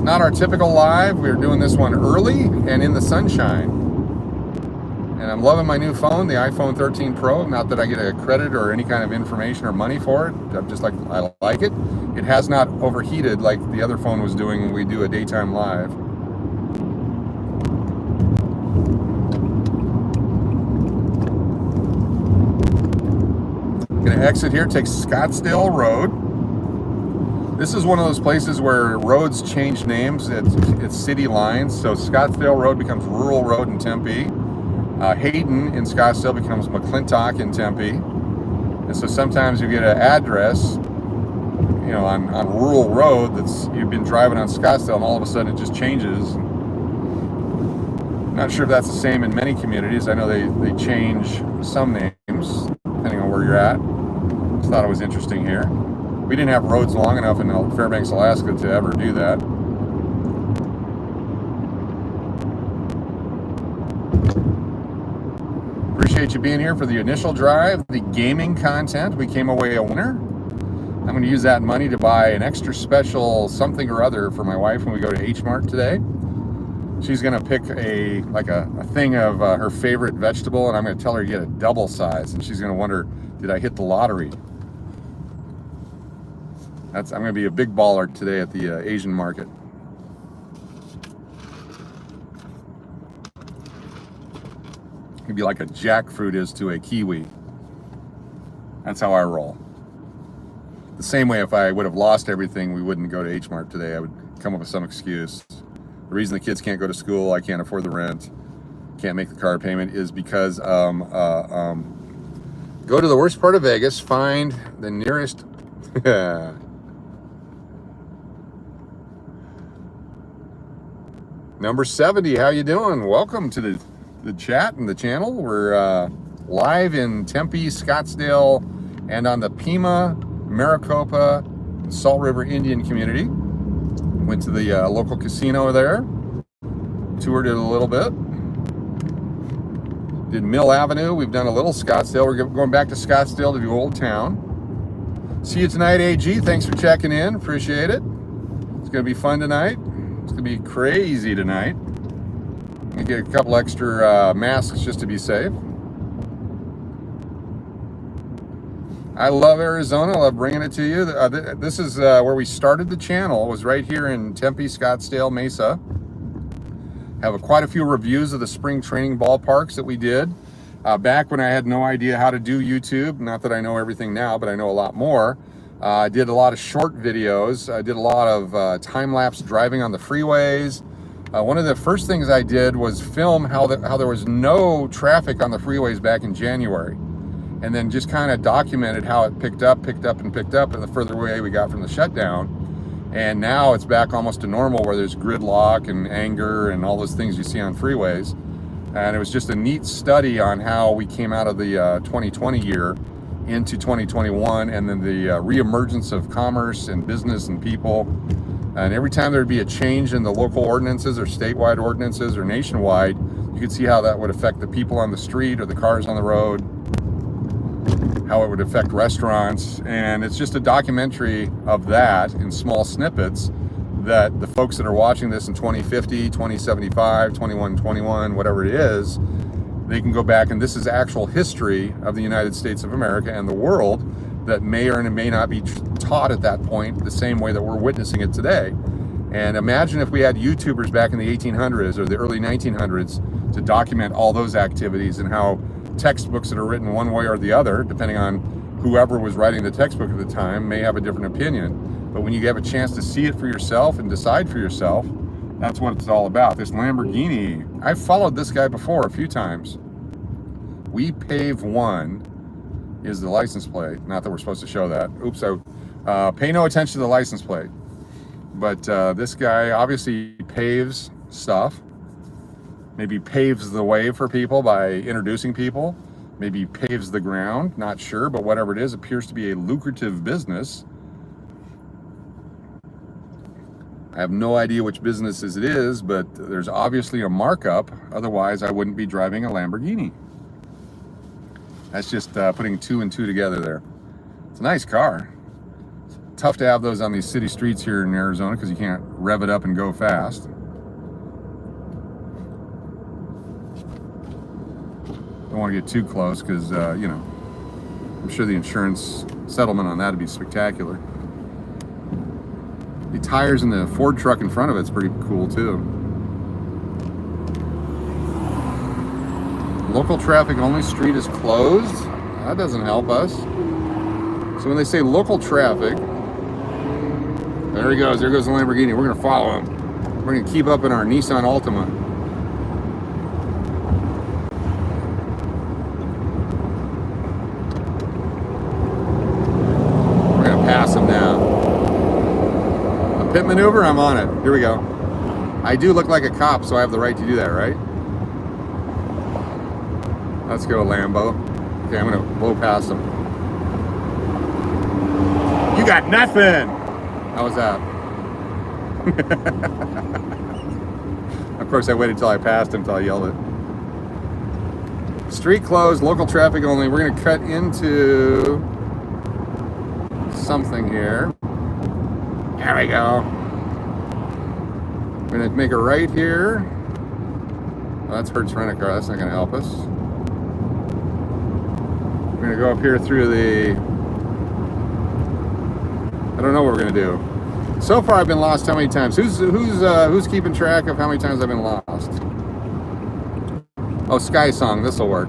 S1: Not our typical live. We're doing this one early and in the sunshine. And I'm loving my new phone, the iPhone 13 Pro. Not that I get a credit or any kind of information or money for it. I'm just like, I like it. It has not overheated like the other phone was doing when we do a daytime live. Gonna exit here, take Scottsdale Road. This is one of those places where roads change names. It's city lines. So Scottsdale Road becomes Rural Road in Tempe. Hayden in Scottsdale becomes McClintock in Tempe. And so sometimes you get an address, you know, on Rural Road that's you've been driving on Scottsdale, and all of a sudden it just changes. Not sure if that's the same in many communities. I know they change some names depending on where you're at. Just thought it was interesting here. We didn't have roads long enough in Fairbanks, Alaska to ever do that. Appreciate you being here for the initial drive, the gaming content. We came away a winner. I'm going to use that money to buy an extra special something or other for my wife when we go to H Mart today. She's going to pick a thing of her favorite vegetable, and I'm going to tell her to get a double size, and she's going to wonder, did I hit the lottery? I'm going to be a big baller today at the Asian market. It'd be like a jackfruit is to a kiwi. That's how I roll. The same way if I would have lost everything, we wouldn't go to H Mart today. I would come up with some excuse. The reason the kids can't go to school, I can't afford the rent, can't make the car payment, is because go to the worst part of Vegas, find the nearest... Number 70, how you doing? Welcome to the chat and the channel. We're live in Tempe, Scottsdale, and on the Pima, Maricopa, Salt River Indian community. Went to the local casino there, toured it a little bit. Did Mill Avenue. We've done a little Scottsdale. We're going back to Scottsdale to do Old Town. See you tonight, AG. Thanks for checking in. Appreciate it. It's going to be fun tonight. It's going to be crazy tonight. I'm going to get a couple extra masks just to be safe. I love Arizona. I love bringing it to you. This is where we started the channel. It was right here in Tempe, Scottsdale, Mesa. Have quite a few reviews of the spring training ballparks that we did. Back when I had no idea how to do YouTube. Not that I know everything now, but I know a lot more. I did a lot of short videos. I did a lot of time-lapse driving on the freeways. One of the first things I did was film how there was no traffic on the freeways back in January. And then just kind of documented how it picked up, and the further away we got from the shutdown. And now it's back almost to normal where there's gridlock and anger and all those things you see on freeways. And it was just a neat study on how we came out of the 2020 year into 2021, and then the reemergence of commerce and business and people. And every time there'd be a change in the local ordinances or statewide ordinances or nationwide, you could see how that would affect the people on the street or the cars on the road, how it would affect restaurants. And it's just a documentary of that in small snippets that the folks that are watching this in 2050, 2075, 2121, whatever it is, they can go back, and this is actual history of the United States of America and the world that may or may not be taught at that point the same way that we're witnessing it today. And imagine if we had YouTubers back in the 1800s or the early 1900s to document all those activities, and how textbooks that are written one way or the other, depending on whoever was writing the textbook at the time, may have a different opinion. But when you have a chance to see it for yourself and decide for yourself, that's what it's all about. This Lamborghini, I've followed this guy before a few times. We Pave One is the license plate. Not that we're supposed to show that. Oops, I pay no attention to the license plate. But this guy obviously paves stuff. Maybe paves the way for people by introducing people. Maybe paves the ground, not sure, but whatever it is, appears to be a lucrative business. I have no idea which business it is, but there's obviously a markup. Otherwise, I wouldn't be driving a Lamborghini. That's just putting two and two together there. It's a nice car. It's tough to have those on these city streets here in Arizona because you can't rev it up and go fast. Don't want to get too close because, you know, I'm sure the insurance settlement on that would be spectacular. The tires in the Ford truck in front of it's pretty cool too. Local traffic only street is closed. That doesn't help us. So when they say local traffic, there he goes. There goes the Lamborghini. We're gonna follow him. We're gonna keep up in our Nissan Altima. We're gonna pass him now. Pit maneuver, I'm on it. Here we go. I do look like a cop, so I have the right to do that, right? Let's go, Lambo. Okay, I'm gonna blow past him. You got nothing! How was that? Of course, I waited until I passed him until I yelled it. Street closed, local traffic only. We're gonna cut into something here. There we go. We're gonna make a right here. Well, that's Hertz Rent-A-Car. That's not gonna help us. We're gonna go up here through the... I don't know what we're gonna do. So far, I've been lost how many times? Who's keeping track of how many times I've been lost? Oh, Sky Song. This will work.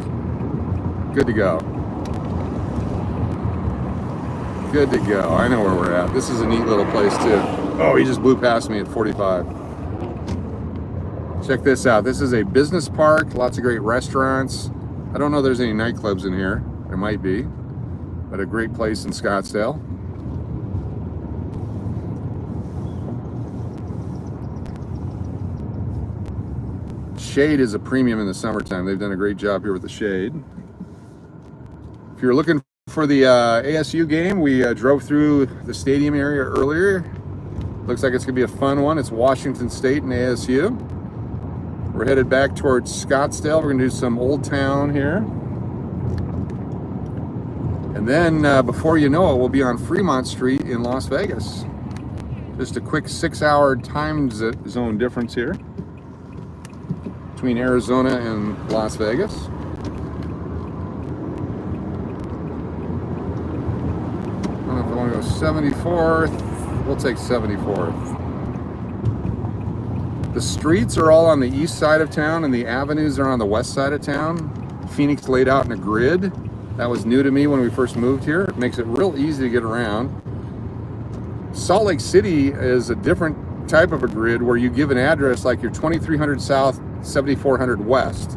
S1: Good to go. Good to go. I know where we're at. This is a neat little place too. Oh, he just blew past me at 45. Check this out. This is a business park. Lots of great restaurants. I don't know if there's any nightclubs in here. There might be. But a great place in Scottsdale. Shade is a premium in the summertime. They've done a great job here with the shade. If you're looking for the ASU game, we drove through the stadium area earlier. Looks like it's gonna be a fun one. It's Washington State and ASU. We're headed back towards Scottsdale. We're gonna do some Old Town here. And then before you know it, we'll be on Fremont Street in Las Vegas. Just a quick 6-hour time zone difference here between Arizona and Las Vegas. I don't know if I want to go 74th. We'll take 74th. The streets are all on the east side of town and the avenues are on the west side of town. Phoenix laid out in a grid. That was new to me when we first moved here. It makes it real easy to get around. Salt Lake City is a different type of a grid where you give an address like your 2300 South, 7400 West.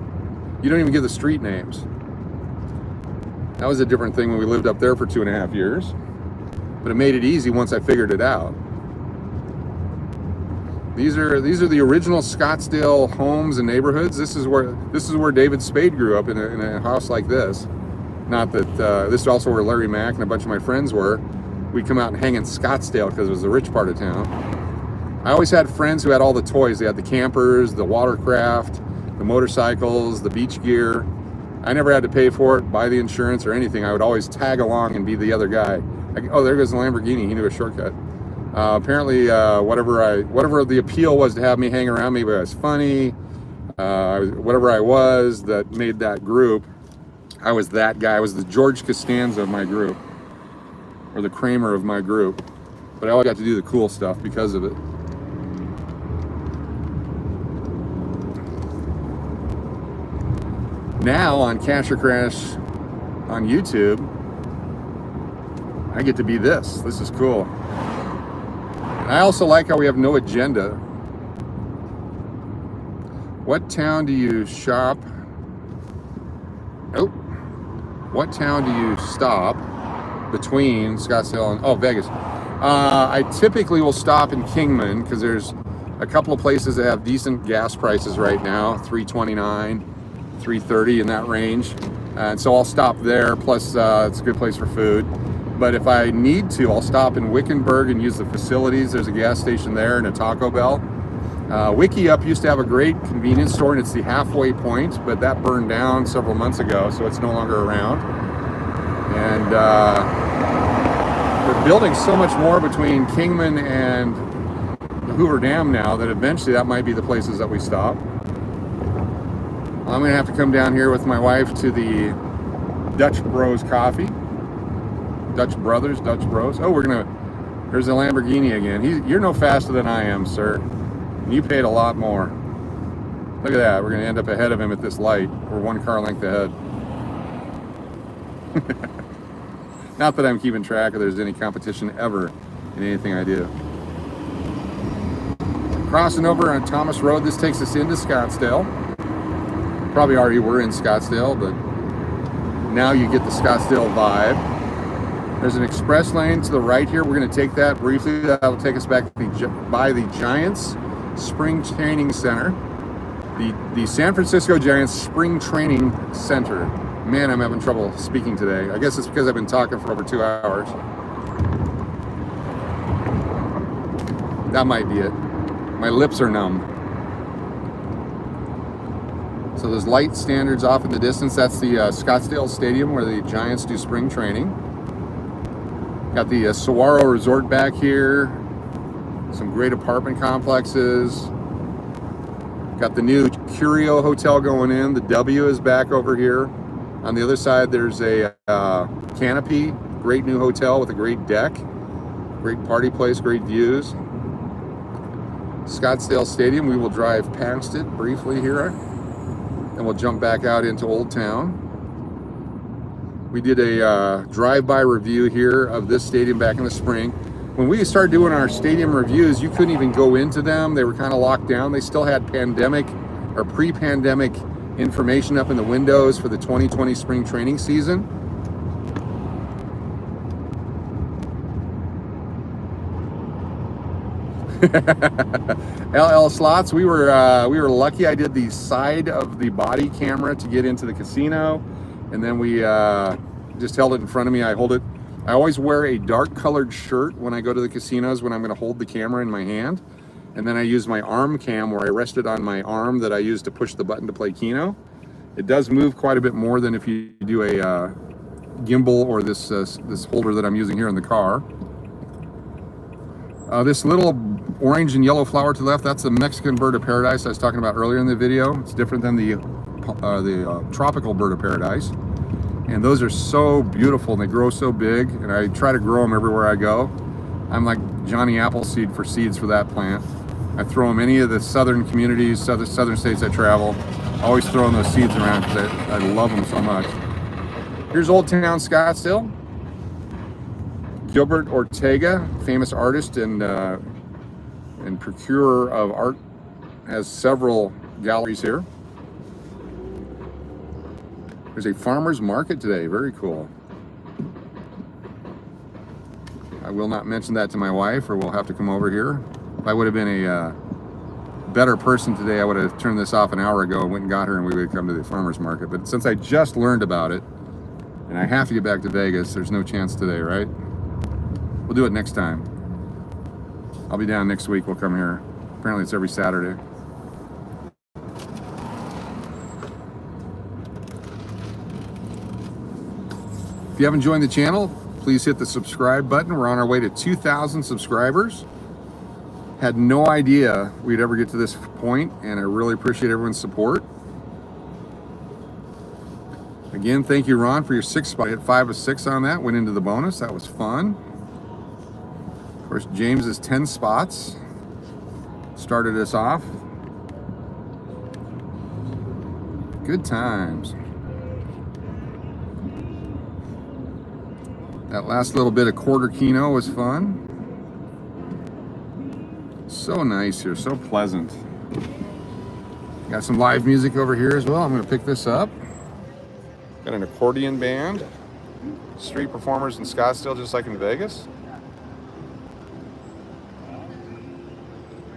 S1: You don't even give the street names. That was a different thing when we lived up there for 2.5 years. But it made it easy once I figured it out. These are the original Scottsdale homes and neighborhoods. This is where David Spade grew up in a house like this. Not that this is also where Larry Mack and a bunch of my friends were. We'd come out and hang in Scottsdale because it was the rich part of town. I always had friends who had all the toys. They had the campers, the watercraft, the motorcycles, the beach gear. I never had to pay for it, buy the insurance or anything. I would always tag along and be the other guy. Oh, there goes the Lamborghini. He knew a shortcut. Apparently, whatever the appeal was to have me hang around, maybe I was funny. whatever I was that made that group, I was that guy. I was the George Costanza of my group, or the Kramer of my group. But I always got to do the cool stuff because of it. Now on Cash or Crash on YouTube, I get to be this. This is cool. And I also like how we have no agenda. What town do you shop? Oh, what town do you stop between Scottsdale and Vegas? I typically will stop in Kingman because there's a couple of places that have decent gas prices right now, $3.29, $3.30 in that range, and so I'll stop there. Plus, it's a good place for food. But if I need to, I'll stop in Wickenburg and use the facilities. There's a gas station there and a Taco Bell. Wickiup used to have a great convenience store, and it's the Halfway Point, but that burned down several months ago, so it's no longer around. And they're building so much more between Kingman and the Hoover Dam now that eventually that might be the places that we stop. I'm gonna have to come down here with my wife to the Dutch Bros Coffee. Dutch Brothers, Dutch Bros. Oh, there's a Lamborghini again. You're no faster than I am, sir. You paid a lot more. Look at that. We're going to end up ahead of him at this light. We're one car length ahead. Not that I'm keeping track of there's any competition ever in anything I do. Crossing over on Thomas Road. This takes us into Scottsdale. Probably already were in Scottsdale, but now you get the Scottsdale vibe. There's an express lane to the right here. We're going to take that briefly. That'll take us back by the Giants Spring Training Center, the San Francisco Giants Spring Training Center. Man, I'm having trouble speaking today. I guess it's because I've been talking for over 2 hours. That might be it. My lips are numb. So there's light standards off in the distance. That's the Scottsdale Stadium where the Giants do spring training. Got the Saguaro Resort back here. Some great apartment complexes. Got the new Curio Hotel going in. The W is back over here. On the other side, there's a Canopy, great new hotel with a great deck. Great party place, great views. Scottsdale Stadium, we will drive past it briefly here. And we'll jump back out into Old Town. We did a drive-by review here of this stadium back in the spring. When we started doing our stadium reviews, you couldn't even go into them. They were kind of locked down. They still had pandemic or pre-pandemic information up in the windows for the 2020 spring training season. LL Slots, we were lucky. I did the side of the body camera to get into the casino, and then we just held it in front of me. I always wear a dark colored shirt when I go to the casinos when I'm going to hold the camera in my hand, and then I use my arm cam where I rest it on my arm that I use to push the button to play Keno. It does move quite a bit more than if you do a gimbal or this holder that I'm using here in the car. This little orange and yellow flower to the left, that's the Mexican bird of paradise I was talking about earlier in the video. It's different than the tropical bird of paradise. And those are so beautiful and they grow so big, and I try to grow them everywhere I go. I'm like Johnny Appleseed for seeds for that plant. I throw them any of the southern communities, southern states I travel. I always throwing those seeds around because I love them so much. Here's Old Town Scottsdale. Gilbert Ortega, famous artist and procurer of art, has several galleries here. There's a farmer's market today, very cool. I will not mention that to my wife or we'll have to come over here. If I would have been a better person today, I would have turned this off an hour ago and went and got her and we would have come to the farmer's market. But since I just learned about it and I have to get back to Vegas, there's no chance today, right? We'll do it next time. I'll be down next week, we'll come here. Apparently it's every Saturday. If you haven't joined the channel, please hit the subscribe button. We're on our way to 2,000 subscribers. Had no idea we'd ever get to this point, and I really appreciate everyone's support. Again, thank you, Ron, for your 6 spot. I hit 5 of 6 on that, went into the bonus. That was fun. Of course, James's 10 spots started us off. Good times. That last little bit of quarter Keno was fun. So nice here, so pleasant. Got some live music over here as well. I'm going to pick this up. Got an accordion band. Street performers in Scottsdale, just like in Vegas.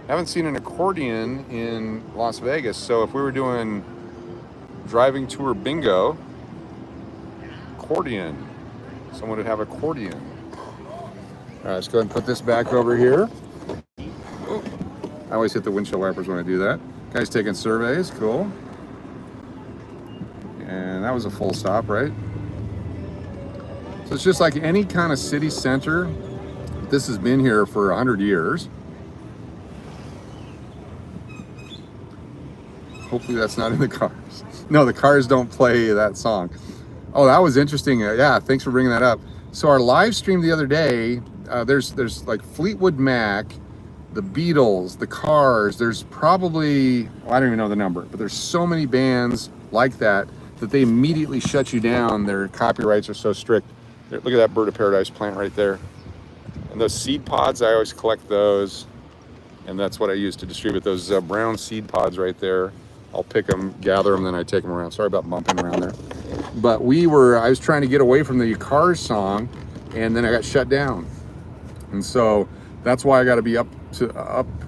S1: Haven't seen an accordion in Las Vegas, so if we were doing driving tour bingo, accordion, someone would have accordion. All right, let's go ahead and put this back over here. Oh, I always hit the windshield wipers when I do that. Guys taking surveys, cool. And that was a full stop, right? So it's just like any kind of city center. This has been here for 100 years. Hopefully that's not in the cars. No, the cars don't play that song. Oh, that was interesting. Yeah, thanks for bringing that up. So our live stream the other day, there's like Fleetwood Mac, the Beatles, the Cars. There's probably, well, I don't even know the number, but there's so many bands like that they immediately shut you down. Their copyrights are so strict. Look at that Bird of Paradise plant right there. And those seed pods, I always collect those. And that's what I use to distribute those brown seed pods right there. I'll pick them, gather them, then I take them around. Sorry about bumping around there. But I was trying to get away from the Cars song, and then I got shut down. And so that's why I got to be up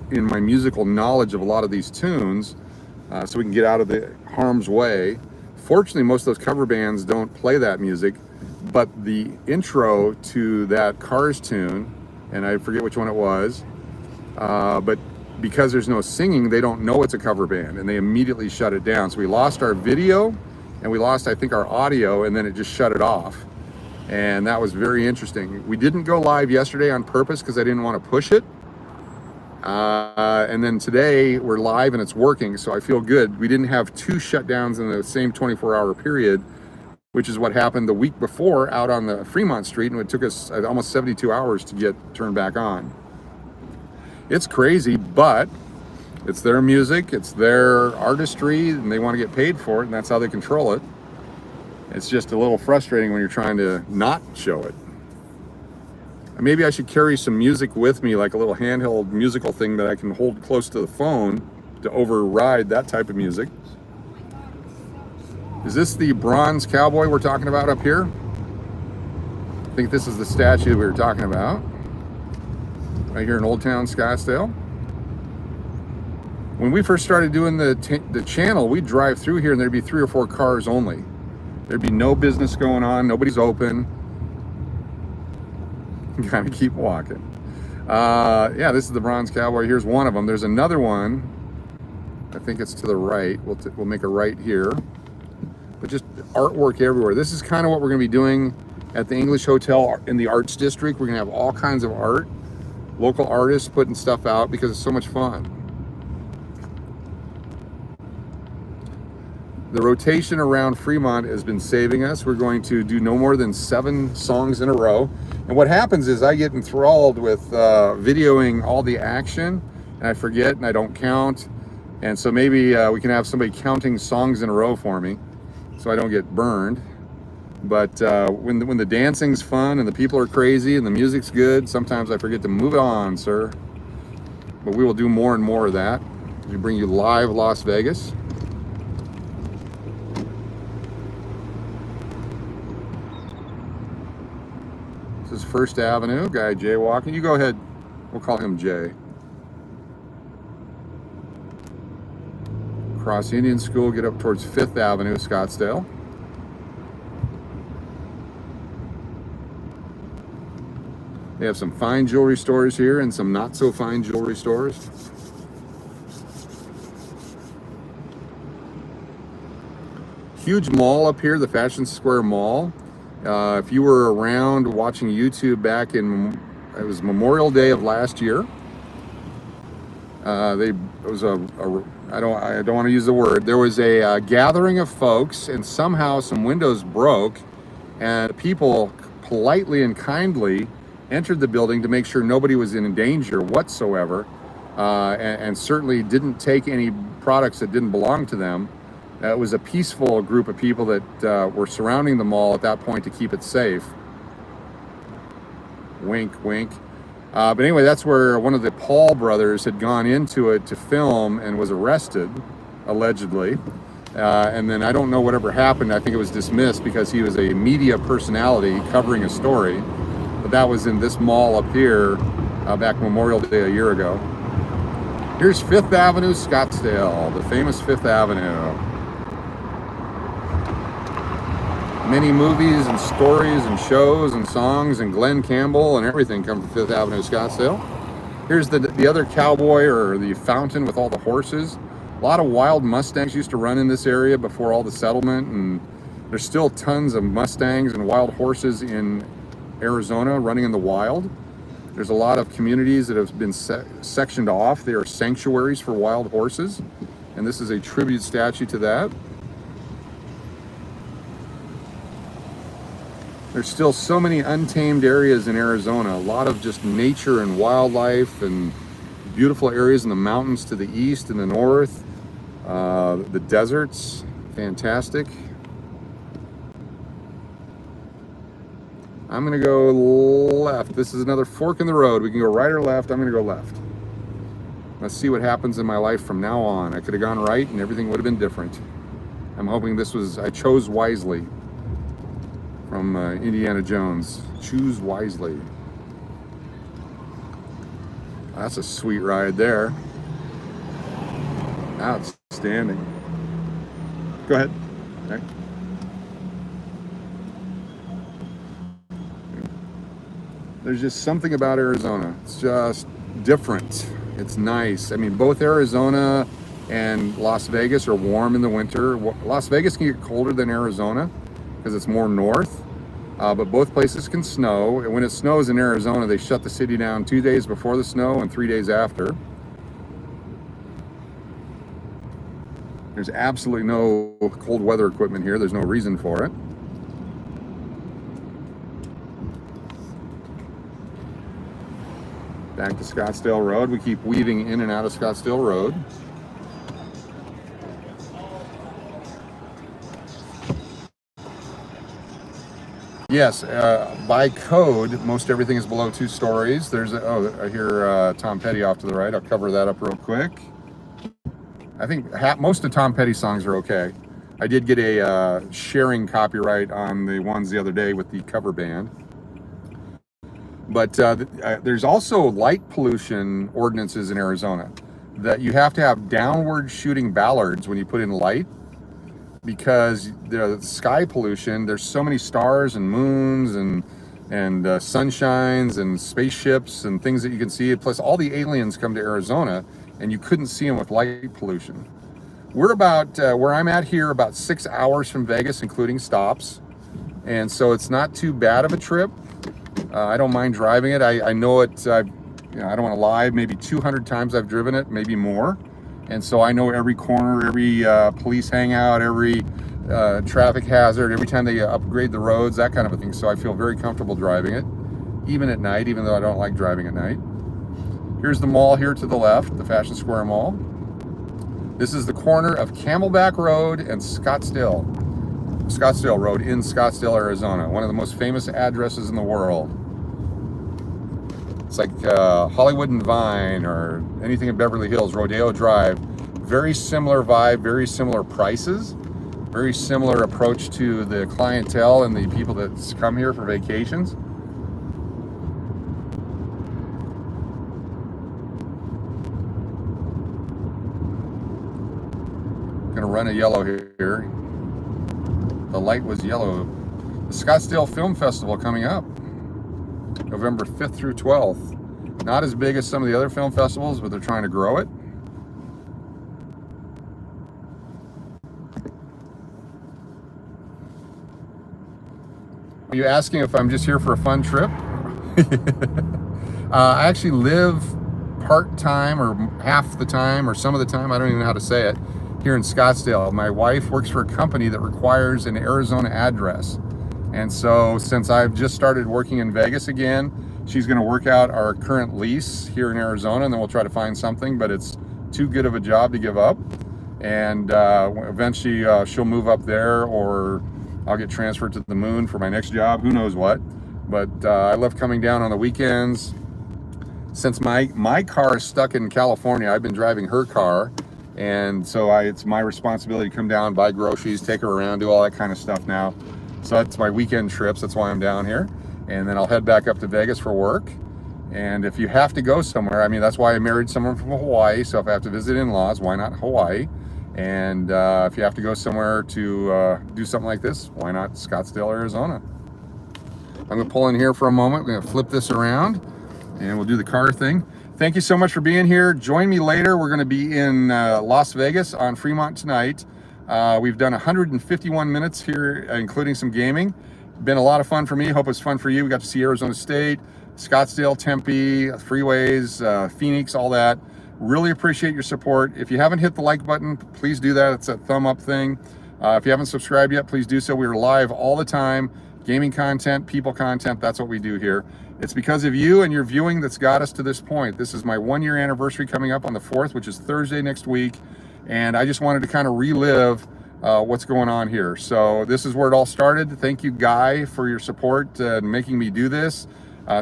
S1: in my musical knowledge of a lot of these tunes, so we can get out of the harm's way. Fortunately, most of those cover bands don't play that music, but the intro to that Cars tune, and I forget which one it was, but because there's no singing, they don't know it's a cover band, and they immediately shut it down. So we lost our video, and we lost, I think, our audio, and then it just shut it off. And that was very interesting. We didn't go live yesterday on purpose because I didn't want to push it. And then today we're live and it's working, so I feel good. We didn't have 2 shutdowns in the same 24-hour period, which is what happened the week before out on the Fremont Street, and it took us almost 72 hours to get turned back on. It's crazy, but it's their music, it's their artistry, and they want to get paid for it, and that's how they control it. It's just a little frustrating when you're trying to not show it. Maybe I should carry some music with me, like a little handheld musical thing that I can hold close to the phone to override that type of music. Is this the bronze cowboy we're talking about up here? I think this is the statue we were talking about. Right here in Old Town Scottsdale. When we first started doing the channel, we'd drive through here and there'd be 3 or 4 cars only. There'd be no business going on, nobody's open. You kind of keep walking. Yeah, this is the bronze cowboy. Here's one of them. There's another one. I think it's to the right. We'll make a right here. But just artwork everywhere. This is kind of what we're going to be doing at the English Hotel in the Arts District. We're going to have all kinds of art. Local artists putting stuff out because it's so much fun. The rotation around Fremont has been saving us. We're going to do no more than 7 songs in a row. And what happens is I get enthralled with videoing all the action, and I forget and I don't count. And so maybe we can have somebody counting songs in a row for me so I don't get burned. But when the dancing's fun and the people are crazy and the music's good, sometimes I forget to move on, sir. But we will do more and more of that. We bring you live Las Vegas. This is First Avenue, guy jaywalking. You go ahead, we'll call him Jay. Cross Indian School, get up towards 5th Avenue, Scottsdale. They have some fine jewelry stores here and some not so fine jewelry stores. Huge mall up here, the Fashion Square Mall. If you were around watching YouTube back in, it was Memorial Day of last year. It was I don't want to use the word. There was a gathering of folks, and somehow some windows broke, and people politely and kindly entered the building to make sure nobody was in danger whatsoever, and certainly didn't take any products that didn't belong to them. It was a peaceful group of people that were surrounding the mall at that point to keep it safe. Wink, wink. But anyway, that's where one of the Paul brothers had gone into it to film and was arrested, allegedly. And then I don't know whatever happened. I think it was dismissed because he was a media personality covering a story. But that was in this mall up here back Memorial Day a year ago. Here's Fifth Avenue, Scottsdale, the famous Fifth Avenue. Many movies and stories and shows and songs and Glenn Campbell and everything come from Fifth Avenue, Scottsdale. Here's the other cowboy, or the fountain with all the horses. A lot of wild Mustangs used to run in this area before all the settlement, and there's still tons of Mustangs and wild horses in Arizona running in the wild. There's a lot of communities that have been sectioned off. They are sanctuaries for wild horses, and this is a tribute statue to that. There's still so many untamed areas in Arizona, a lot of just nature and wildlife and beautiful areas in the mountains to the east and the north, the deserts, fantastic. I'm gonna go left. This is another fork in the road. We can go right or left. I'm gonna go left. Let's see what happens in my life from now on. I could have gone right and everything would have been different. I'm hoping I chose wisely. From Indiana Jones, choose wisely. That's a sweet ride there. Outstanding. Go ahead. Okay. There's just something about Arizona. It's just different. It's nice. I mean, both Arizona and Las Vegas are warm in the winter. Las Vegas can get colder than Arizona because it's more north, but both places can snow. And when it snows in Arizona, they shut the city down 2 days before the snow and 3 days after. There's absolutely no cold weather equipment here. There's no reason for it. Back to Scottsdale Road. We keep weaving in and out of Scottsdale Road. Yes, by code, most everything is below 2 stories. I hear Tom Petty off to the right. I'll cover that up real quick. I think most of Tom Petty's songs are okay. I did get a sharing copyright on the ones the other day with the cover band. But there's also light pollution ordinances in Arizona that you have to have downward shooting ballards when you put in light, because the sky pollution, there's so many stars and moons and sunshines and spaceships and things that you can see. Plus all the aliens come to Arizona and you couldn't see them with light pollution. We're about, where I'm at here, about 6 hours from Vegas, including stops. And so it's not too bad of a trip. I don't mind driving it. I know it, I don't want to lie, maybe 200 times I've driven it, maybe more. And so I know every corner, every police hangout, every traffic hazard, every time they upgrade the roads, that kind of a thing. So I feel very comfortable driving it, even at night, even though I don't like driving at night. Here's the mall here to the left, the Fashion Square Mall. This is the corner of Camelback Road and Scottsdale Road in Scottsdale, Arizona. One of the most famous addresses in the world. It's like Hollywood and Vine or anything in Beverly Hills, Rodeo Drive. Very similar vibe, very similar prices, very similar approach to the clientele and the people that come here for vacations. Gonna run a yellow here. The light was yellow. The Scottsdale Film Festival coming up. November 5th through 12th. Not as big as some of the other film festivals, but they're trying to grow it. Are you asking if I'm just here for a fun trip? I actually live part-time or half the time or some of the time, I don't even know how to say it, here in Scottsdale. My wife works for a company that requires an Arizona address. And so since I've just started working in Vegas again, she's going to work out our current lease here in Arizona, and then we'll try to find something, but it's too good of a job to give up. And eventually she'll move up there, or I'll get transferred to the moon for my next job, who knows what. But I love coming down on the weekends. Since my car is stuck in California, I've been driving her car, and so it's my responsibility to come down, buy groceries, take her around, do all that kind of stuff now. So that's my weekend trips. That's why I'm down here. And then I'll head back up to Vegas for work. And if you have to go somewhere, I mean, that's why I married someone from Hawaii. So if I have to visit in-laws, why not Hawaii? And if you have to go somewhere to do something like this, why not Scottsdale, Arizona? I'm gonna pull in here for a moment. We're gonna flip this around and we'll do the car thing. Thank you so much for being here. Join me later. We're gonna be in Las Vegas on Fremont tonight. We've done 151 minutes here, including some gaming. Been a lot of fun for me. Hope it's fun for you. We got to see Arizona State, Scottsdale, Tempe, freeways, Phoenix, all that. Really appreciate your support. If you haven't hit the like button, please do that. It's a thumb up thing. If you haven't subscribed yet, please do so. We are live all the time. Gaming content, people content, that's what we do here. It's because of you and your viewing that's got us to this point. This is my 1-year anniversary coming up on the 4th, which is Thursday next week. And I just wanted to kind of relive what's going on here. So this is where it all started. Thank you, Guy, for your support and making me do this.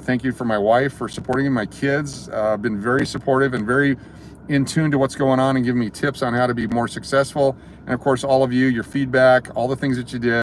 S1: Thank you for my wife for supporting me, my kids. Been very supportive and very in tune to what's going on and giving me tips on how to be more successful. And of course, all of you, your feedback, all the things that you did.